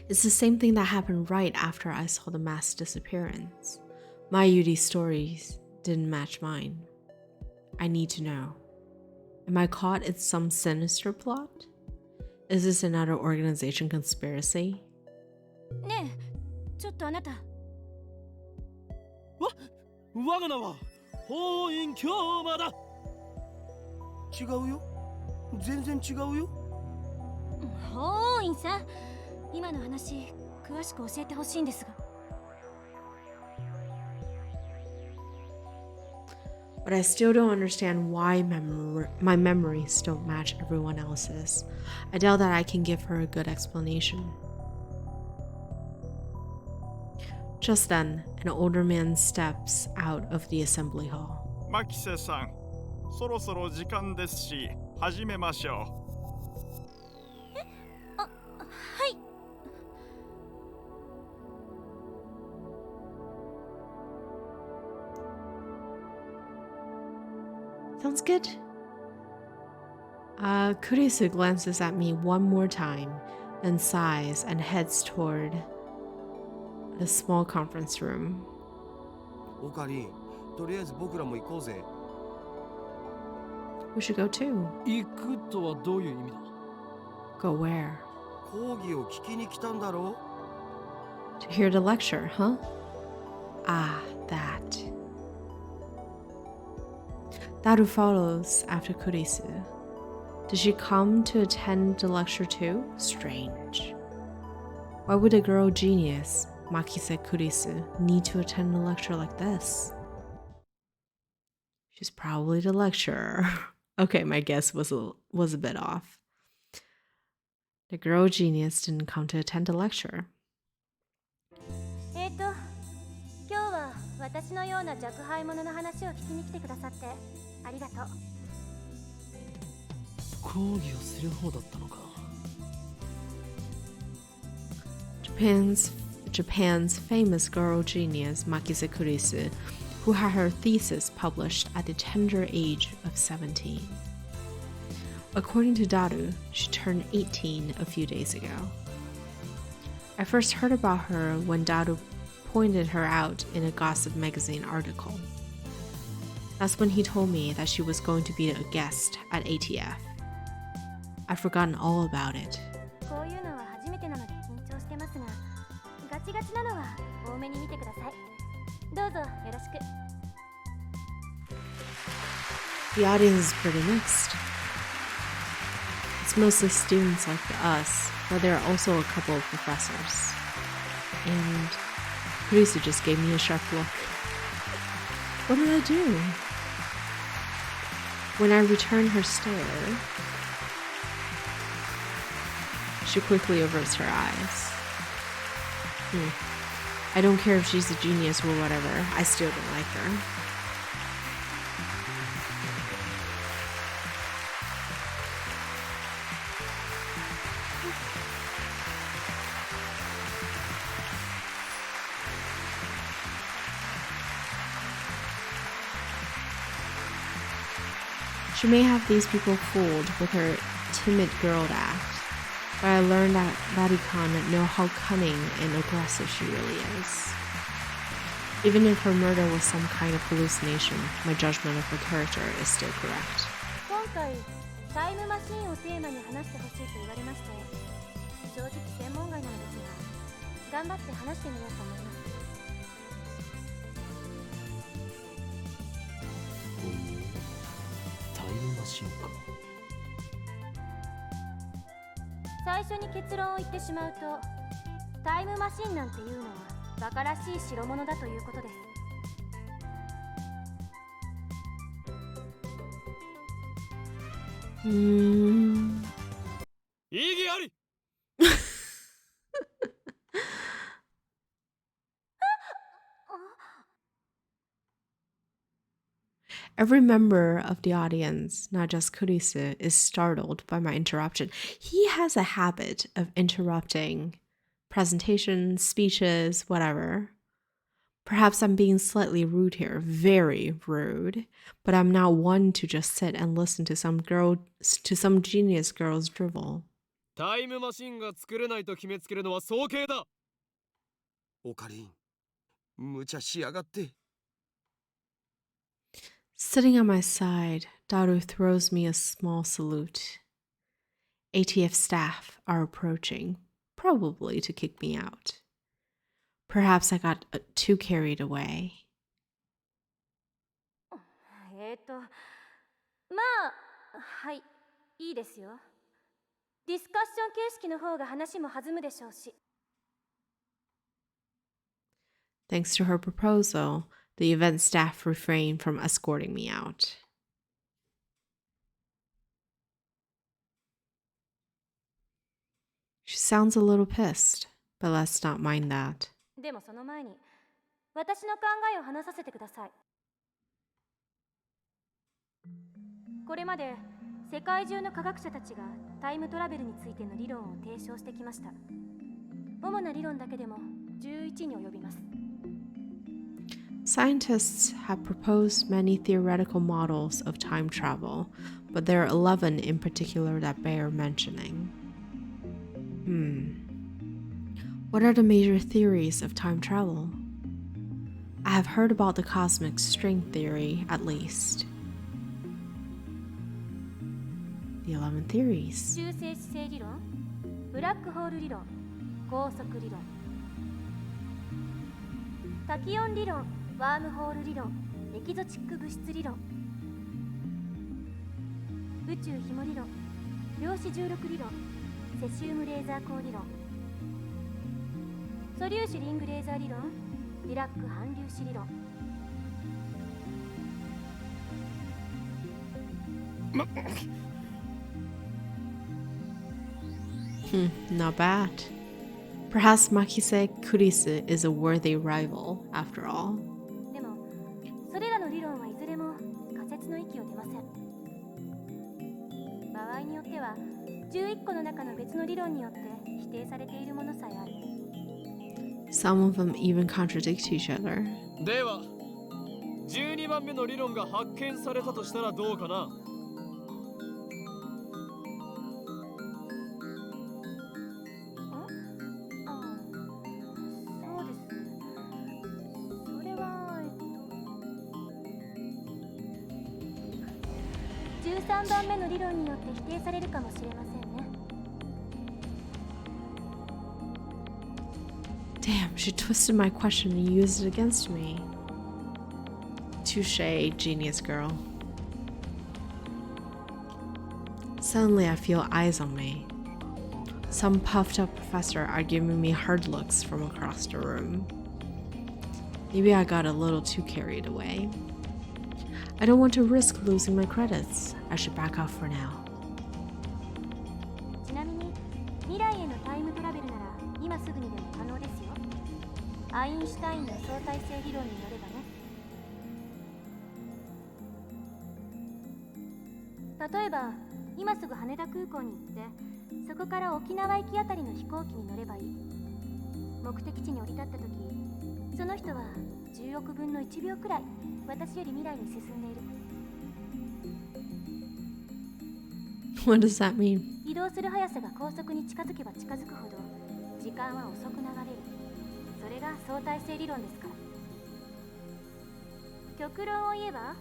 It's the same thing that happened right after I saw the mass disappearance. My Yudi's stories didn't match mine. I need to know. Am I caught in some sinister plot? Is this another organization conspiracy? ねえ、ちょっとあなた。我が名は法院京馬だ。違うよ。全然違うよ。法院さん、今の話詳しく教えてほしいんですが。But I still don't understand why my memories don't match everyone else's. I doubt that I can give her a good explanation. Just then, an older man steps out of the assembly hall. マキセさん、そろそろ時間ですし、始めましょう。はい。Sounds good. Kurisu glances at me one more time, then sighs and heads toward the small conference room. オカリン、とりあえず僕らも行こうぜ。We should go too. 行くとはどういう意味だ？ Go where? 講義を聞きに来たんだろ？ To hear the lecture, huh? Ah, that. Daru follows after Kurisu. Did she come to attend the lecture too? Strange. Why would a girl genius, Makise Kurisu, need to attend a lecture like this? She's probably the lecturer. Okay, my guess was a bit off. The girl genius didn't come to attend the lecture. 今日は私のような若輩者の話を聞きに来てくださってありがとう。講義をする方だったのか。Japan's famous girl genius Makise Kurisu, who had her thesis published at the tender age of 17. According to Daru, she turned 18 a few days ago. I first heard about her when Daru pointed her out in a gossip magazine article. That's when he told me that she was going to be a guest at ATF. I'd forgotten all about it. こういうのは初めてなので緊張してますが、ガチガチなのは多めに見てください。どうぞよろしく。The audience is pretty mixed. It's mostly students like us, but there are also a couple of professors. And Kurisu just gave me a sharp look. What did I do? When I returned her stare, she quickly averts her eyes. I don't care if she's a genius or whatever, I still don't like her. She may have these people fooled with her timid girl act, but I learned that Radikan know how cunning and aggressive she really is. Even if her murder was some kind of hallucination, my judgment of her character is still correct. 今回タイムマシーンをテーマに話してほしいと言われまして、正直専門外なのですが、頑張って話してみようと思います。タイムマシンか。最初に結論を言ってしまうと、タイムマシンなんていうのはバカらしい代物だということです。意義あり。Every member of the audience, not just Kurisu, is startled by my interruption. He has a habit of interrupting presentations, speeches, whatever. Perhaps I'm being slightly rude here, very rude, but I'm not one to just sit and listen to some genius girl's drivel. タイムマシンが作れないと決めつけるのは早計だ。オカリン、無茶しやがって。Sitting at my side, Daru throws me a small salute. ATF staff are approaching, probably to kick me out. Perhaps I got too carried away. まあ、はい、いいですよ。ディスカッション形式の方が話も弾むでしょうし。Thanks to her proposal, the event staff refrained from escorting me out. She sounds a little pissed, but let's not mind that. でもその前に、私の考えを話させてください。これまで世界中の科学者たちがタイムトラベルについての理論を提唱してきました。主な理論だけでも11に及びます。Scientists have proposed many theoretical models of time travel, but there are 11 in particular that bear mentioning. What are the major theories of time travel? I have heard about the cosmic string theory, at least. The 11 theories. 中性子星理論、ブラックホール理論、高速理論、タキオン理論、ワームホール理論、エキゾチック物質理論、宇宙ひも理論、量子重力理論、セシウムレーザー光理論、素粒子リングレーザー理論、ディラック反粒子理論。Not bad. Perhaps Makise Kurisu is a worthy rival, after all. でも、それらの理論はいずれも仮説の域を出ません。場合によっては、11個の中の別の理論によって否定されているものさえある。Some of them even contradict each other. では、12番目の理論が発見されたとしたらどうかな。13番目の理論によって否定されるかもしれませんね。Damn, she twisted my question and used it against me. Touché, genius girl. Suddenly, I feel eyes on me. Some puffed up professor are giving me hard looks from across the room. Maybe I got a little too carried away. I don't want to risk losing my credits. I should back off for now. ちなみに、未来へのタイムトラベルなら今すぐにでも可能ですよ。アインシュタインの相対性理論によればね。例えば、今すぐ羽田空港に行って、そこから沖縄行きあたりの飛行機に乗ればいい。目的地に降り立った時、その人は10億分の1秒くらい私より未来に進んでいる。What does that mean? 移動する速さが高速に近づけば近づくほど時間は遅く流れる。それが相対性理論ですから。極論を言えば、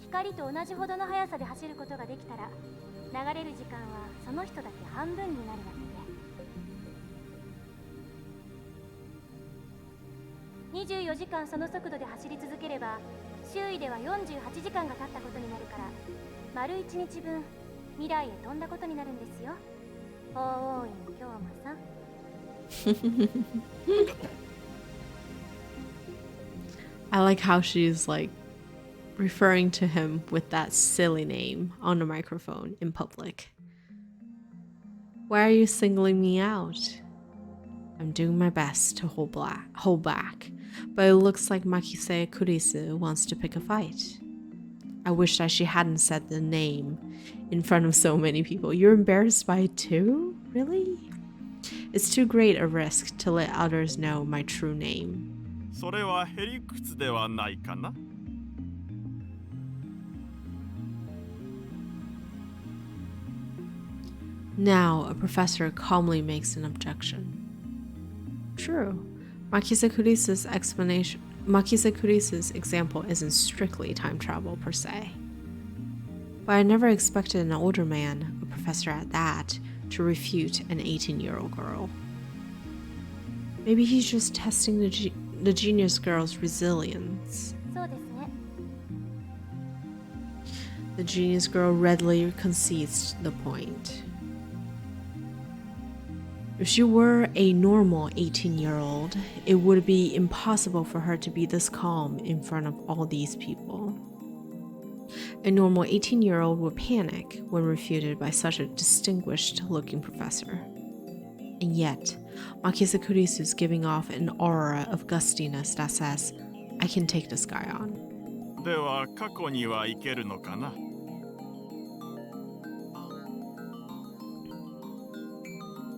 光と同じほどの速さで走ることができたら、流れる時間はその人だけ半分になるわけね。24時間その速度で走り続ければ、周囲では48時間が経ったことになるから、丸1日分未来へ飛んだことになるんですよ。法王院京馬さん。I like how she's like referring to him with that silly name on the microphone in public. Why are you singling me out? I'm doing my best to hold back, but it looks like Makise Kurisu wants to pick a fight. I wish that she hadn't said the name in front of so many people. You're embarrassed by it too? Really? It's too great a risk to let others know my true name. それはへりくつではないかな。Now, a professor calmly makes an objection. True. Makisakurisa's example isn't strictly time travel per se. But I never expected an older man, a professor at that, to refute an 18-year-old girl. Maybe he's just testing the genius girl's resilience. そうですね。 The genius girl readily concedes the point. If she were a normal 18-year-old, it would be impossible for her to be this calm in front of all these people. A normal 18-year-old would panic when refuted by such a distinguished-looking professor. And yet, Makisa Kurisu is giving off an aura of gustiness that says, I can take this guy on. では過去には行けるのかな。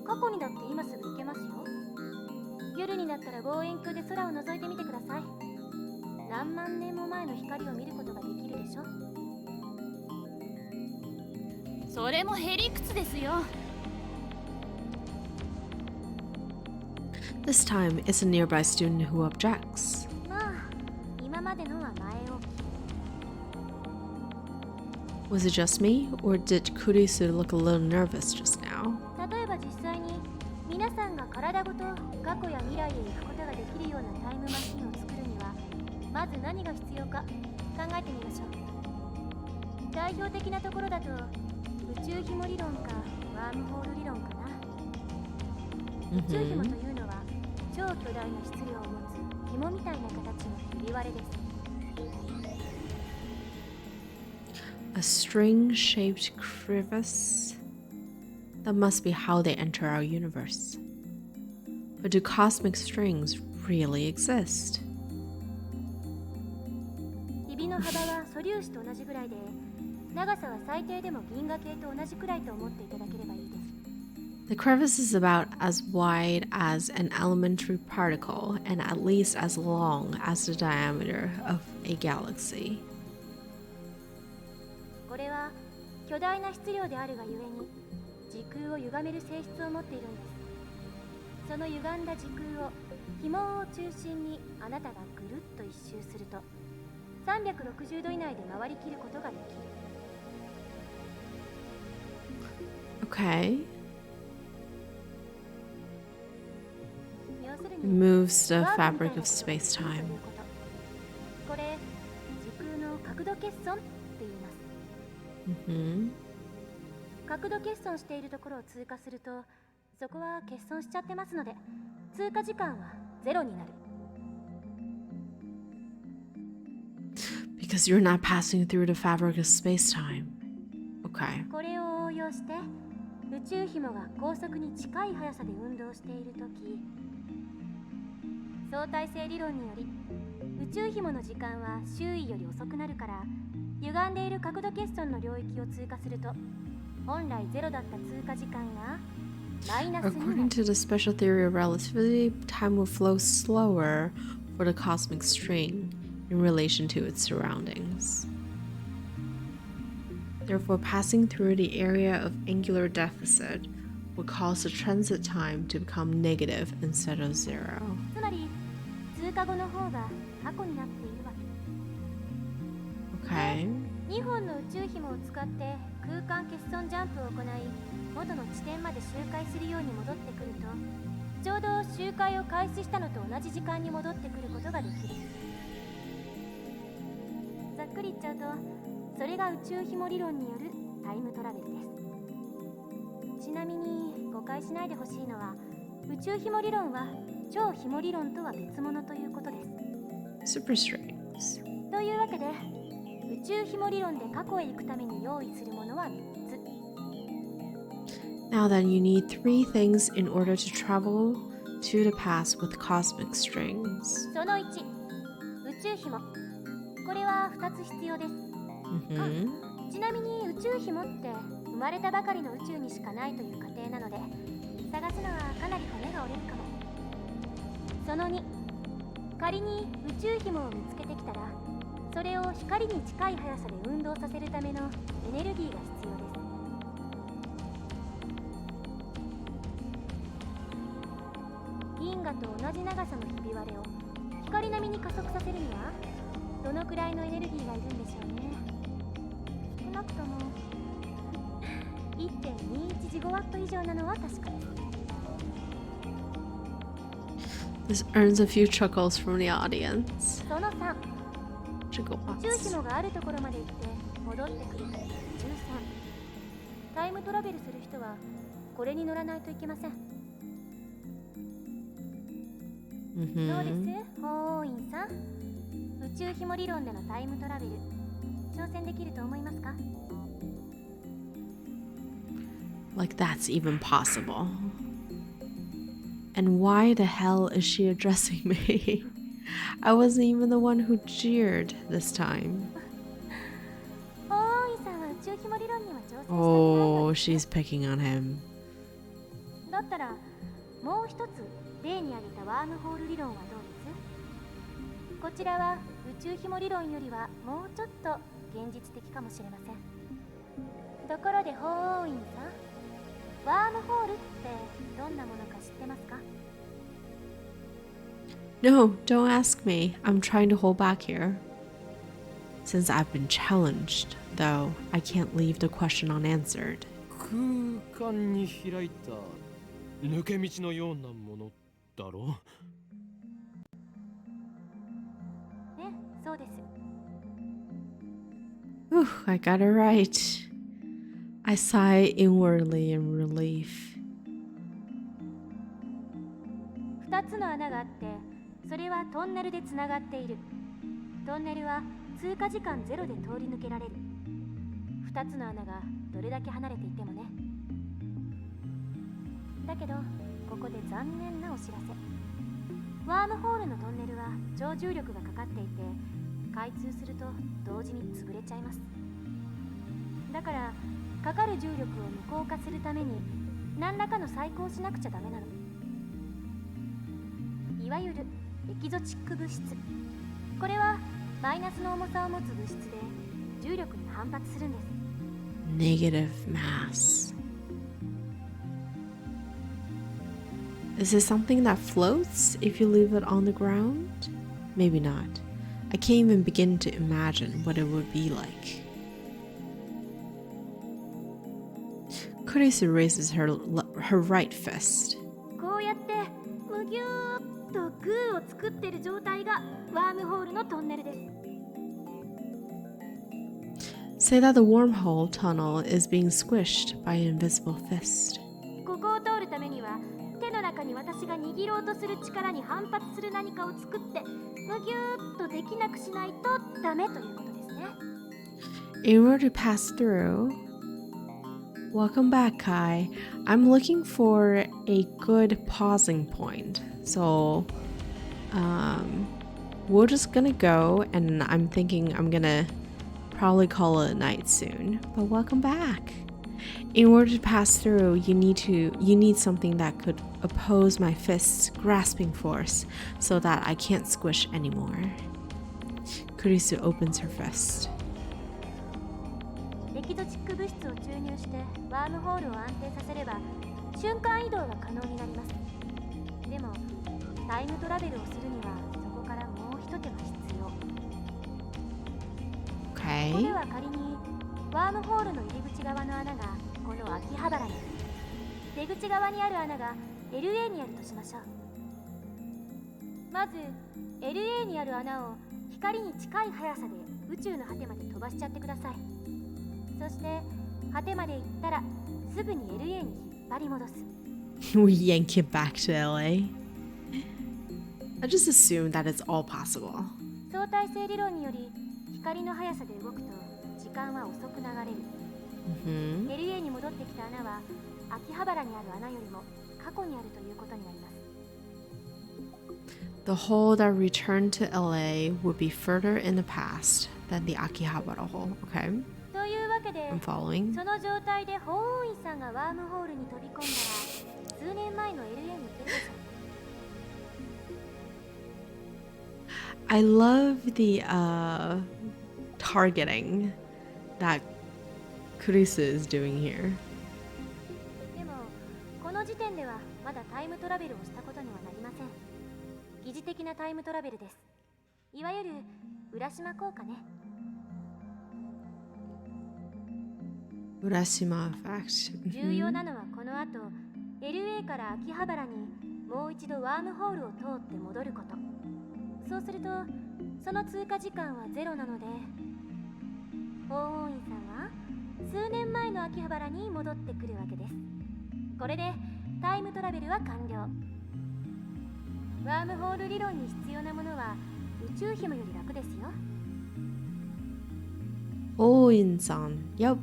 過去にだって今すぐ行けますよ。夜になったら望遠鏡で空を覗いてみてください。何万年も前の光を見ることができるでしょ。それもへりくつですよ。This time, it's a nearby student who objects. まあ、今までのは前置き。 Was it just me, or did Kurisu look a little nervous just now? 例えば実際に皆さんが体ごと過去や未来へ行くことができるようなタイムマシンを作るにはまず何が必要か考えてみましょう。代表的なところだと宇宙紐理論かワームホール理論かな。宇宙紐というのは超巨大な質量を持つ紐みたいな形のひび割れです。 A string-shaped crevice? That must be how they enter our universe. But do cosmic strings really exist? ひびの幅は素粒子と同じぐらいで、長さは最低でも銀河系と同じくらいと思っていただければいいです。 The crevice is about as wide as an elementary particle and at least as long as the diameter of a galaxy. これは巨大な質量であるがゆえに時空を歪める性質を持っているんです。その歪んだ時空を紐を中心にあなたがぐるっと一周すると360度以内で回りきることができる。 Okay. 要する It に moves the ワープみたい fabric な of space-time. これ時空の角度欠損って言います。 Mm-hmm. 角度欠損しているところを通過するとそこは欠損しちゃってますので通過時間はゼロになる。 Because you're not passing through the fabric of space-time. Okay. これを応用して宇宙紐が高速に近い速さで運動しているとき相対性理論により宇宙紐の時間は周囲より遅くなるから歪んでいる角度欠損の領域を通過すると本来ゼロだった通過時間がマイナスにな According る。 to the special theory of relativity, time will flow slower for the cosmic string in relation to its surroundings. Therefore, passing through the area of angular deficit would cause the transit time to become negative instead of zero. つまり通過後の方が過去になっているわけ。 Okay. 2本の宇宙紐を使って空間欠損ジャンプを行い元の地点まで周回するように戻ってくるとちょうど周回を開始したのと同じ時間に戻ってくることができる。ざっくり言っちゃうとそれが宇宙紐理論によるタイムトラベルです。ちなみに誤解しないでほしいのは宇宙紐理論は超紐理論とは別物ということです。 Super strings. というわけで宇宙紐理論で過去へ行くために用意するものは3つ。 Now then, you need 3 things in order to travel to the past with cosmic strings. その1、宇宙紐。これは2つ必要です。 Mm-hmm. ちなみに宇宙紐って生まれたばかりの宇宙にしかないという仮定なので探すのはかなり骨が折れるかも。その2、仮に宇宙紐を見つけてきたら、それを光に近い速さで運動させるためのエネルギーが必要です。銀河と同じ長さのひび割れを光並みに加速させるにはどのくらいのエネルギーがいるんでしょうね。少なくとも 1.21 ジゴワット以上なのは確かです。This earns a few chuckles from the audience. その3、宇宙 Gigawatts. 紐があるところまで行って戻ってくる13、タイムトラベルする人はこれに乗らないといけません。どうです、法王院さん。宇宙紐理論でのタイムトラベル挑戦できると思いますか？ Like that's even possible. And why the hell is she addressing me? I wasn't even the one who jeered this time. 法王院さんは宇宙紐理論には挑戦したくないの Oh, ですね。 she's picking on him. だったらもう一つ例に挙げたワームホール理論はどうです？こちらは宇宙紐理論よりはもうちょっと現実的かもしれません。ところで法王院さん、ワームホールってどんなものか知ってますか？ No, don't ask me. I'm trying to hold back here. Since I've been challenged, though, I can't leave the question unanswered. 空間に開いた抜け道のようなものだろう。ね、そうです。Whew, I got it right. I sigh inwardly in relief. 2つの穴があって、それはトンネルでつながっている。トンネルは通過時間ゼロで通り抜けられる。2つの穴がどれだけ離れていてもね。だけどここで残念なお知らせ。ワームホールのトンネルは超重力がかかっていて、開通すると同時に潰れちゃいます。だからかかる重力を無効化するために何らかの細工をしなくちゃダメなの。いわゆるエキゾチック物質。これはマイナスの重さを持つ物質で重力に反発するんです。Negative mass. Is it something that floats if you leave it on the ground? Maybe not. I can't even begin to imagine what it would be like. Kurisu raises her right fist. こうやってむぎゅーっとグーを作ってる状態がワームホールのトンネルです。Say that the wormhole tunnel is being squished by an invisible fist. ここを通るためには手の中に私が握ろうとする力に反発する何かを作ってむぎゅーっとできなくしないとダメということですね。In order to pass through. Welcome back, Kai. I'm looking for a good pausing point. So, we're just gonna go, and I'm thinking I'm gonna probably call it a night soon. But welcome back. In order to pass through, you need something that could oppose my fist's grasping force so that I can't squish anymore. Kurisu opens her fist. エキゾチック物質を注入してワームホールを安定させれば瞬間移動が可能になります。でもタイムトラベルをするにはそこからもう一手間必要。ここでは仮にワームホールの入り口側の穴がこの秋葉原に、出口側にある穴が LA にあるとしましょう。まず LA にある穴を光に近い速さで宇宙の果てまで飛ばしちゃってください。そして果てまで行ったらすぐに LA に引っ張り戻す。We yank it back to LA. I just assume that it's all possible. 相対性理論により光の速さで動くと時間は遅く流れる。LA に戻ってきた穴は秋葉原にある穴よりも過去にあるということになります。The hole that returned to LA would be further in the past than the Akihabara hole. Okay. というわけで I'm following. その状態で法王院さんがワームホールに飛び込んだら数年前の LA に行ってるでしょ。 I love the targeting that Kurisu is doing here. でもこの時点ではまだタイムトラベルをしたことにはなりません。疑似的なタイムトラベルです。いわゆる浦島効果ね。 Urashima effect. 重要なのはこの後 LA から秋葉原にもう一度ワームホールを通って戻ること。そうするとその通過時間はゼロなので、法王院さんは数年前の秋葉原に戻ってくるわけです。これでタイムトラベルは完了。ワームホール理論に必要なものは宇宙紐より楽ですよ。 Oh, Insan. Yep.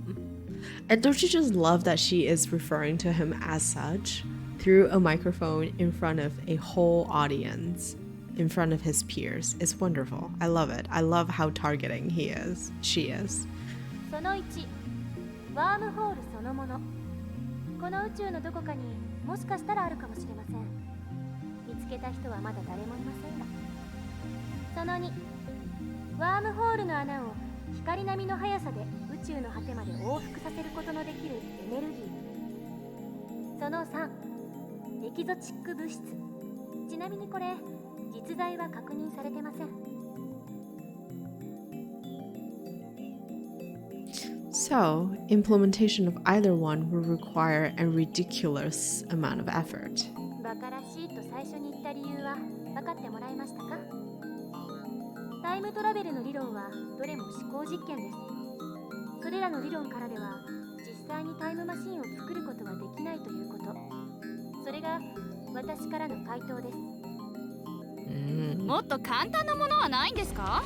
And don't you just love that she is referring to him as such through a microphone in front of a whole audience, in front of his peers? It's wonderful. I love it. I love how targeting she is. その1、ワームホールそのもの。この宇宙のどこかにもしかしたらあるかもしれません。見つけた人はまだ誰もいませんが。その2、ワームホールの穴を光並みの速さで宇宙の果てまで往復させることのできるエネルギー。その3、エキゾチック物質。ちなみにこれ実在は確認されてません。 So, implementation of either one will require a ridiculous amount of effort. バカらしいと最初に言った理由は分かってもらえましたか？タイムトラベルの理論はどれも思考実験です。それらの理論からでは実際にタイムマシンを作ることはできないということ。それが私からの回答です。もっと簡単なものはないんですか？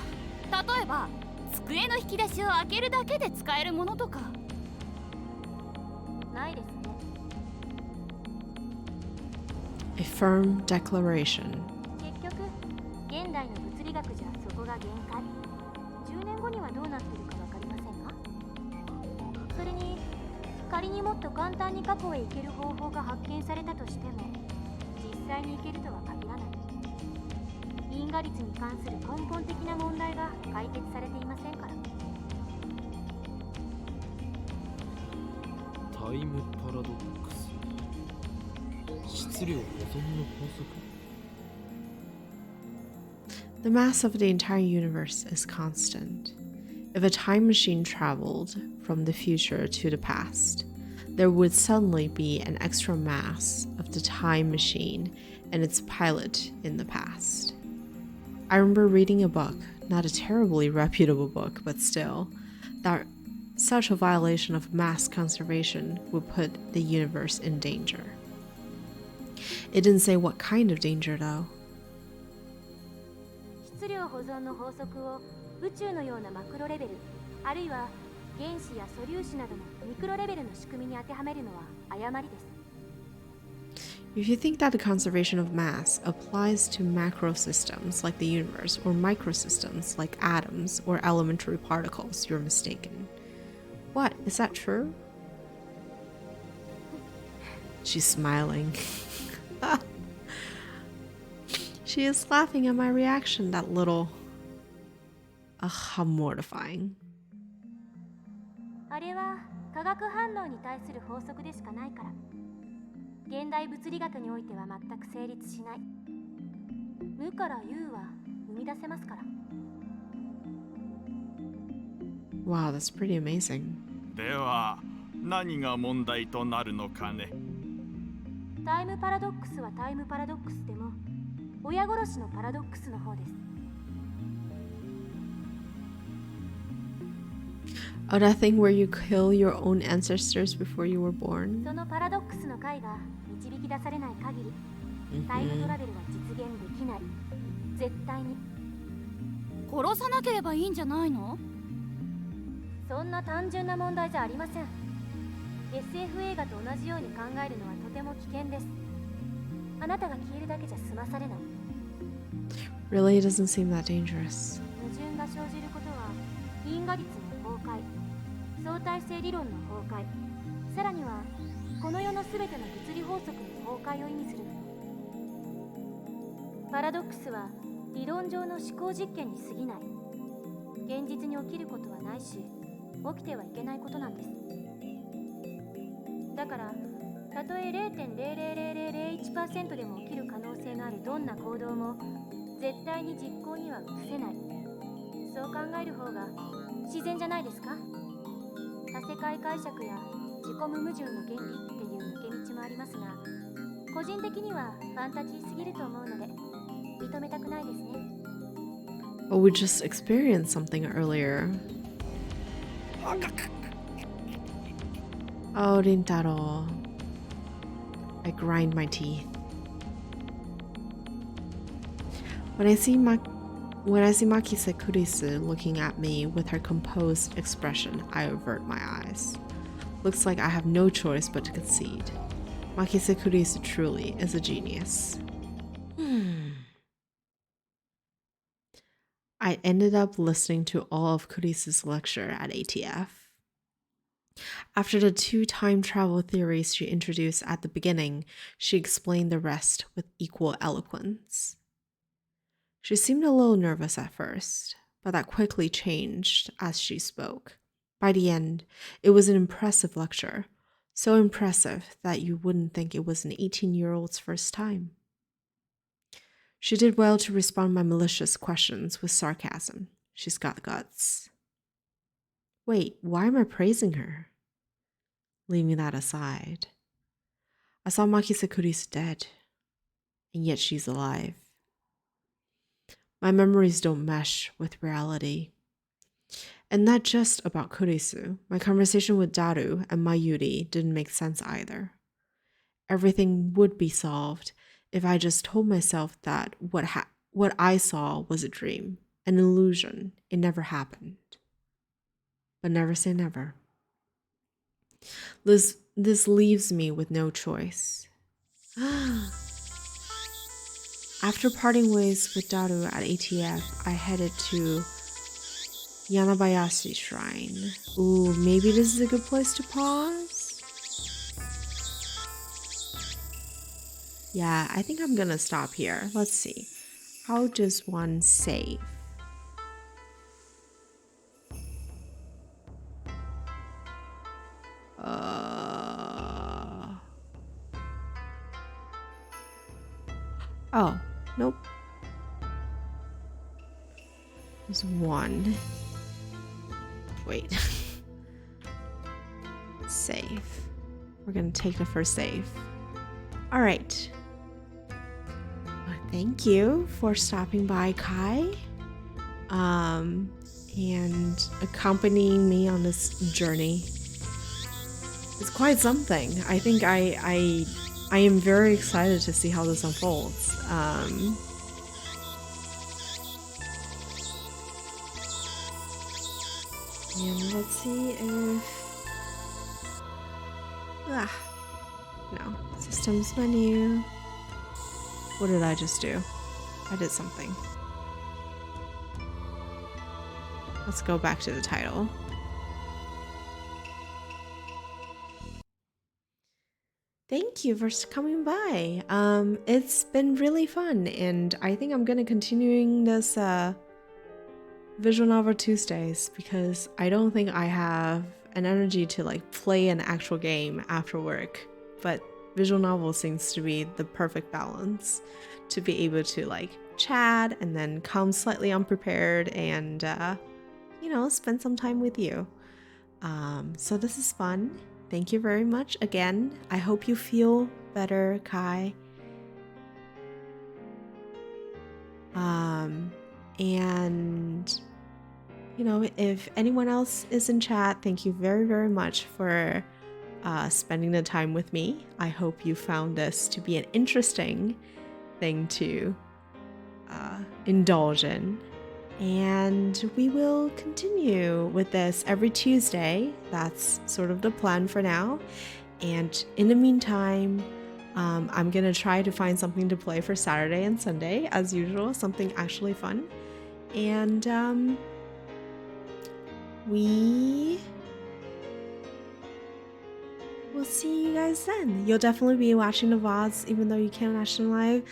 例えば机の引き出しを開けるだけで使えるものとか。ないですね。 A firm declaration. 結局現代の物理学じゃそこが限界。10年後にはどうなってるか分かりませんが。それに仮にもっと簡単に過去へ行ける方法が発見されたとしても実際に行けるとは限らない。因果率に関する根本的な問題が解決されていませんから。タイムパラドックス、質量保存の法則。 The mass of the entire universe is constant. If a time machine traveled from the future to the past, there would suddenly be an extra mass of the time machine and its pilot in the past. I remember reading a book, not a terribly reputable book, but still, that such a violation of mass conservation would put the universe in danger. It didn't say what kind of danger, though. 質量保存の法則を宇宙のようなマクロレベル、あるいは原子や素粒子などのミクロレベルの仕組みに当てはめるのは誤りです。 If you think that the conservation of mass applies to macro systems like the universe or microsystems like atoms or elementary particles, you're mistaken. What? Is that true? She's smiling. She is laughing at my reaction, that little... how mortifying. あれは化学反応に対する法則でしかないから。現代物理学においては全く成立しない。無から有は生み出せますから。Wow, that's pretty amazing. では何が問題となるのかね。タイムパラドックスはタイムパラドックスでも親殺しのパラドックスの方です。 Oh, that thing where you kill your own ancestors before you were born? そのパラドックスの解が導き出されない限り、タイムトラベルは実現できない。絶対に。殺さなければいいんじゃないの？そんな単純な問題じゃありません。SF 映画と同じように考えるのはとても危険です。あなたが消えるだけじゃ済まされない。 Really, it doesn't seem that dangerous. 矛盾が生じることは因果率の崩壊、相対性理論の崩壊、さらにはこの世のすべての物理法則の崩壊を意味する。パラドックスは理論上の思考実験に過ぎない。現実に起きることはないし、起きてはいけないことなんです。だからたとえ 0.00001% でも起きる可能性があるどんな行動も絶対に実行には移せない。そう考える方が自然じゃないですか。多世界解釈や自己無矛盾の原理っていう抜け道もありますが、個人的にはファンタジーすぎると思うので認めたくないですね。Oh, we just experienced something earlier. Oh, Rintaro. I grind my teeth. When I see Makise Kurisu looking at me with her composed expression, I avert my eyes. Looks like I have no choice but to concede. Makise Kurisu truly is a genius. I ended up listening to all of Kurisu's lecture at ATF. After the 2 time travel theories she introduced at the beginning, she explained the rest with equal eloquence. She seemed a little nervous at first, but that quickly changed as she spoke. By the end, it was an impressive lecture, so impressive that you wouldn't think it was an 18-year-old's first time. She did well to respond to my malicious questions with sarcasm. She's got guts. Wait, why am I praising her? Leaving that aside, I saw Makise Kurisu dead, and yet she's alive. My memories don't mesh with reality. And not just about Kurisu, my conversation with Daru and Mayuri didn't make sense either. Everything would be solved if I just told myself that what I saw was a dream, an illusion, it never happened. But never say never. This leaves me with no choice. After parting ways with Daru at ATF, I headed to Yanabayashi Shrine. Ooh, maybe this is a good place to pause? Yeah, I think I'm gonna stop here. Let's see. How does one save? Oh, nope. There's one. Wait. Save. We're gonna take the first save. All right. Well, thank you for stopping by, Kai. And accompanying me on this journey. It's quite something. I think I am very excited to see how this unfolds. And let's see if... no. Systems menu. What did I just do? I did something. Let's go back to the title. Thank you for coming by. It's been really fun, and I think I'm gonna continuing this Visual Novel Tuesdays because I don't think I have an energy to like play an actual game after work. But visual novel seems to be the perfect balance to be able to like chat and then come slightly unprepared and you know, spend some time with you. So this is fun. Thank you very much again. I hope you feel better, Kai. And you know, if anyone else is in chat, thank you very, very much for spending the time with me. I hope you found this to be an interesting thing to indulge in. And we will continue with this every Tuesday. That's sort of the plan for now. And in the meantime, I'm gonna try to find something to play for Saturday and Sunday, as usual, something actually fun. And we will we'll see you guys then. You'll definitely be watching the VODs even though you can't watch them live.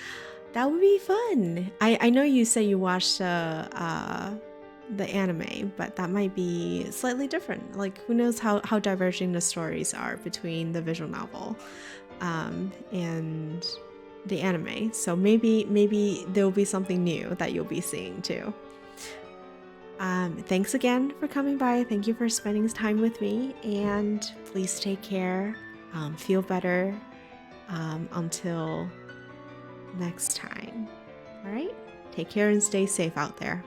That would be fun. I know you say you watched the anime, but that might be slightly different. Like, who knows how diverging the stories are between the visual novel and the anime. So maybe there'll be something new that you'll be seeing too. Thanks again for coming by. Thank you for spending time with me, and please take care. Feel better until next time. All right? Take care and stay safe out there.